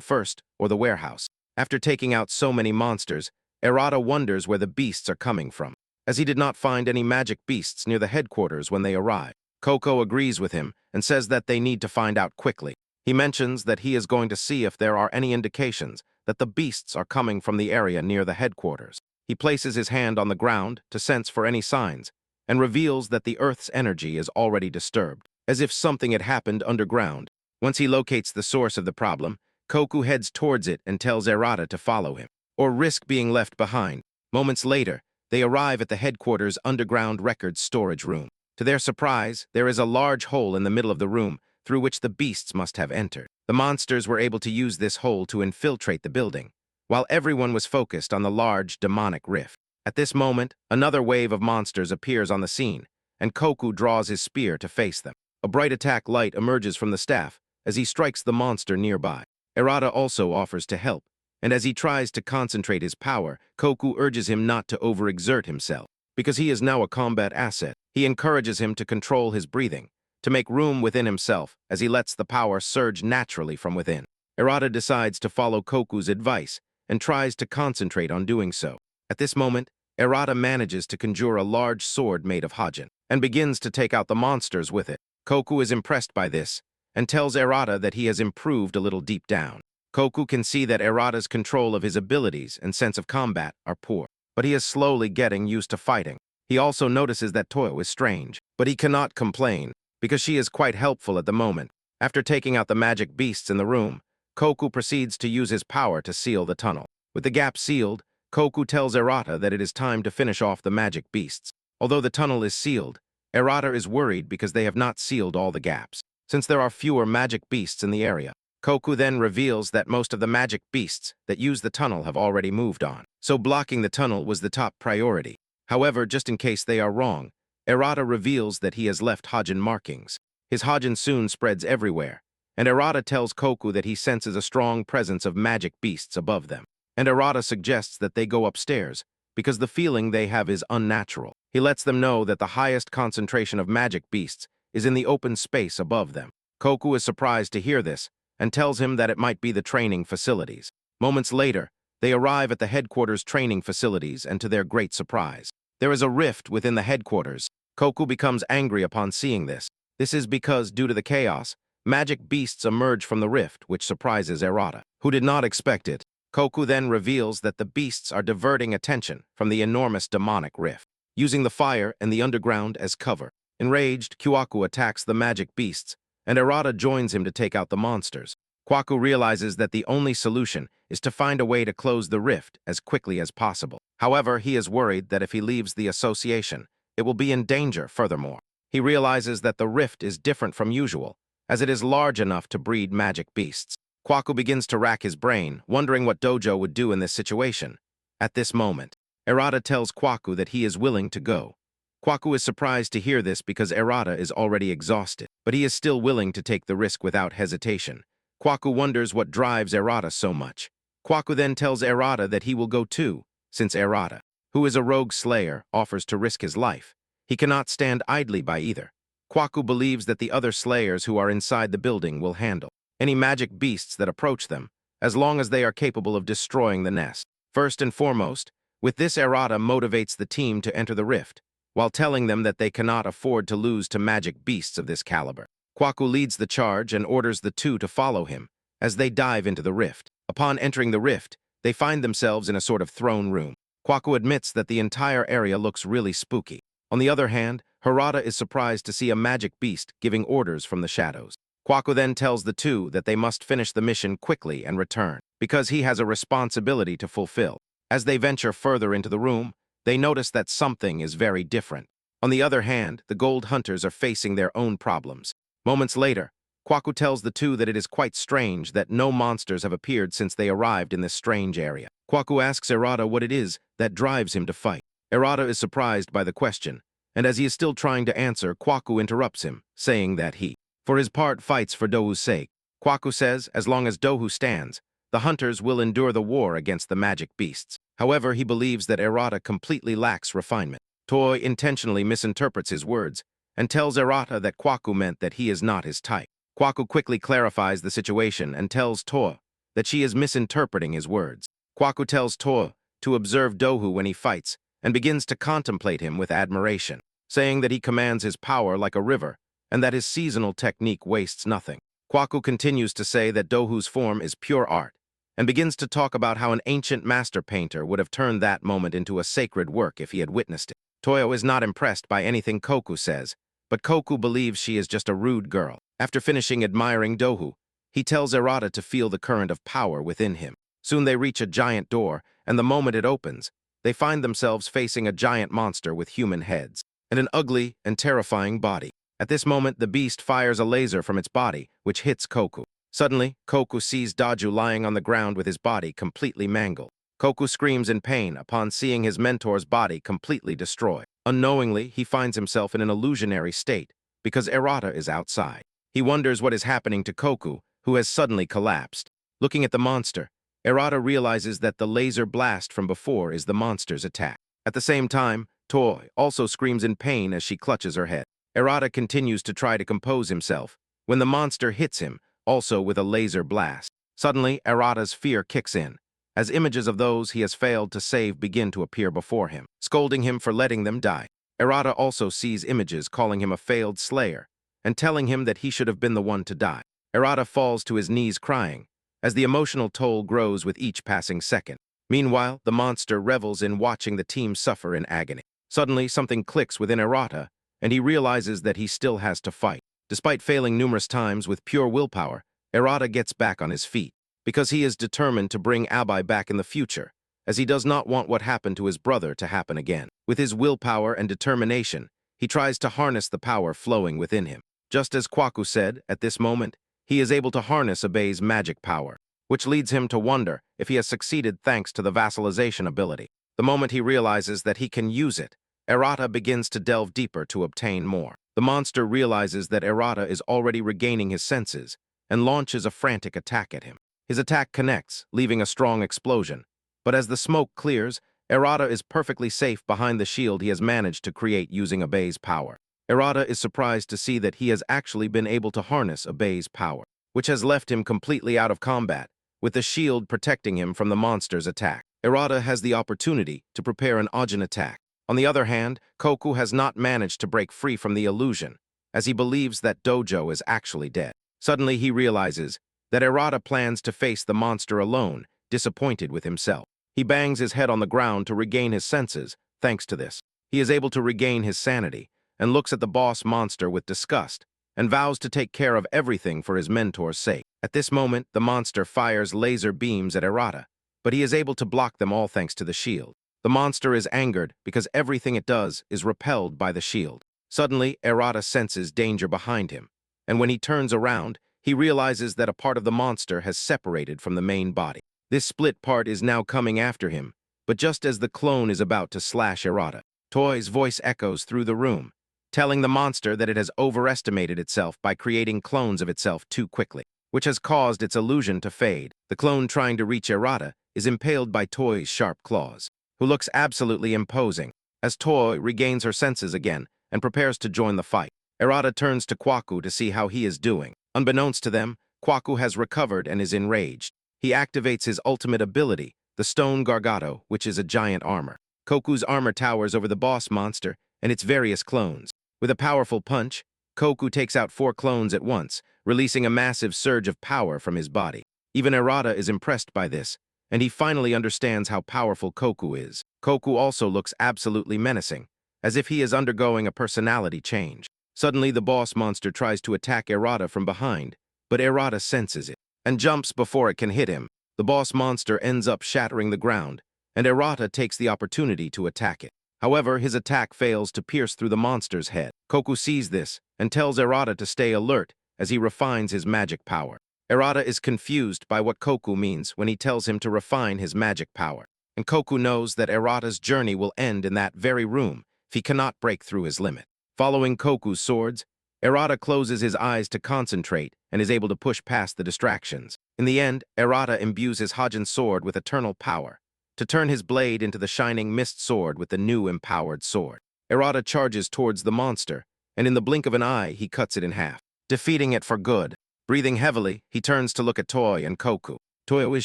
first or the warehouse. After taking out so many monsters, Erata wonders where the beasts are coming from, as he did not find any magic beasts near the headquarters when they arrived. Coco agrees with him and says that they need to find out quickly. He mentions that he is going to see if there are any indications that the beasts are coming from the area near the headquarters. He places his hand on the ground to sense for any signs, and reveals that the Earth's energy is already disturbed, as if something had happened underground. Once he locates the source of the problem, Koku heads towards it and tells Erata to follow him, or risk being left behind. Moments later, they arrive at the headquarters' underground records storage room. To their surprise, there is a large hole in the middle of the room through which the beasts must have entered. The monsters were able to use this hole to infiltrate the building, while everyone was focused on the large demonic rift. At this moment, another wave of monsters appears on the scene, and Koku draws his spear to face them. A bright attack light emerges from the staff as he strikes the monster nearby. Erata also offers to help, and as he tries to concentrate his power, Koku urges him not to overexert himself. Because he is now a combat asset, he encourages him to control his breathing, to make room within himself as he lets the power surge naturally from within. Erata decides to follow Koku's advice and tries to concentrate on doing so. At this moment, Erata manages to conjure a large sword made of Hajin and begins to take out the monsters with it. Koku is impressed by this and tells Erata that he has improved a little deep down. Koku can see that Erata's control of his abilities and sense of combat are poor, but he is slowly getting used to fighting. He also notices that Toyo is strange, but he cannot complain because she is quite helpful at the moment. After taking out the magic beasts in the room, Koku proceeds to use his power to seal the tunnel. With the gap sealed, Koku tells Erata that it is time to finish off the magic beasts. Although the tunnel is sealed, Erata is worried because they have not sealed all the gaps, since there are fewer magic beasts in the area. Koku then reveals that most of the magic beasts that use the tunnel have already moved on, so blocking the tunnel was the top priority. However, just in case they are wrong, Erata reveals that he has left Hajin markings. His Hajin soon spreads everywhere, and Erata tells Koku that he senses a strong presence of magic beasts above them. And Erata suggests that they go upstairs, because the feeling they have is unnatural. He lets them know that the highest concentration of magic beasts is in the open space above them. Koku is surprised to hear this, and tells him that it might be the training facilities. Moments later, they arrive at the headquarters training facilities, and to their great surprise, there is a rift within the headquarters. Koku becomes angry upon seeing this. This is because, due to the chaos, magic beasts emerge from the rift, which surprises Erata, who did not expect it. Koku then reveals that the beasts are diverting attention from the enormous demonic rift, using the fire and the underground as cover. Enraged, Kwaku attacks the magic beasts, and Erata joins him to take out the monsters. Kwaku realizes that the only solution is to find a way to close the rift as quickly as possible. However, he is worried that if he leaves the association, it will be in danger furthermore. He realizes that the rift is different from usual, as it is large enough to breed magic beasts. Kwaku begins to rack his brain, wondering what Dojo would do in this situation. At this moment, Erata tells Kwaku that he is willing to go. Kwaku is surprised to hear this because Erata is already exhausted, but he is still willing to take the risk without hesitation. Kwaku wonders what drives Erata so much. Kwaku then tells Erata that he will go too, since Erata, who is a rogue slayer, offers to risk his life. He cannot stand idly by either. Kwaku believes that the other slayers who are inside the building will handle any magic beasts that approach them, as long as they are capable of destroying the nest. First and foremost, with this Erata motivates the team to enter the rift, while telling them that they cannot afford to lose to magic beasts of this caliber. Kwaku leads the charge and orders the two to follow him as they dive into the rift. Upon entering the rift, they find themselves in a sort of throne room. Kwaku admits that the entire area looks really spooky. On the other hand, Harada is surprised to see a magic beast giving orders from the shadows. Kwaku then tells the two that they must finish the mission quickly and return, because he has a responsibility to fulfill. As they venture further into the room, they notice that something is very different. On the other hand, the gold hunters are facing their own problems. Moments later, Kwaku tells the two that it is quite strange that no monsters have appeared since they arrived in this strange area. Kwaku asks Erata what it is that drives him to fight. Erata is surprised by the question, and as he is still trying to answer, Kwaku interrupts him, saying that he, for his part, fights for Dohu's sake. Kwaku says as long as Dohu stands, the hunters will endure the war against the magic beasts. However, he believes that Erata completely lacks refinement. Toy intentionally misinterprets his words and tells Erata that Kwaku meant that he is not his type. Kwaku quickly clarifies the situation and tells Toa that she is misinterpreting his words. Kwaku tells Toa to observe Dohu when he fights and begins to contemplate him with admiration, saying that he commands his power like a river and that his seasonal technique wastes nothing. Kwaku continues to say that Dohu's form is pure art and begins to talk about how an ancient master painter would have turned that moment into a sacred work if he had witnessed it. Toyo is not impressed by anything Koku says, but Koku believes she is just a rude girl. After finishing admiring Dohu, he tells Erata to feel the current of power within him. Soon they reach a giant door, and the moment it opens, they find themselves facing a giant monster with human heads and an ugly and terrifying body. At this moment, the beast fires a laser from its body, which hits Koku. Suddenly, Koku sees Daju lying on the ground with his body completely mangled. Koku screams in pain upon seeing his mentor's body completely destroyed. Unknowingly, he finds himself in an illusionary state because Erata is outside. He wonders what is happening to Koku, who has suddenly collapsed. Looking at the monster, Erata realizes that the laser blast from before is the monster's attack. At the same time, Toy also screams in pain as she clutches her head. Erata continues to try to compose himself when the monster hits him, also with a laser blast. Suddenly, Erata's fear kicks in, as images of those he has failed to save begin to appear before him, scolding him for letting them die. Erata also sees images calling him a failed slayer and telling him that he should have been the one to die. Erata falls to his knees crying, as the emotional toll grows with each passing second. Meanwhile, the monster revels in watching the team suffer in agony. Suddenly, something clicks within Erata, and he realizes that he still has to fight. Despite failing numerous times with pure willpower, Erata gets back on his feet, because he is determined to bring Abai back in the future, as he does not want what happened to his brother to happen again. With his willpower and determination, he tries to harness the power flowing within him. Just as Kwaku said, at this moment, he is able to harness Abei's magic power, which leads him to wonder if he has succeeded thanks to the vassalization ability. The moment he realizes that he can use it, Erata begins to delve deeper to obtain more. The monster realizes that Erata is already regaining his senses and launches a frantic attack at him. His attack connects, leaving a strong explosion, but as the smoke clears, Erata is perfectly safe behind the shield he has managed to create using Abei's power. Erata is surprised to see that he has actually been able to harness Abei's power, which has left him completely out of combat, with the shield protecting him from the monster's attack. Erata has the opportunity to prepare an Ajin attack. On the other hand, Koku has not managed to break free from the illusion, as he believes that Dojo is actually dead. Suddenly, he realizes that Erata plans to face the monster alone, disappointed with himself. He bangs his head on the ground to regain his senses. Thanks to this, he is able to regain his sanity and looks at the boss monster with disgust and vows to take care of everything for his mentor's sake. At this moment, the monster fires laser beams at Erata, but he is able to block them all thanks to the shield. The monster is angered because everything it does is repelled by the shield. Suddenly, Erata senses danger behind him, and when he turns around, he realizes that a part of the monster has separated from the main body. This split part is now coming after him, but just as the clone is about to slash Erata, Toy's voice echoes through the room, telling the monster that it has overestimated itself by creating clones of itself too quickly, which has caused its illusion to fade. The clone trying to reach Erata is impaled by Toy's sharp claws, who looks absolutely imposing, as Toy regains her senses again and prepares to join the fight. Erata turns to Kwaku to see how he is doing. Unbeknownst to them, Kwaku has recovered and is enraged. He activates his ultimate ability, the Stone Gargado, which is a giant armor. Koku's armor towers over the boss monster and its various clones. With a powerful punch, Koku takes out 4 clones at once, releasing a massive surge of power from his body. Even Erata is impressed by this, and he finally understands how powerful Koku is. Koku also looks absolutely menacing, as if he is undergoing a personality change. Suddenly, the boss monster tries to attack Erata from behind, but Erata senses it and jumps before it can hit him. The boss monster ends up shattering the ground, and Erata takes the opportunity to attack it. However, his attack fails to pierce through the monster's head. Koku sees this and tells Erata to stay alert as he refines his magic power. Arata is confused by what Koku means when he tells him to refine his magic power. And Koku knows that Arata's journey will end in that very room if he cannot break through his limit. Following Koku's swords, Arata closes his eyes to concentrate and is able to push past the distractions. In the end, Arata imbues his Hajin sword with eternal power, to turn his blade into the shining mist sword with the new empowered sword. Arata charges towards the monster, and in the blink of an eye, he cuts it in half, defeating it for good. Breathing heavily, he turns to look at Toy and Koku. Toyo is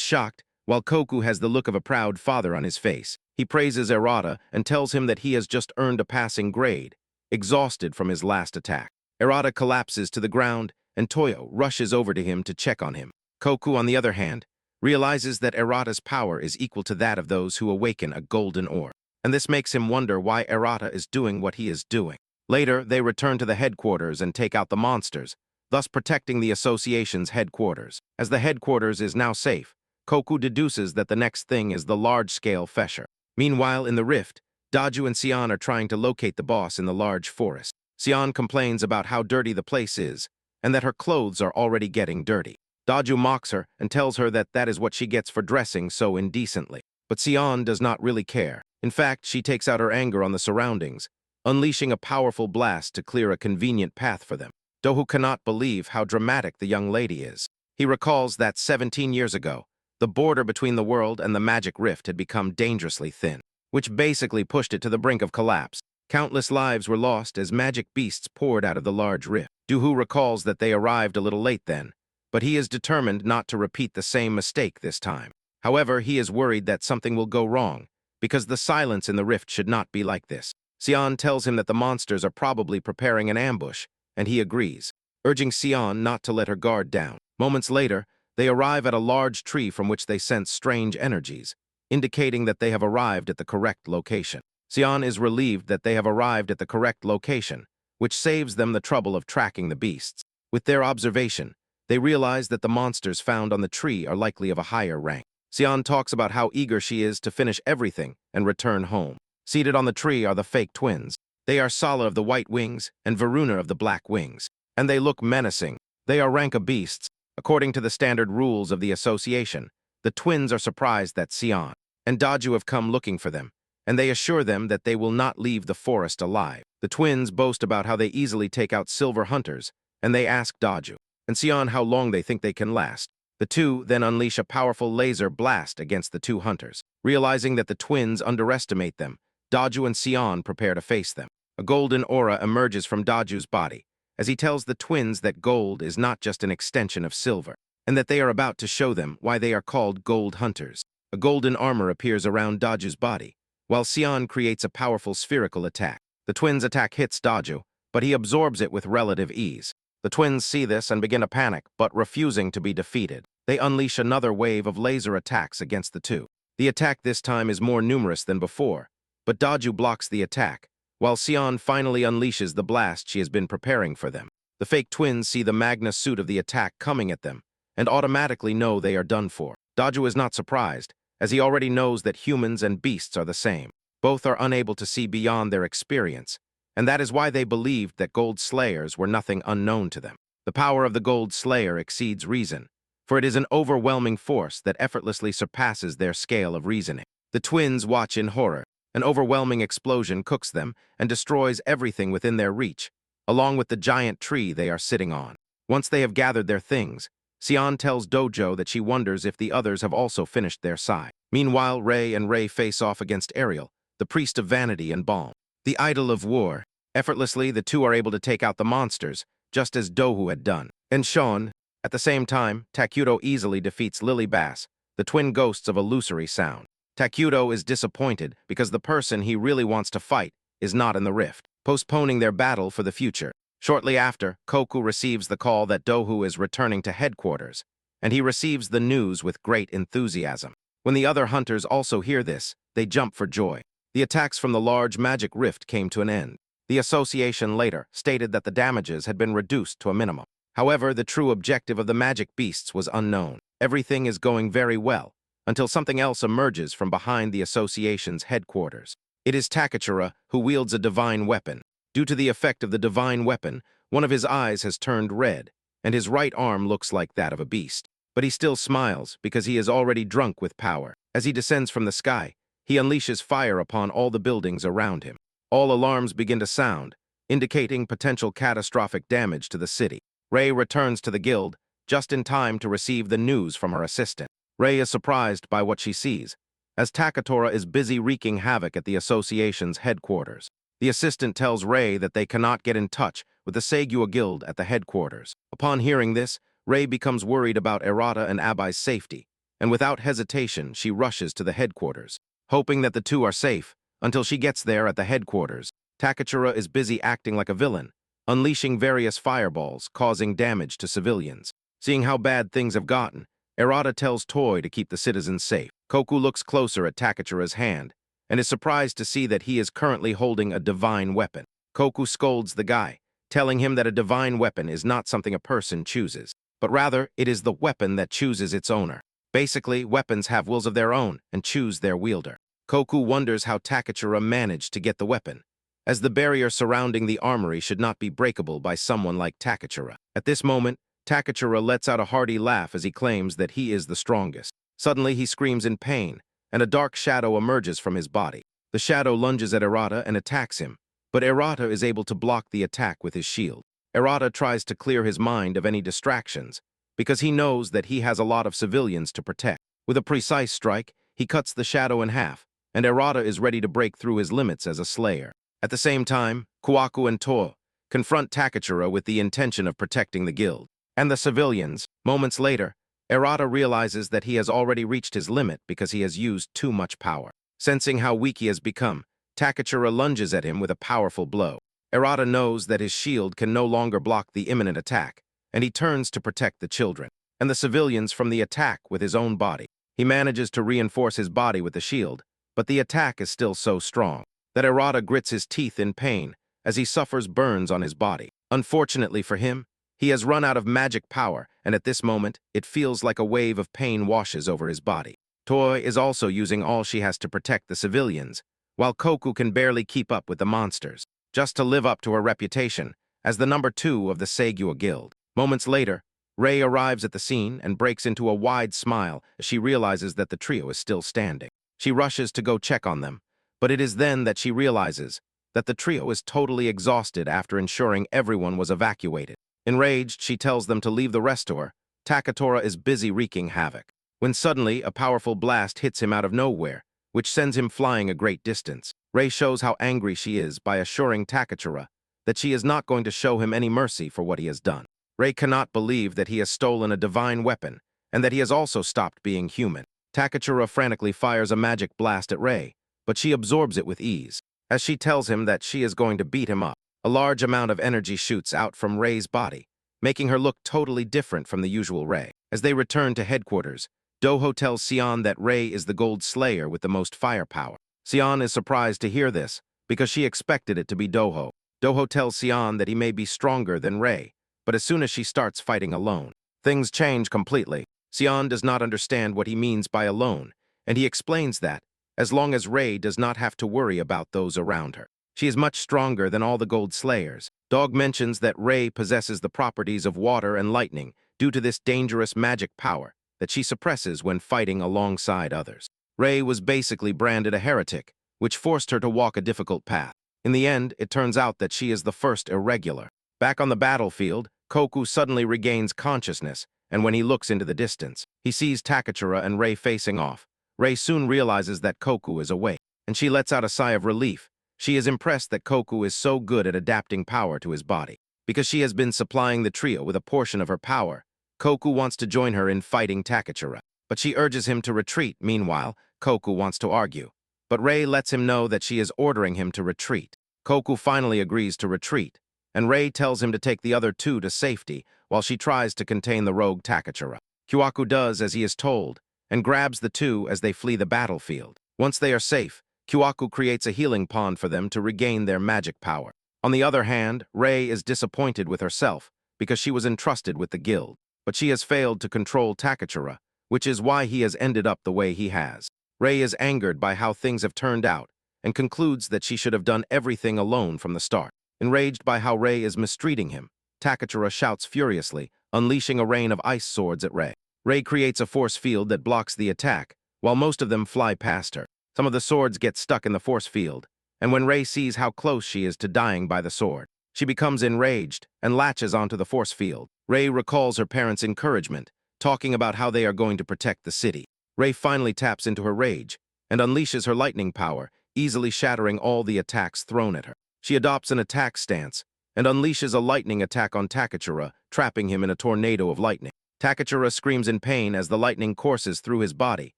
shocked, while Koku has the look of a proud father on his face. He praises Arata and tells him that he has just earned a passing grade, exhausted from his last attack. Arata collapses to the ground, and Toyo rushes over to him to check on him. Koku, on the other hand, realizes that Arata's power is equal to that of those who awaken a golden ore, and this makes him wonder why Arata is doing what he is doing. Later, they return to the headquarters and take out the monsters, thus protecting the association's headquarters. As the headquarters is now safe, Koku deduces that the next thing is the large-scale Fesher. Meanwhile, in the rift, Daju and Sion are trying to locate the boss in the large forest. Sion complains about how dirty the place is, and that her clothes are already getting dirty. Daju mocks her and tells her that that is what she gets for dressing so indecently. But Sion does not really care. In fact, she takes out her anger on the surroundings, unleashing a powerful blast to clear a convenient path for them. Dohu cannot believe how dramatic the young lady is. He recalls that 17 years ago, the border between the world and the magic rift had become dangerously thin, which basically pushed it to the brink of collapse. Countless lives were lost as magic beasts poured out of the large rift. Dohu recalls that they arrived a little late then, but he is determined not to repeat the same mistake this time. However, he is worried that something will go wrong, because the silence in the rift should not be like this. Sion tells him that the monsters are probably preparing an ambush, and he agrees, urging Sion not to let her guard down. Moments later, they arrive at a large tree from which they sense strange energies, indicating that they have arrived at the correct location. Sion is relieved that they have arrived at the correct location, which saves them the trouble of tracking the beasts. With their observation, they realize that the monsters found on the tree are likely of a higher rank. Sion talks about how eager she is to finish everything and return home. Seated on the tree are the fake twins. They are Sala of the white wings and Varuna of the black wings, and they look menacing. They are rank of beasts. According to the standard rules of the association, the twins are surprised that Sion and Daju have come looking for them, and they assure them that they will not leave the forest alive. The twins boast about how they easily take out silver hunters, and they ask Daju and Sion how long they think they can last. The two then unleash a powerful laser blast against the two hunters. Realizing that the twins underestimate them, Daju and Sion prepare to face them. A golden aura emerges from Daju's body, as he tells the twins that gold is not just an extension of silver, and that they are about to show them why they are called gold hunters. A golden armor appears around Daju's body, while Sion creates a powerful spherical attack. The twins' attack hits Daju, but he absorbs it with relative ease. The twins see this and begin to panic, but refusing to be defeated. They unleash another wave of laser attacks against the two. The attack this time is more numerous than before, but Daju blocks the attack, while Sion finally unleashes the blast she has been preparing for them. The fake twins see the magna suit of the attack coming at them, and automatically know they are done for. Daju is not surprised, as he already knows that humans and beasts are the same. Both are unable to see beyond their experience, and that is why they believed that Gold Slayers were nothing unknown to them. The power of the Gold Slayer exceeds reason, for it is an overwhelming force that effortlessly surpasses their scale of reasoning. The twins watch in horror. An overwhelming explosion cooks them and destroys everything within their reach, along with the giant tree they are sitting on. Once they have gathered their things, Sion tells Dojo that she wonders if the others have also finished their side. Meanwhile, Ray face off against Ariel, the priest of vanity and balm, the idol of war. Effortlessly, the two are able to take out the monsters, just as Dohu had done. And Sean, at the same time, Takuto easily defeats Lily Bass, the twin ghosts of illusory sound. Takuto is disappointed because the person he really wants to fight is not in the rift, postponing their battle for the future. Shortly after, Koku receives the call that Dohu is returning to headquarters, and he receives the news with great enthusiasm. When the other hunters also hear this, they jump for joy. The attacks from the large magic rift came to an end. The association later stated that the damages had been reduced to a minimum. However, the true objective of the magic beasts was unknown. Everything is going very well, until something else emerges from behind the association's headquarters. It is Takachura, who wields a divine weapon. Due to the effect of the divine weapon, one of his eyes has turned red, and his right arm looks like that of a beast. But he still smiles because he is already drunk with power. As he descends from the sky, he unleashes fire upon all the buildings around him. All alarms begin to sound, indicating potential catastrophic damage to the city. Rei returns to the guild just in time to receive the news from her assistant. Rei is surprised by what she sees, as Takatora is busy wreaking havoc at the association's headquarters. The assistant tells Rei that they cannot get in touch with the Seigua Guild at the headquarters. Upon hearing this, Rei becomes worried about Erata and Abai's safety, and without hesitation, she rushes to the headquarters, hoping that the two are safe. Until she gets there at the headquarters, Takachura is busy acting like a villain, unleashing various fireballs, causing damage to civilians. Seeing how bad things have gotten, Erata tells Toy to keep the citizens safe. Koku looks closer at Takachura's hand and is surprised to see that he is currently holding a divine weapon. Koku scolds the guy, telling him that a divine weapon is not something a person chooses, but rather it is the weapon that chooses its owner. Basically, weapons have wills of their own and choose their wielder. Koku wonders how Takachura managed to get the weapon, as the barrier surrounding the armory should not be breakable by someone like Takachura. At this moment, Takachura lets out a hearty laugh as he claims that he is the strongest. Suddenly, he screams in pain, and a dark shadow emerges from his body. The shadow lunges at Erata and attacks him, but Erata is able to block the attack with his shield. Erata tries to clear his mind of any distractions, because he knows that he has a lot of civilians to protect. With a precise strike, he cuts the shadow in half, and Erata is ready to break through his limits as a slayer. At the same time, Kwaku and To confront Takachura with the intention of protecting the guild. And the civilians. Moments later, Erata realizes that he has already reached his limit because he has used too much power. Sensing how weak he has become, Takachura lunges at him with a powerful blow. Erata knows that his shield can no longer block the imminent attack, and he turns to protect the children and the civilians from the attack with his own body. He manages to reinforce his body with the shield, but the attack is still so strong that Erata grits his teeth in pain as he suffers burns on his body. Unfortunately for him, he has run out of magic power, and at this moment, it feels like a wave of pain washes over his body. Toy is also using all she has to protect the civilians, while Koku can barely keep up with the monsters, just to live up to her reputation as the number 2 of the Seigua Guild. Moments later, Rei arrives at the scene and breaks into a wide smile as she realizes that the trio is still standing. She rushes to go check on them, but it is then that she realizes that the trio is totally exhausted after ensuring everyone was evacuated. Enraged, she tells them to leave the rest to her. Takatora is busy wreaking havoc, when suddenly a powerful blast hits him out of nowhere, which sends him flying a great distance. Rei shows how angry she is by assuring Takachura that she is not going to show him any mercy for what he has done. Rei cannot believe that he has stolen a divine weapon, and that he has also stopped being human. Takachura frantically fires a magic blast at Rei, but she absorbs it with ease, as she tells him that she is going to beat him up. A large amount of energy shoots out from Rei's body, making her look totally different from the usual Rei. As they return to headquarters, Doho tells Sion that Rei is the Gold Slayer with the most firepower. Sion is surprised to hear this, because she expected it to be Doho. Doho tells Sion that he may be stronger than Rei, but as soon as she starts fighting alone, things change completely. Sion does not understand what he means by alone, and he explains that, as long as Rei does not have to worry about those around her, she is much stronger than all the Gold Slayers. Dog mentions that Rei possesses the properties of water and lightning due to this dangerous magic power that she suppresses when fighting alongside others. Rei was basically branded a heretic, which forced her to walk a difficult path. In the end, it turns out that she is the first irregular. Back on the battlefield, Koku suddenly regains consciousness, and when he looks into the distance, he sees Takachura and Rei facing off. Rei soon realizes that Koku is awake, and she lets out a sigh of relief. She is impressed that Koku is so good at adapting power to his body. Because she has been supplying the trio with a portion of her power, Koku wants to join her in fighting Takachura, but she urges him to retreat. Meanwhile, Koku wants to argue, but Rei lets him know that she is ordering him to retreat. Koku finally agrees to retreat, and Rei tells him to take the other two to safety while she tries to contain the rogue Takachura. Kwaku does as he is told, and grabs the two as they flee the battlefield. Once they are safe, Kwaku creates a healing pond for them to regain their magic power. On the other hand, Rei is disappointed with herself because she was entrusted with the guild, but she has failed to control Takachura, which is why he has ended up the way he has. Rei is angered by how things have turned out and concludes that she should have done everything alone from the start. Enraged by how Rei is mistreating him, Takachura shouts furiously, unleashing a rain of ice swords at Rei. Rei creates a force field that blocks the attack, while most of them fly past her. Some of the swords get stuck in the force field, and when Rei sees how close she is to dying by the sword, she becomes enraged and latches onto the force field. Rei recalls her parents' encouragement, talking about how they are going to protect the city. Rei finally taps into her rage and unleashes her lightning power, easily shattering all the attacks thrown at her. She adopts an attack stance and unleashes a lightning attack on Takachura, trapping him in a tornado of lightning. Takachura screams in pain as the lightning courses through his body,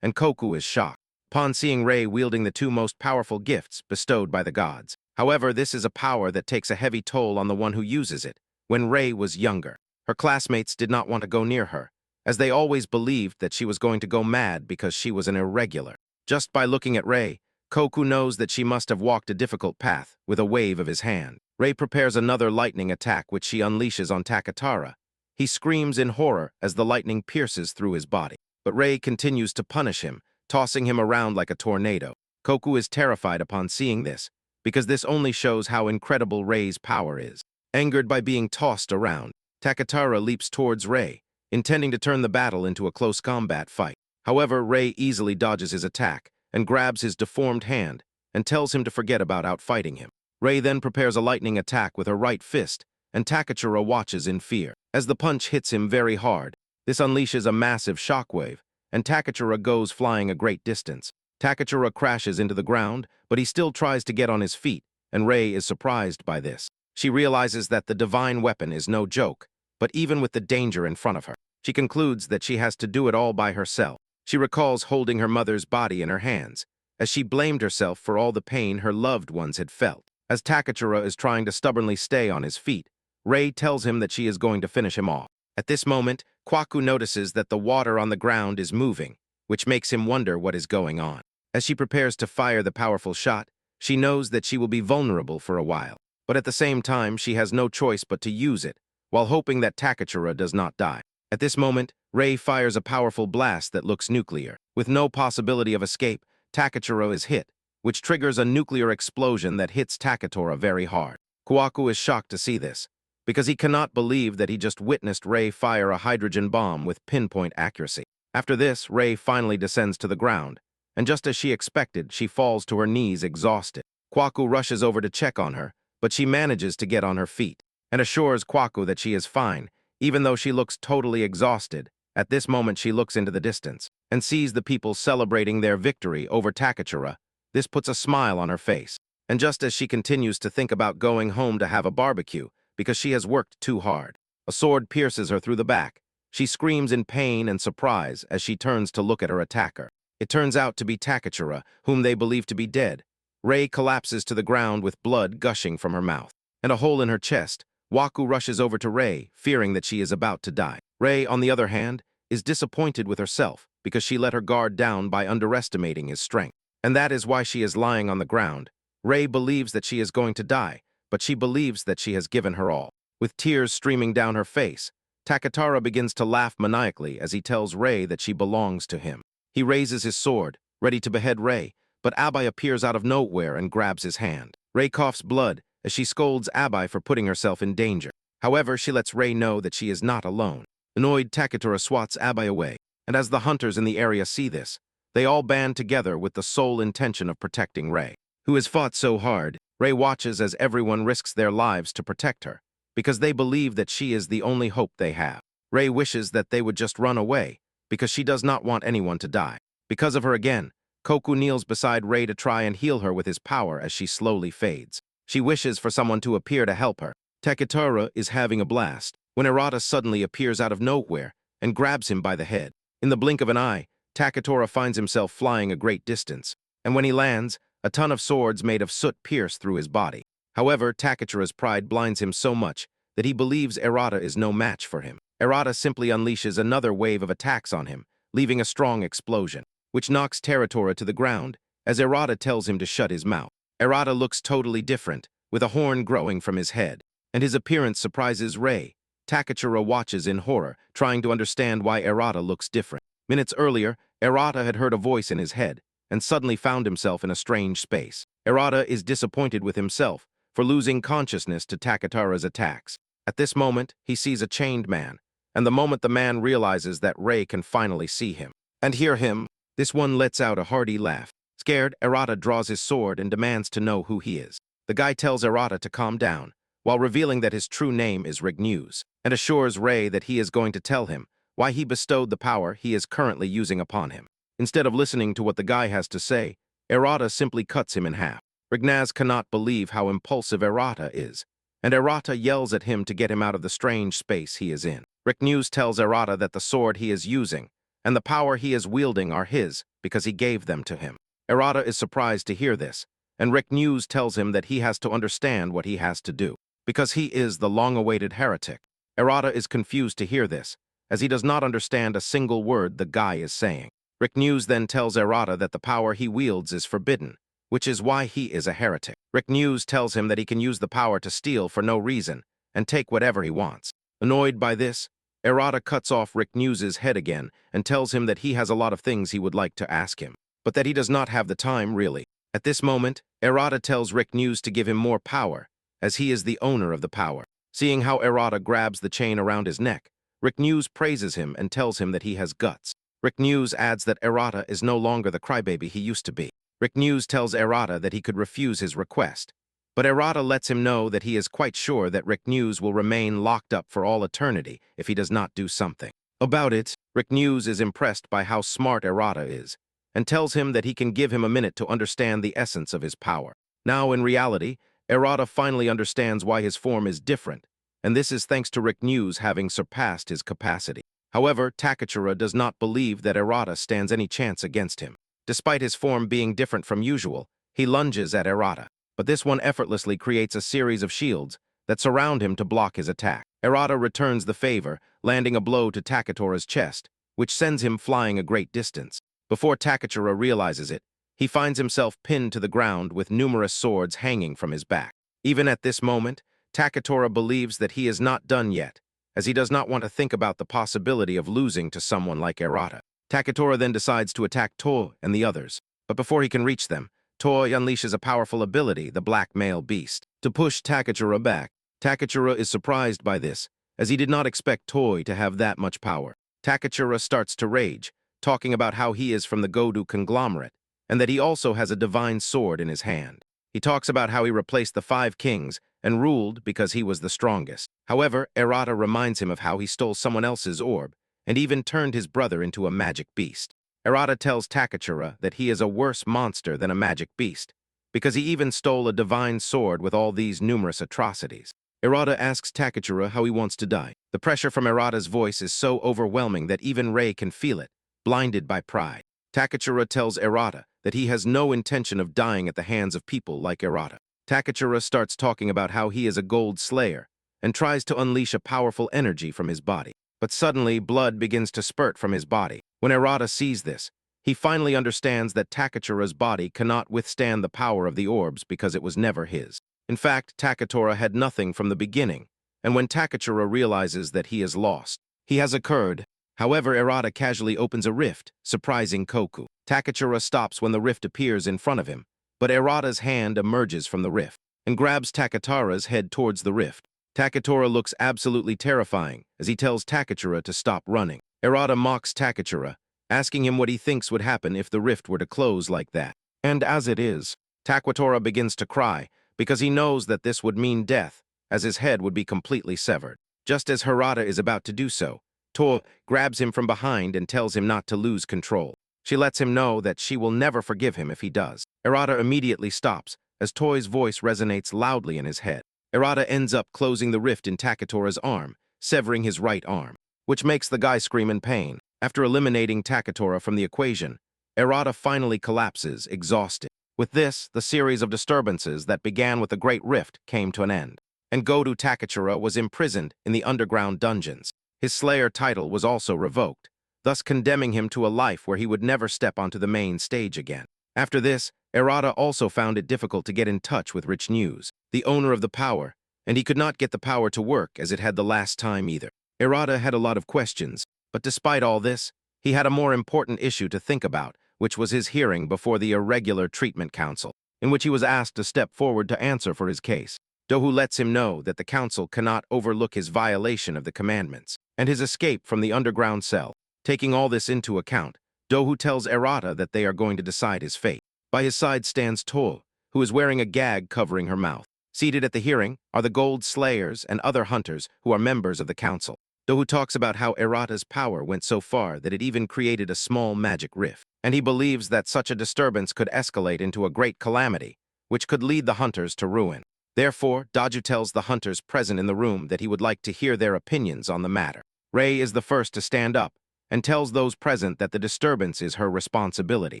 and Koku is shocked upon seeing Rei wielding the two most powerful gifts bestowed by the gods. However, this is a power that takes a heavy toll on the one who uses it. When Rei was younger, her classmates did not want to go near her, as they always believed that she was going to go mad because she was an irregular. Just by looking at Rei, Koku knows that she must have walked a difficult path with a wave of his hand. Rei prepares another lightning attack which she unleashes on Takatara. He screams in horror as the lightning pierces through his body. But Rei continues to punish him, tossing him around like a tornado. Koku is terrified upon seeing this, because this only shows how incredible Rei's power is. Angered by being tossed around, Takatara leaps towards Rei, intending to turn the battle into a close combat fight. However, Rei easily dodges his attack and grabs his deformed hand and tells him to forget about outfighting him. Rei then prepares a lightning attack with her right fist, and Takachura watches in fear. As the punch hits him very hard, this unleashes a massive shockwave, and Takachura goes flying a great distance. Takachura crashes into the ground, but he still tries to get on his feet, and Rei is surprised by this. She realizes that the divine weapon is no joke, but even with the danger in front of her, she concludes that she has to do it all by herself. She recalls holding her mother's body in her hands, as she blamed herself for all the pain her loved ones had felt. As Takachura is trying to stubbornly stay on his feet, Rei tells him that she is going to finish him off. At this moment, Kwaku notices that the water on the ground is moving, which makes him wonder what is going on. As she prepares to fire the powerful shot, she knows that she will be vulnerable for a while, but at the same time she has no choice but to use it, while hoping that Takachura does not die. At this moment, Rei fires a powerful blast that looks nuclear. With no possibility of escape, Takachura is hit, which triggers a nuclear explosion that hits Takachura very hard. Kwaku is shocked to see this, because he cannot believe that he just witnessed Rei fire a hydrogen bomb with pinpoint accuracy. After this, Rei finally descends to the ground, and just as she expected, she falls to her knees exhausted. Kwaku rushes over to check on her, but she manages to get on her feet, and assures Kwaku that she is fine, even though she looks totally exhausted. At this moment, she looks into the distance, and sees the people celebrating their victory over Takachura. This puts a smile on her face, and just as she continues to think about going home to have a barbecue, because she has worked too hard, a sword pierces her through the back. She screams in pain and surprise as she turns to look at her attacker. It turns out to be Takachura, whom they believe to be dead. Rei collapses to the ground with blood gushing from her mouth and a hole in her chest. Waku rushes over to Rei, fearing that she is about to die. Rei, on the other hand, is disappointed with herself because she let her guard down by underestimating his strength. And that is why she is lying on the ground. Rei believes that she is going to die, but she believes that she has given her all. With tears streaming down her face, Takatara begins to laugh maniacally as he tells Rei that she belongs to him. He raises his sword, ready to behead Rei, but Abai appears out of nowhere and grabs his hand. Rei coughs blood as she scolds Abai for putting herself in danger. However, she lets Rei know that she is not alone. Annoyed, Takatara swats Abai away, and as the hunters in the area see this, they all band together with the sole intention of protecting Rei, who has fought so hard. Rei watches as everyone risks their lives to protect her, because they believe that she is the only hope they have. Rei wishes that they would just run away, because she does not want anyone to die. Because of her again, Koku kneels beside Rei to try and heal her with his power as she slowly fades. She wishes for someone to appear to help her. Takatara is having a blast when Arata suddenly appears out of nowhere and grabs him by the head. In the blink of an eye, Takatara finds himself flying a great distance, and when he lands, a ton of swords made of soot pierce through his body. However, Takatara's pride blinds him so much that he believes Arata is no match for him. Arata simply unleashes another wave of attacks on him, leaving a strong explosion, which knocks Teratora to the ground as Arata tells him to shut his mouth. Arata looks totally different, with a horn growing from his head, and his appearance surprises Rei. Takachura watches in horror, trying to understand why Arata looks different. Minutes earlier, Arata had heard a voice in his head, and suddenly found himself in a strange space. Arata is disappointed with himself for losing consciousness to Takatara's attacks. At this moment, he sees a chained man, and the moment the man realizes that Rei can finally see him and hear him, this one lets out a hearty laugh. Scared, Erata draws his sword and demands to know who he is. The guy tells Erata to calm down, while revealing that his true name is Rignews, and assures Rei that he is going to tell him why he bestowed the power he is currently using upon him. Instead of listening to what the guy has to say, Erata simply cuts him in half. Rignaz cannot believe how impulsive Erata is, and Erata yells at him to get him out of the strange space he is in. Rignews tells Erata that the sword he is using and the power he is wielding are his because he gave them to him. Erata is surprised to hear this, and Rignews tells him that he has to understand what he has to do, because he is the long-awaited heretic. Erata is confused to hear this, as he does not understand a single word the guy is saying. Rignews then tells Erata that the power he wields is forbidden, which is why he is a heretic. Rignews tells him that he can use the power to steal for no reason and take whatever he wants. Annoyed by this, Erata cuts off Rignews' head again and tells him that he has a lot of things he would like to ask him, but that he does not have the time, really. At this moment, Erata tells Rignews to give him more power, as he is the owner of the power. Seeing how Erata grabs the chain around his neck, Rignews praises him and tells him that he has guts. Rignews adds that Erata is no longer the crybaby he used to be. Rignews tells Erata that he could refuse his request, but Erata lets him know that he is quite sure that Rignews will remain locked up for all eternity if he does not do something about it. Rignews is impressed by how smart Erata is, and tells him that he can give him a minute to understand the essence of his power. Now, in reality, Erata finally understands why his form is different, and this is thanks to Rignews having surpassed his capacity. However, Takachura does not believe that Erata stands any chance against him. Despite his form being different from usual, he lunges at Erata, but this one effortlessly creates a series of shields that surround him to block his attack. Erata returns the favor, landing a blow to Takatora's chest, which sends him flying a great distance. Before Takachura realizes it, he finds himself pinned to the ground with numerous swords hanging from his back. Even at this moment, Takatora believes that he is not done yet, as he does not want to think about the possibility of losing to someone like Erata. Takatora then decides to attack Toy and the others, but before he can reach them, Toy unleashes a powerful ability, the Black Male Beast, to push Takachura back. Takachura is surprised by this, as he did not expect Toy to have that much power. Takachura starts to rage, talking about how he is from the Godu conglomerate, and that he also has a divine sword in his hand. He talks about how he replaced the 5 kings and ruled because he was the strongest. However, Erata reminds him of how he stole someone else's orb, and even turned his brother into a magic beast. Erata tells Takachura that he is a worse monster than a magic beast, because he even stole a divine sword with all these numerous atrocities. Erata asks Takachura how he wants to die. The pressure from Erata's voice is so overwhelming that even Rei can feel it, blinded by pride. Takachura tells Erata that he has no intention of dying at the hands of people like Erata. Takachura starts talking about how he is a gold slayer and tries to unleash a powerful energy from his body. But suddenly, blood begins to spurt from his body. When Erata sees this, he finally understands that Takachura's body cannot withstand the power of the orbs because it was never his. In fact, Takatora had nothing from the beginning, and when Takachura realizes that he is lost, he has occurred. However, Erata casually opens a rift, surprising Koku. Takachura stops when the rift appears in front of him, but Erata's hand emerges from the rift and grabs Takatora's head towards the rift. Takatora looks absolutely terrifying as he tells Takachura to stop running. Erata mocks Takachura, asking him what he thinks would happen if the rift were to close like that. And as it is, Takatora begins to cry because he knows that this would mean death, as his head would be completely severed. Just as Harada is about to do so, To grabs him from behind and tells him not to lose control. She lets him know that she will never forgive him if he does. Erata immediately stops, as Toy's voice resonates loudly in his head. Erata ends up closing the rift in Takatora's arm, severing his right arm, which makes the guy scream in pain. After eliminating Takatora from the equation, Erata finally collapses, exhausted. With this, the series of disturbances that began with the Great Rift came to an end, and Godu Takachura was imprisoned in the underground dungeons. His Slayer title was also revoked, thus condemning him to a life where he would never step onto the main stage again. After this, Erata also found it difficult to get in touch with Rignews, the owner of the power, and he could not get the power to work as it had the last time either. Erata had a lot of questions, but despite all this, he had a more important issue to think about, which was his hearing before the Irregular Treatment Council, in which he was asked to step forward to answer for his case. Dohu lets him know that the council cannot overlook his violation of the commandments and his escape from the underground cell. Taking all this into account, Dohu tells Erata that they are going to decide his fate. By his side stands Tol, who is wearing a gag covering her mouth. Seated at the hearing are the Gold Slayers and other hunters who are members of the council. Dohu talks about how Erata's power went so far that it even created a small magic rift, and he believes that such a disturbance could escalate into a great calamity, which could lead the hunters to ruin. Therefore, Doju tells the hunters present in the room that he would like to hear their opinions on the matter. Rei is the first to stand up and tells those present that the disturbance is her responsibility.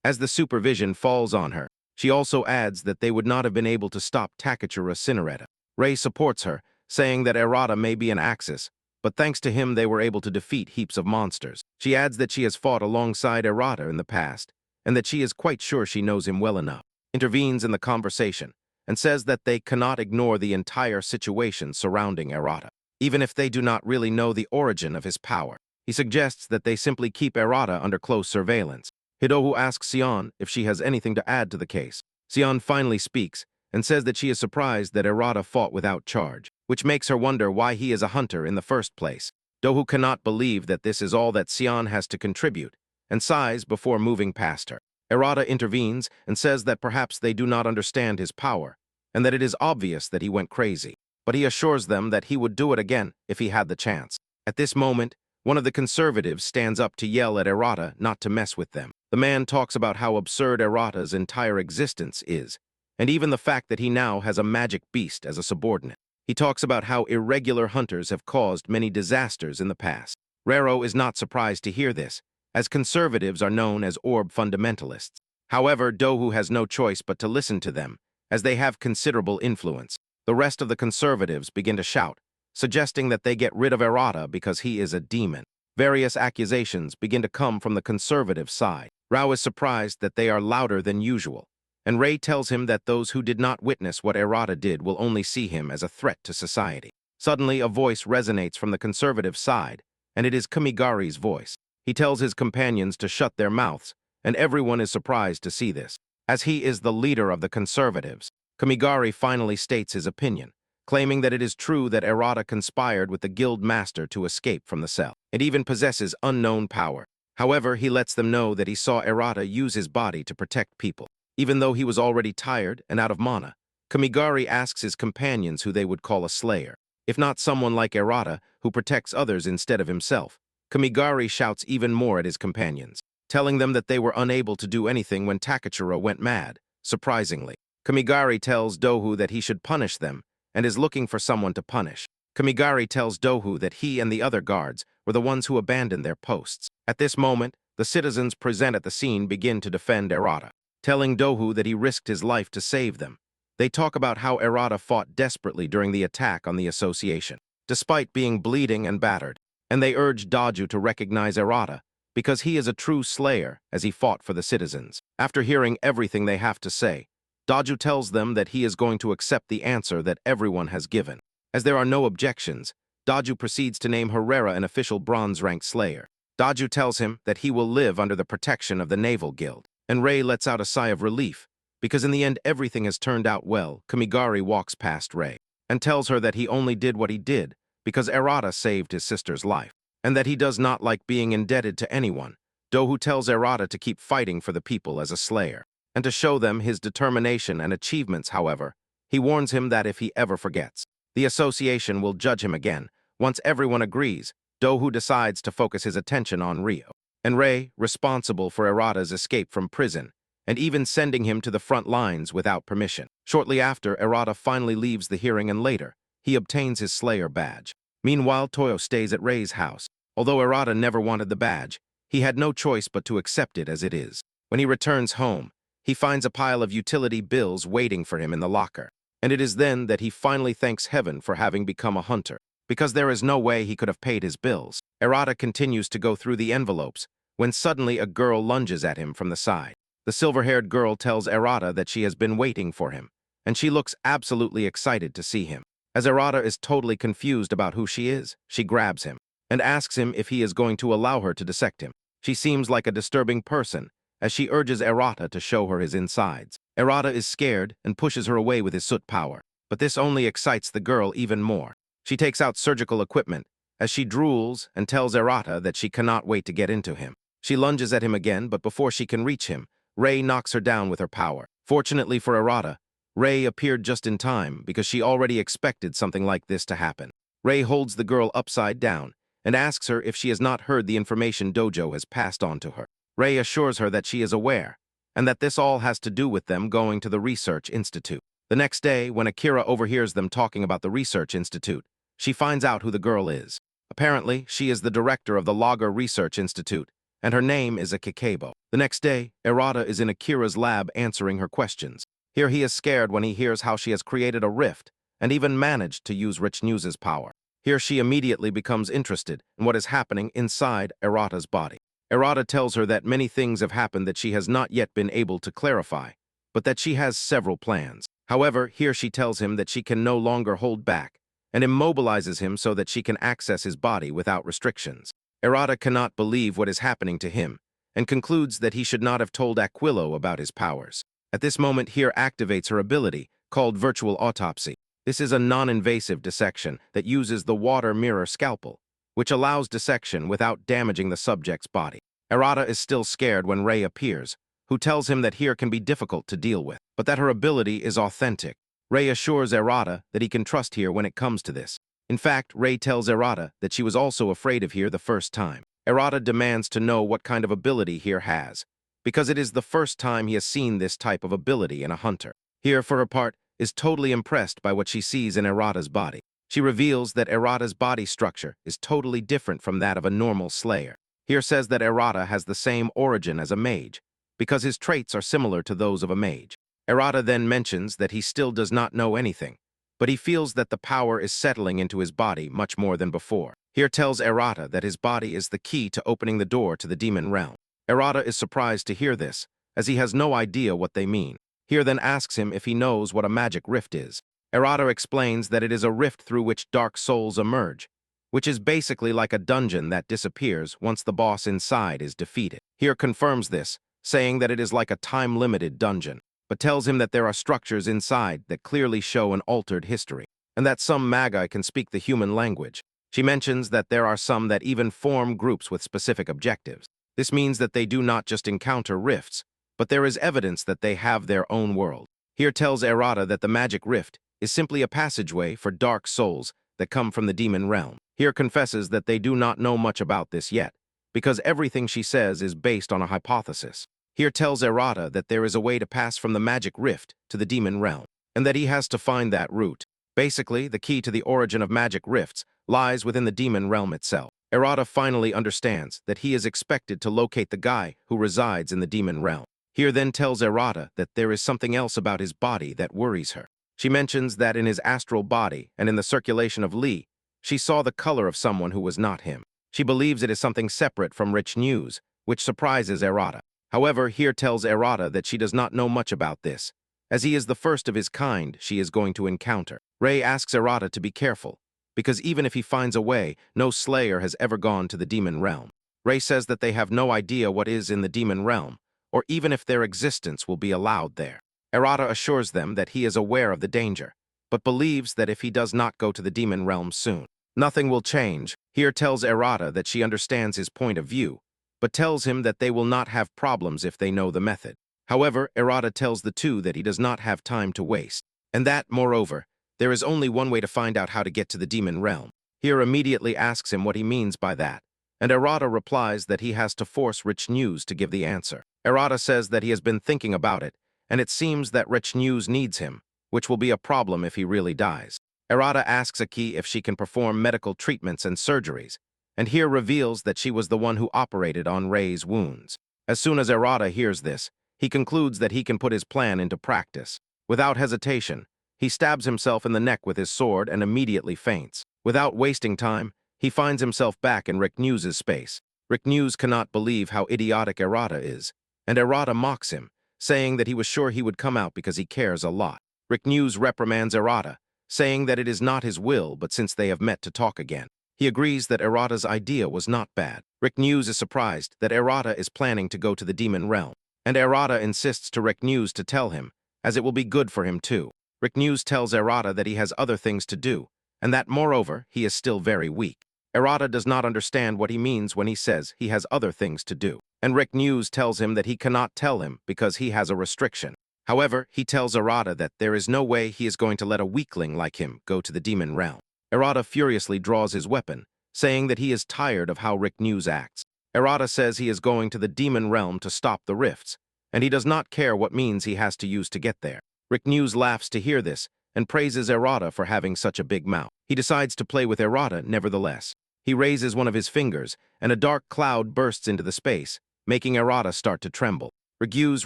As the supervision falls on her, she also adds that they would not have been able to stop Takachura Cineretta. Rei supports her, saying that Erata may be an axis, but thanks to him they were able to defeat heaps of monsters. She adds that she has fought alongside Erata in the past, and that she is quite sure she knows him well enough. Intervenes in the conversation, and says that they cannot ignore the entire situation surrounding Erata, even if they do not really know the origin of his power. He suggests that they simply keep Erata under close surveillance. Hidohu asks Sion if she has anything to add to the case. Sion finally speaks and says that she is surprised that Erata fought without charge, which makes her wonder why he is a hunter in the first place. Dohu cannot believe that this is all that Sion has to contribute, and sighs before moving past her. Erata intervenes and says that perhaps they do not understand his power, and that it is obvious that he went crazy, but he assures them that he would do it again if he had the chance. At this moment, one of the conservatives stands up to yell at Erata not to mess with them. The man talks about how absurd Erata's entire existence is, and even the fact that he now has a magic beast as a subordinate. He talks about how irregular hunters have caused many disasters in the past. Rero is not surprised to hear this, as conservatives are known as orb fundamentalists. However, Dohu has no choice but to listen to them, as they have considerable influence. The rest of the conservatives begin to shout, suggesting that they get rid of Erata because he is a demon. Various accusations begin to come from the conservative side. Rao is surprised that they are louder than usual, and Rei tells him that those who did not witness what Erata did will only see him as a threat to society. Suddenly, a voice resonates from the conservative side, and it is Kamigari's voice. He tells his companions to shut their mouths, and everyone is surprised to see this. As he is the leader of the conservatives, Kamigari finally states his opinion, claiming that it is true that Erata conspired with the guild master to escape from the cell. It even possesses unknown power. However, he lets them know that he saw Erata use his body to protect people. Even though he was already tired and out of mana, Kamigari asks his companions who they would call a slayer. If not someone like Erata, who protects others instead of himself. Kamigari shouts even more at his companions, telling them that they were unable to do anything when Takachura went mad. Surprisingly, Kamigari tells Dohu that he should punish them and is looking for someone to punish. Kamigari tells Dohu that he and the other guards were the ones who abandoned their posts. At this moment, the citizens present at the scene begin to defend Erata, telling Dohu that he risked his life to save them. They talk about how Erata fought desperately during the attack on the association, despite being bleeding and battered, and they urge Doju to recognize Erata because he is a true slayer as he fought for the citizens. After hearing everything they have to say, Doju tells them that he is going to accept the answer that everyone has given. As there are no objections, Doju proceeds to name Herrera an official bronze-rank slayer. Doju tells him that he will live under the protection of the Naval Guild, and Rei lets out a sigh of relief, because in the end everything has turned out well. Kamigari walks past Rei and tells her that he only did what he did because Erata saved his sister's life, and that he does not like being indebted to anyone. Dohu tells Erata to keep fighting for the people as a slayer, and to show them his determination and achievements. However, he warns him that if he ever forgets, the association will judge him again. Once everyone agrees, Dohu decides to focus his attention on Rio, and Rei, responsible for Erata's escape from prison, and even sending him to the front lines without permission. Shortly after, Erata finally leaves the hearing, and later, he obtains his Slayer badge. Meanwhile, Toyo stays at Rei's house. Although Erata never wanted the badge, he had no choice but to accept it as it is. When he returns home, he finds a pile of utility bills waiting for him in the locker, and it is then that he finally thanks heaven for having become a hunter, because there is no way he could have paid his bills. Erata continues to go through the envelopes, when suddenly a girl lunges at him from the side. The silver-haired girl tells Erata that she has been waiting for him, and she looks absolutely excited to see him. As Erata is totally confused about who she is, she grabs him and asks him if he is going to allow her to dissect him. She seems like a disturbing person, as she urges Erata to show her his insides. Erata is scared and pushes her away with his soot power. but this only excites the girl even more. She takes out surgical equipment as she drools and tells Erata that she cannot wait to get into him. She lunges at him again, but before she can reach him, Rei knocks her down with her power. Fortunately for Erata, Rei appeared just in time because she already expected something like this to happen. Rei holds the girl upside down and asks her if she has not heard the information Dojo has passed on to her. Rei assures her that she is aware, and that this all has to do with them going to the research institute. The next day, when Akira overhears them talking about the research institute, she finds out who the girl is. Apparently, she is the director of the Lager Research Institute, and her name is Akikebo. The next day, Erata is in Akira's lab answering her questions. Here he is scared when he hears how she has created a rift and even managed to use Rich News's power. Here she immediately becomes interested in what is happening inside Erata's body. Erata tells her that many things have happened that she has not yet been able to clarify, but that she has several plans. However, here she tells him that she can no longer hold back and immobilizes him so that she can access his body without restrictions. Erata cannot believe what is happening to him and concludes that he should not have told Aquilo about his powers. At this moment, here activates her ability, called virtual autopsy. This is a non-invasive dissection that uses the water mirror scalpel, which allows dissection without damaging the subject's body. Erata is still scared when Rei appears, who tells him that here can be difficult to deal with, but that her ability is authentic. Rei assures Erata that he can trust here when it comes to this. In fact, Rei tells Erata that she was also afraid of here the first time. Erata demands to know what kind of ability here has, because it is the first time he has seen this type of ability in a hunter. Here, for her part, is totally impressed by what she sees in Erata's body. She reveals that Erata's body structure is totally different from that of a normal slayer. Here says that Erata has the same origin as a mage, because his traits are similar to those of a mage. Erata then mentions that he still does not know anything, but he feels that the power is settling into his body much more than before. Here tells Erata that his body is the key to opening the door to the demon realm. Erata is surprised to hear this, as he has no idea what they mean. Here then asks him if he knows what a magic rift is. Erata explains that it is a rift through which dark souls emerge, which is basically like a dungeon that disappears once the boss inside is defeated. Here confirms this, saying that it is like a time-limited dungeon, but tells him that there are structures inside that clearly show an altered history, and that some magi can speak the human language. She mentions that there are some that even form groups with specific objectives. This means that they do not just encounter rifts, but there is evidence that they have their own world. Here tells Erata that the magic rift is simply a passageway for dark souls that come from the demon realm. Here confesses that they do not know much about this yet, because everything she says is based on a hypothesis. Here tells Erata that there is a way to pass from the magic rift to the demon realm, and that he has to find that route. Basically, the key to the origin of magic rifts lies within the demon realm itself. Erata finally understands that he is expected to locate the guy who resides in the demon realm. Here then tells Erata that there is something else about his body that worries her. She mentions that in his astral body and in the circulation of Li, she saw the color of someone who was not him. She believes it is something separate from Rich News, which surprises Erata. However, here tells Erata that she does not know much about this, as he is the first of his kind she is going to encounter. Rei asks Erata to be careful, because even if he finds a way, no slayer has ever gone to the demon realm. Rei says that they have no idea what is in the demon realm, or even if their existence will be allowed there. Erata assures them that he is aware of the danger, but believes that if he does not go to the demon realm soon, nothing will change. Here tells Erata that she understands his point of view, but tells him that they will not have problems if they know the method. However, Erata tells the two that he does not have time to waste, and that, moreover, there is only one way to find out how to get to the demon realm. Here immediately asks him what he means by that, and Erata replies that he has to force Rich News to give the answer. Erata says that he has been thinking about it, and it seems that Rich News needs him, which will be a problem if he really dies. Erata asks Aki if she can perform medical treatments and surgeries, and here reveals that she was the one who operated on Rei's wounds. As soon as Erata hears this, he concludes that he can put his plan into practice. Without hesitation, he stabs himself in the neck with his sword and immediately faints. Without wasting time, he finds himself back in Rick News's space. Rick News cannot believe how idiotic Erata is, and Erata mocks him, saying that he was sure he would come out because he cares a lot. Rick News reprimands Erata, saying that it is not his will, but since they have met to talk again. He agrees that Erata's idea was not bad. Rick News is surprised that Erata is planning to go to the demon realm, and Erata insists to Rick News to tell him, as it will be good for him too. Rick News tells Errata that he has other things to do, and that, moreover, he is still very weak. Errata does not understand what he means when he says he has other things to do, and Rick News tells him that he cannot tell him because he has a restriction. However, he tells Errata that there is no way he is going to let a weakling like him go to the demon realm. Errata furiously draws his weapon, saying that he is tired of how Rick News acts. Errata says he is going to the demon realm to stop the rifts, and he does not care what means he has to use to get there. Rick News laughs to hear this and praises Errata for having such a big mouth. He decides to play with Errata nevertheless. He raises one of his fingers, and a dark cloud bursts into the space, making Errata start to tremble. Rick News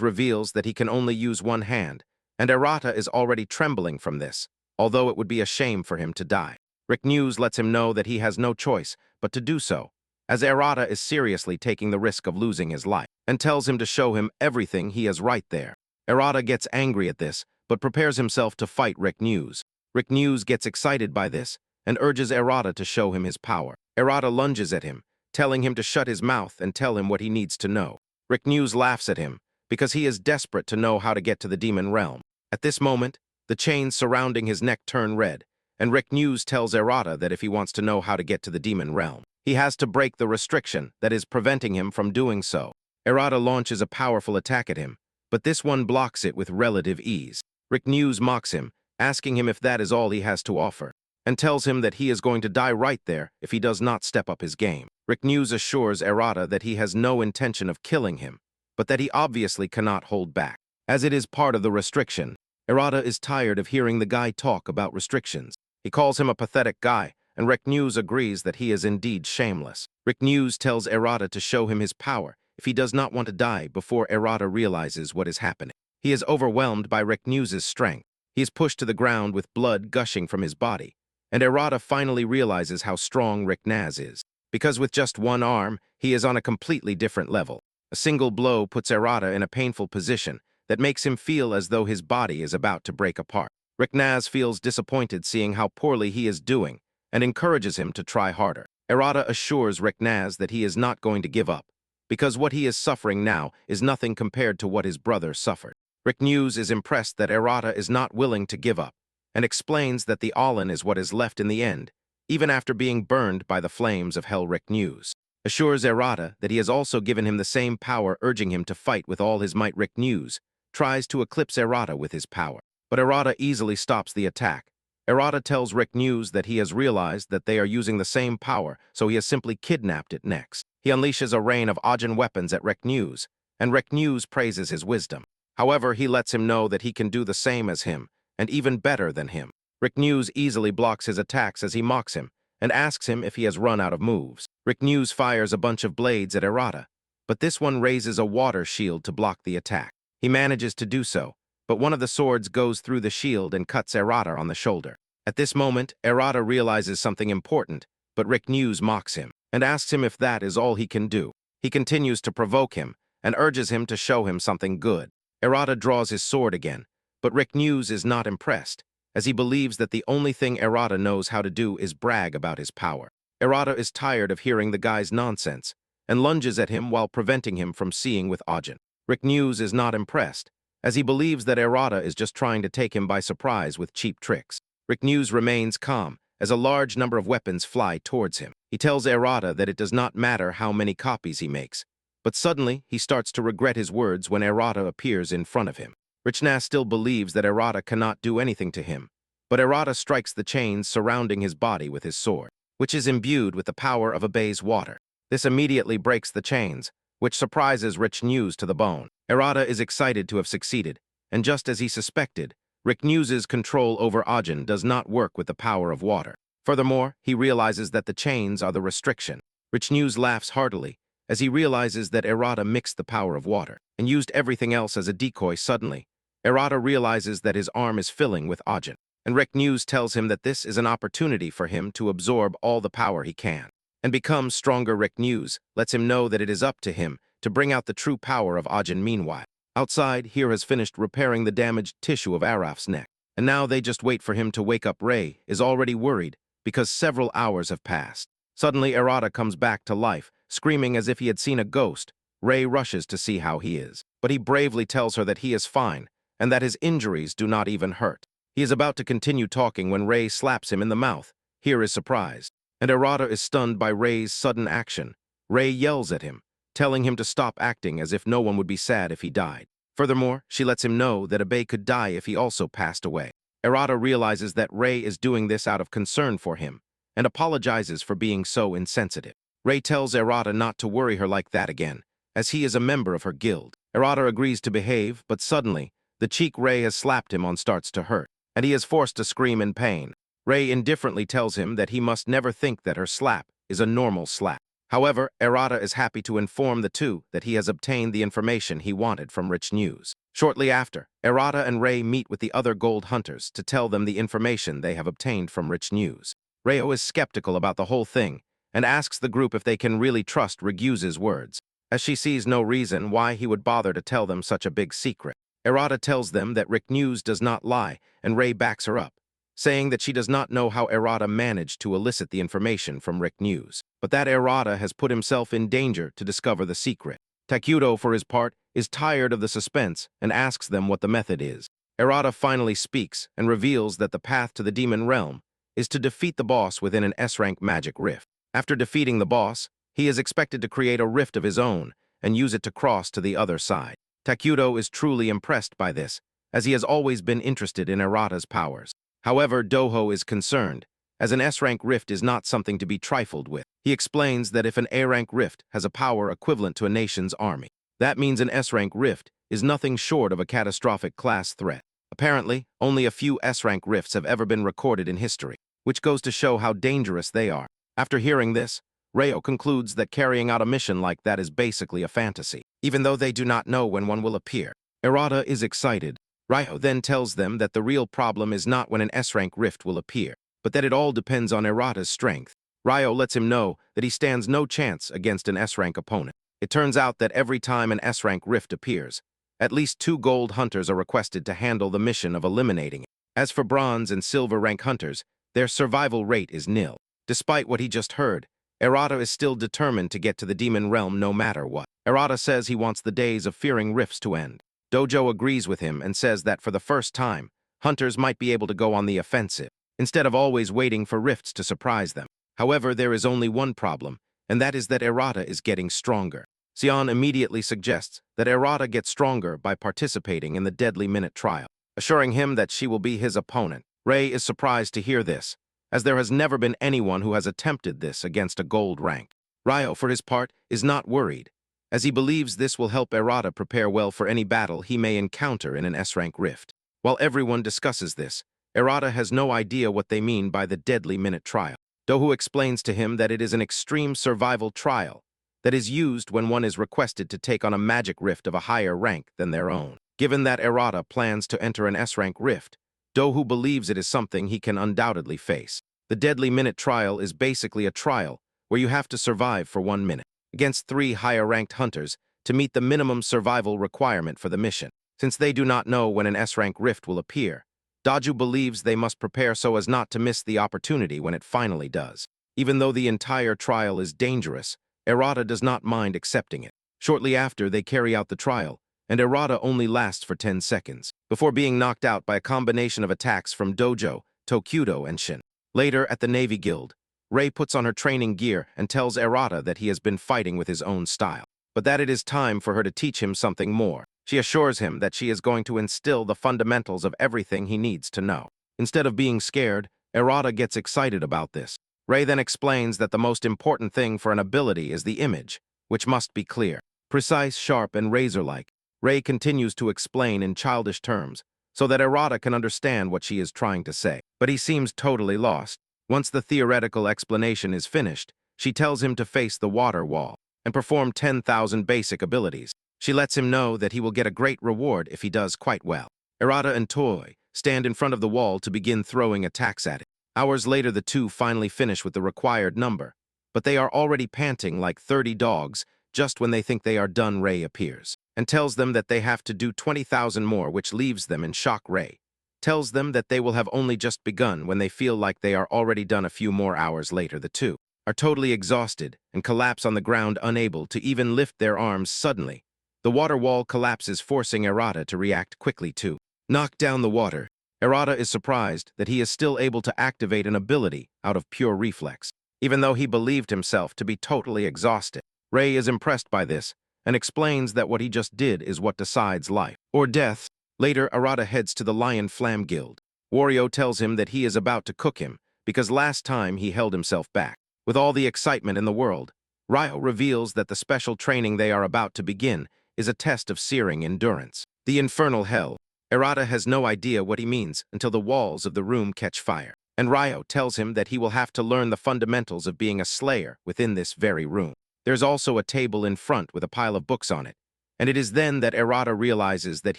reveals that he can only use one hand, and Errata is already trembling from this, although it would be a shame for him to die. Rick News lets him know that he has no choice but to do so, as Errata is seriously taking the risk of losing his life, and tells him to show him everything he has right there. Errata gets angry at this, but prepares himself to fight Rick News. Rick News gets excited by this, and urges Errata to show him his power. Errata lunges at him, telling him to shut his mouth and tell him what he needs to know. Rick News laughs at him, because he is desperate to know how to get to the demon realm. At this moment, the chains surrounding his neck turn red, and Rick News tells Errata that if he wants to know how to get to the demon realm, he has to break the restriction that is preventing him from doing so. Errata launches a powerful attack at him, but this one blocks it with relative ease. Rick News mocks him, asking him if that is all he has to offer, and tells him that he is going to die right there if he does not step up his game. Rick News assures Errata that he has no intention of killing him, but that he obviously cannot hold back. As it is part of the restriction, Errata is tired of hearing the guy talk about restrictions. He calls him a pathetic guy, and Rick News agrees that he is indeed shameless. Rick News tells Errata to show him his power if he does not want to die before Errata realizes what is happening. He is overwhelmed by Rick News's strength. He is pushed to the ground with blood gushing from his body, and Errata finally realizes how strong Rick Naz is. Because with just one arm, he is on a completely different level. A single blow puts Errata in a painful position that makes him feel as though his body is about to break apart. Rick Naz feels disappointed seeing how poorly he is doing and encourages him to try harder. Errata assures Rick Naz that he is not going to give up, because what he is suffering now is nothing compared to what his brother suffered. Rick News is impressed that Errata is not willing to give up, and explains that the Allen is what is left in the end, even after being burned by the flames of hell. Rick News assures Errata that he has also given him the same power, urging him to fight with all his might. Rick News tries to eclipse Errata with his power, but Errata easily stops the attack. Errata tells Rick News that he has realized that they are using the same power, so he has simply kidnapped it next. He unleashes a rain of Ajin weapons at Rick News, and Rick News praises his wisdom. However, he lets him know that he can do the same as him, and even better than him. Rick News easily blocks his attacks as he mocks him, and asks him if he has run out of moves. Rick News fires a bunch of blades at Errata, but this one raises a water shield to block the attack. He manages to do so, but one of the swords goes through the shield and cuts Errata on the shoulder. At this moment, Errata realizes something important, but Rick News mocks him and asks him if that is all he can do. He continues to provoke him and urges him to show him something good. Errata draws his sword again, but Rick News is not impressed, as he believes that the only thing Errata knows how to do is brag about his power. Errata is tired of hearing the guy's nonsense and lunges at him while preventing him from seeing with Ajin. Rick News is not impressed, as he believes that Errata is just trying to take him by surprise with cheap tricks. Rick News remains calm as a large number of weapons fly towards him. He tells Errata that it does not matter how many copies he makes, but suddenly he starts to regret his words when Errata appears in front of him. Rick Naz still believes that Errata cannot do anything to him, but Errata strikes the chains surrounding his body with his sword, which is imbued with the power of a bay's water. This immediately breaks the chains, which surprises Rick News to the bone. Errata is excited to have succeeded, and just as he suspected, Rick News's control over Ajin does not work with the power of water. Furthermore, he realizes that the chains are the restriction. Rick News laughs heartily as he realizes that Errata mixed the power of water and used everything else as a decoy. Suddenly, Errata realizes that his arm is filling with Ajin, and Rick News tells him that this is an opportunity for him to absorb all the power he can and become stronger. Rick News lets him know that it is up to him to bring out the true power of Ajin. Meanwhile, outside, Here has finished repairing the damaged tissue of Araf's neck, and now they just wait for him to wake up. Ray is already worried because several hours have passed. Suddenly, Errata comes back to life, screaming as if he had seen a ghost. Ray rushes to see how he is, but he bravely tells her that he is fine and that his injuries do not even hurt. He is about to continue talking when Rei slaps him in the mouth. Here is surprise. And Arata is stunned by Rei's sudden action. Rei yells at him, telling him to stop acting as if no one would be sad if he died. Furthermore, she lets him know that Abe could die if he also passed away. Arata realizes that Rei is doing this out of concern for him, and apologizes for being so insensitive. Rei tells Arata not to worry her like that again, as he is a member of her guild. Arata agrees to behave, but suddenly, the cheek Rei has slapped him on starts to hurt, and he is forced to scream in pain. Rei indifferently tells him that he must never think that her slap is a normal slap. However, Arata is happy to inform the two that he has obtained the information he wanted from Rich News. Shortly after, Arata and Rei meet with the other gold hunters to tell them the information they have obtained from Rich News. Reo is skeptical about the whole thing and asks the group if they can really trust Riguse's words, as she sees no reason why he would bother to tell them such a big secret. Arata tells them that Rick News does not lie, and Rei backs her up, saying that she does not know how Arata managed to elicit the information from Rick News, but that Arata has put himself in danger to discover the secret. Takuto, for his part, is tired of the suspense and asks them what the method is. Arata finally speaks and reveals that the path to the demon realm is to defeat the boss within an S-rank magic rift. After defeating the boss, he is expected to create a rift of his own and use it to cross to the other side. Takuto is truly impressed by this, as he has always been interested in Arata's powers. However, Doho is concerned, as an S-rank rift is not something to be trifled with. He explains that if an A-rank rift has a power equivalent to a nation's army, that means an S-rank rift is nothing short of a catastrophic class threat. Apparently, only a few S-rank rifts have ever been recorded in history, which goes to show how dangerous they are. After hearing this, Reo concludes that carrying out a mission like that is basically a fantasy, even though they do not know when one will appear. Arata is excited. Ryo then tells them that the real problem is not when an S-rank rift will appear, but that it all depends on Arata's strength. Ryo lets him know that he stands no chance against an S-rank opponent. It turns out that every time an S-rank rift appears, at least 2 gold hunters are requested to handle the mission of eliminating it. As for bronze and silver rank hunters, their survival rate is nil. Despite what he just heard, Arata is still determined to get to the demon realm no matter what. Arata says he wants the days of fearing rifts to end. Dojo agrees with him and says that for the first time, hunters might be able to go on the offensive, instead of always waiting for rifts to surprise them. However, there is only one problem, and that is that Arata is getting stronger. Sion immediately suggests that Arata gets stronger by participating in the Deadly Minute trial, assuring him that she will be his opponent. Rei is surprised to hear this, as there has never been anyone who has attempted this against a gold rank. Ryo, for his part, is not worried, as he believes this will help Arata prepare well for any battle he may encounter in an S-rank rift. While everyone discusses this, Arata has no idea what they mean by the Deadly Minute trial. Dohu explains to him that it is an extreme survival trial that is used when one is requested to take on a magic rift of a higher rank than their own. Given that Arata plans to enter an S-rank rift, Dohu believes it is something he can undoubtedly face. The Deadly Minute trial is basically a trial where you have to survive for 1 minute against 3 higher-ranked hunters to meet the minimum survival requirement for the mission. Since they do not know when an S-rank rift will appear, Daju believes they must prepare so as not to miss the opportunity when it finally does. Even though the entire trial is dangerous, Arata does not mind accepting it. Shortly after, they carry out the trial, and Arata only lasts for 10 seconds, before being knocked out by a combination of attacks from Dojo, Tokudo, and Shin. Later, at the Navy Guild, Rei puts on her training gear and tells Arata that he has been fighting with his own style, but that it is time for her to teach him something more. She assures him that she is going to instill the fundamentals of everything he needs to know. Instead of being scared, Arata gets excited about this. Rei then explains that the most important thing for an ability is the image, which must be clear, precise, sharp, and razor-like. Rei continues to explain in childish terms, so that Arata can understand what she is trying to say, but he seems totally lost. Once the theoretical explanation is finished, she tells him to face the water wall and perform 10,000 basic abilities. She lets him know that he will get a great reward if he does quite well. Arata and Toy stand in front of the wall to begin throwing attacks at it. Hours later, the two finally finish with the required number, but they are already panting like 30 dogs just when they think they are done. Rei appears and tells them that they have to do 20,000 more, which leaves them in shock. Rei tells them that they will have only just begun when they feel like they are already done. A few more hours later, the two are totally exhausted and collapse on the ground, unable to even lift their arms. Suddenly, the water wall collapses, forcing Arata to react quickly to knock down the water. Arata is surprised that he is still able to activate an ability out of pure reflex, even though he believed himself to be totally exhausted. Rei is impressed by this and explains that what he just did is what decides life or death. Later, Arata heads to the Lion Flam Guild. Wario tells him that he is about to cook him because last time he held himself back. With all the excitement in the world, Ryo reveals that the special training they are about to begin is a test of searing endurance. The infernal hell. Arata has no idea what he means until the walls of the room catch fire, and Ryo tells him that he will have to learn the fundamentals of being a slayer within this very room. There's also a table in front with a pile of books on it, and it is then that Arata realizes that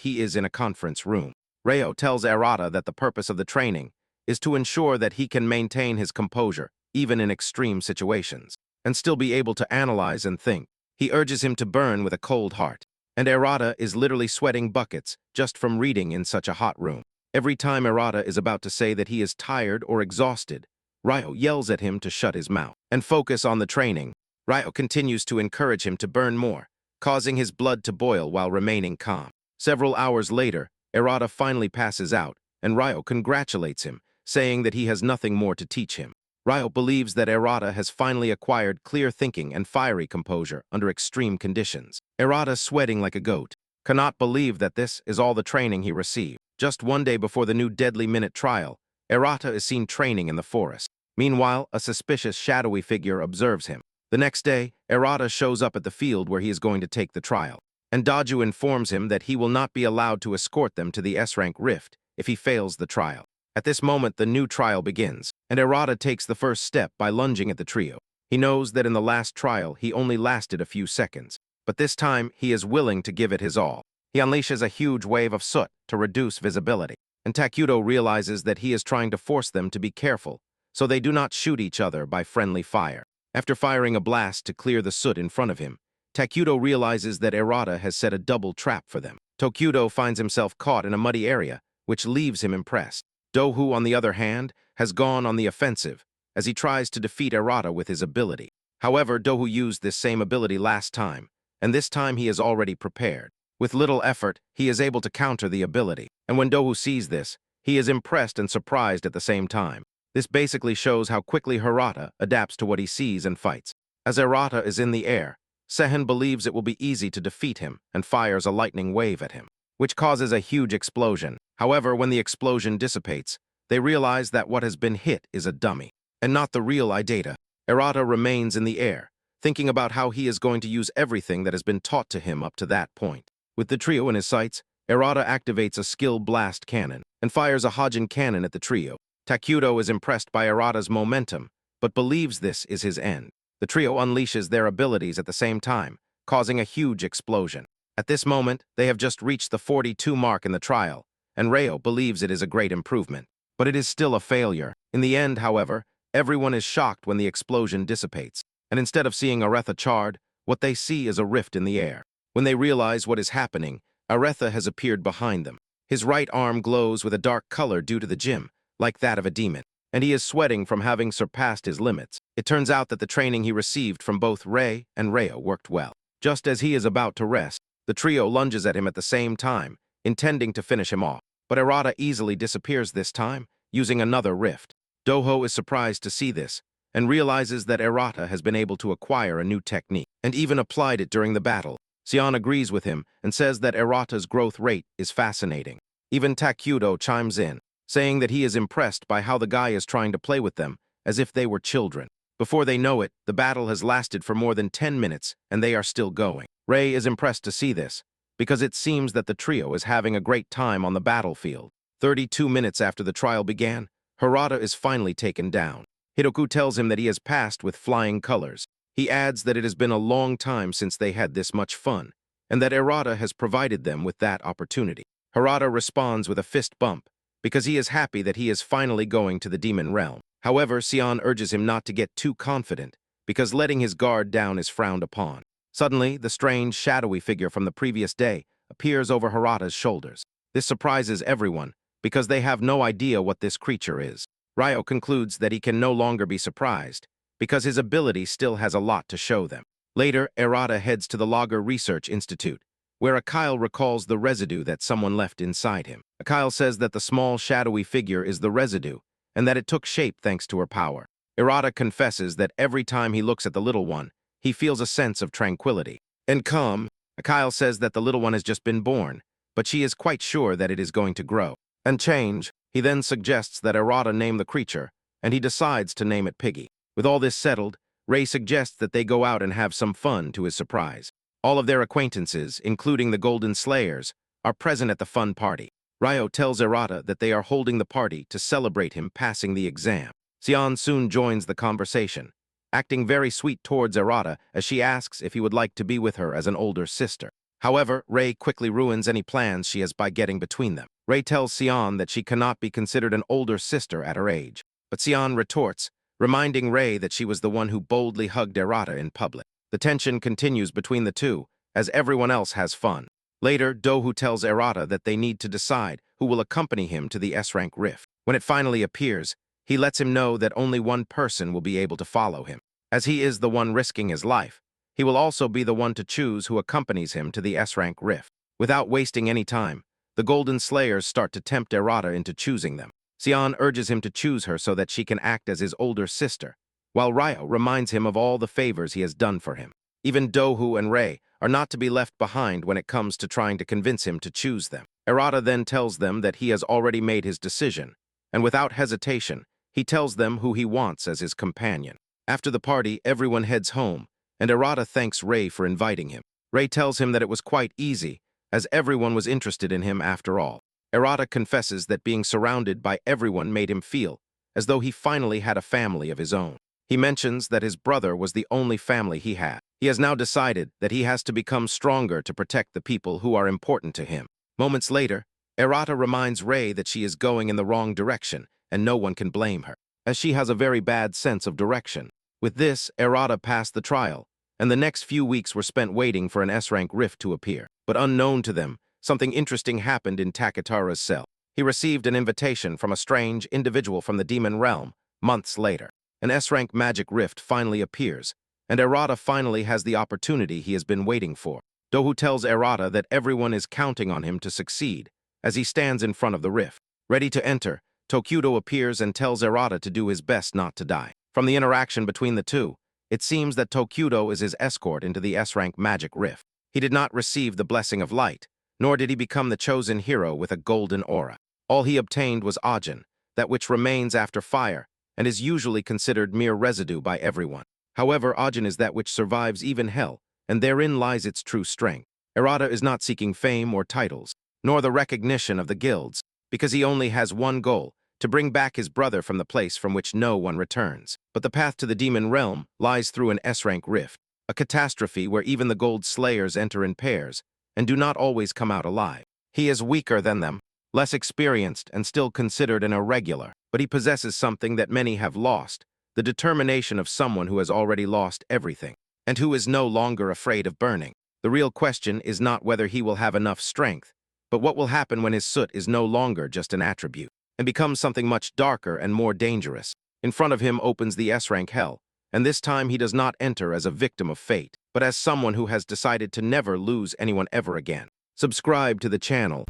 he is in a conference room. Ryo tells Arata that the purpose of the training is to ensure that he can maintain his composure even in extreme situations, and still be able to analyze and think. He urges him to burn with a cold heart, and Arata is literally sweating buckets just from reading in such a hot room. Every time Arata is about to say that he is tired or exhausted, Ryo yells at him to shut his mouth and focus on the training. Ryo continues to encourage him to burn more, causing his blood to boil while remaining calm. Several hours later, Arata finally passes out, and Ryo congratulates him, saying that he has nothing more to teach him. Ryo believes that Arata has finally acquired clear thinking and fiery composure under extreme conditions. Arata, sweating like a goat, cannot believe that this is all the training he received. Just one day before the new Deadly Minute trial, Arata is seen training in the forest. Meanwhile, a suspicious shadowy figure observes him. The next day, Arata shows up at the field where he is going to take the trial, and Daju informs him that he will not be allowed to escort them to the S-rank rift if he fails the trial. At this moment, the new trial begins, and Arata takes the first step by lunging at the trio. He knows that in the last trial he only lasted a few seconds, but this time he is willing to give it his all. He unleashes a huge wave of soot to reduce visibility, and Takuto realizes that he is trying to force them to be careful, so they do not shoot each other by friendly fire. After firing a blast to clear the soot in front of him, Takuto realizes that Arata has set a double trap for them. Takuto finds himself caught in a muddy area, which leaves him impressed. Dohu, on the other hand, has gone on the offensive, as he tries to defeat Arata with his ability. However, Dohu used this same ability last time, and this time he is already prepared. With little effort, he is able to counter the ability, and when Dohu sees this, he is impressed and surprised at the same time. This basically shows how quickly Arata adapts to what he sees and fights. As Arata is in the air, Sehen believes it will be easy to defeat him and fires a lightning wave at him, which causes a huge explosion. However, when the explosion dissipates, they realize that what has been hit is a dummy, and not the real Idata. Arata remains in the air, thinking about how he is going to use everything that has been taught to him up to that point. With the trio in his sights, Arata activates a skill blast cannon and fires a Hajin cannon at the trio. Takuto is impressed by Arata's momentum, but believes this is his end. The trio unleashes their abilities at the same time, causing a huge explosion. At this moment, they have just reached the 42 mark in the trial, and Ryo believes it is a great improvement. But it is still a failure. In the end, however, everyone is shocked when the explosion dissipates, and instead of seeing Aretha charred, what they see is a rift in the air. When they realize what is happening, Aretha has appeared behind them. His right arm glows with a dark color due to the gym, like that of a demon, and he is sweating from having surpassed his limits. It turns out that the training he received from both Rei and Ryo worked well. Just as he is about to rest, the trio lunges at him at the same time, intending to finish him off. But Arata easily disappears this time, using another rift. Doho is surprised to see this, and realizes that Arata has been able to acquire a new technique, and even applied it during the battle. Sion agrees with him and says that Arata's growth rate is fascinating. Even Takuto chimes in, saying that he is impressed by how the guy is trying to play with them as if they were children. Before they know it, the battle has lasted for more than 10 minutes and they are still going. Rei is impressed to see this, because it seems that the trio is having a great time on the battlefield. 32 minutes after the trial began, Harada is finally taken down. Hiroku tells him that he has passed with flying colors. He adds that it has been a long time since they had this much fun, and that Arata has provided them with that opportunity. Harada responds with a fist bump, because he is happy that he is finally going to the demon realm. However, Sion urges him not to get too confident, because letting his guard down is frowned upon. Suddenly, the strange, shadowy figure from the previous day appears over Harada's shoulders. This surprises everyone, because they have no idea what this creature is. Ryo concludes that he can no longer be surprised, because his ability still has a lot to show them. Later, Arata heads to the Logger Research Institute, where Akyle recalls the residue that someone left inside him. Akyle says that the small, shadowy figure is the residue, and that it took shape thanks to her power. Irata confesses that every time he looks at the little one, he feels a sense of tranquility and calm. Akyle says that the little one has just been born, but she is quite sure that it is going to grow and change. He then suggests that Irata name the creature, and he decides to name it Piggy. With all this settled, Ray suggests that they go out and have some fun to his surprise. All of their acquaintances, including the Golden Slayers, are present at the fun party. Ryo tells Irata that they are holding the party to celebrate him passing the exam. Sion soon joins the conversation, acting very sweet towards Irata as she asks if he would like to be with her as an older sister. However, Ray quickly ruins any plans she has by getting between them. Ray tells Sion that she cannot be considered an older sister at her age, but Sion retorts, reminding Ray that she was the one who boldly hugged Irata in public. The tension continues between the two, as everyone else has fun. Later, Dohu tells Irata that they need to decide who will accompany him to the S-rank rift. When it finally appears, he lets him know that only one person will be able to follow him. As he is the one risking his life, he will also be the one to choose who accompanies him to the S-rank rift. Without wasting any time, the Golden Slayers start to tempt Irata into choosing them. Sion urges him to choose her so that she can act as his older sister, while Ryo reminds him of all the favors he has done for him. Even Dohu and Ray are not to be left behind when it comes to trying to convince him to choose them. Irata then tells them that he has already made his decision, and without hesitation, he tells them who he wants as his companion. After the party, everyone heads home, and Irata thanks Ray for inviting him. Ray tells him that it was quite easy, as everyone was interested in him after all. Irata confesses that being surrounded by everyone made him feel as though he finally had a family of his own. He mentions that his brother was the only family he had. He has now decided that he has to become stronger to protect the people who are important to him. Moments later, Irata reminds Ray that she is going in the wrong direction, and no one can blame her, as she has a very bad sense of direction. With this, Irata passed the trial, and the next few weeks were spent waiting for an S-rank rift to appear. But unknown to them, something interesting happened in Takatara's cell. He received an invitation from a strange individual from the demon realm. Months later, an S-rank magic rift finally appears, and Irata finally has the opportunity he has been waiting for. Dohu tells Irata that everyone is counting on him to succeed, as he stands in front of the rift. Ready to enter, Tokudo appears and tells Irata to do his best not to die. From the interaction between the two, it seems that Tokudo is his escort into the S-rank magic rift. He did not receive the blessing of light, nor did he become the chosen hero with a golden aura. All he obtained was Ajin, that which remains after fire, and is usually considered mere residue by everyone. However, Ajin is that which survives even hell, and therein lies its true strength. Irata is not seeking fame or titles, nor the recognition of the guilds, because he only has one goal, to bring back his brother from the place from which no one returns. But the path to the demon realm lies through an S-rank rift, a catastrophe where even the Gold Slayers enter in pairs, and do not always come out alive. He is weaker than them, less experienced and still considered an irregular, but he possesses something that many have lost, the determination of someone who has already lost everything, and who is no longer afraid of burning. The real question is not whether he will have enough strength, but what will happen when his soot is no longer just an attribute, and becomes something much darker and more dangerous. In front of him opens the S-rank hell, and this time he does not enter as a victim of fate, but as someone who has decided to never lose anyone ever again. Subscribe to the channel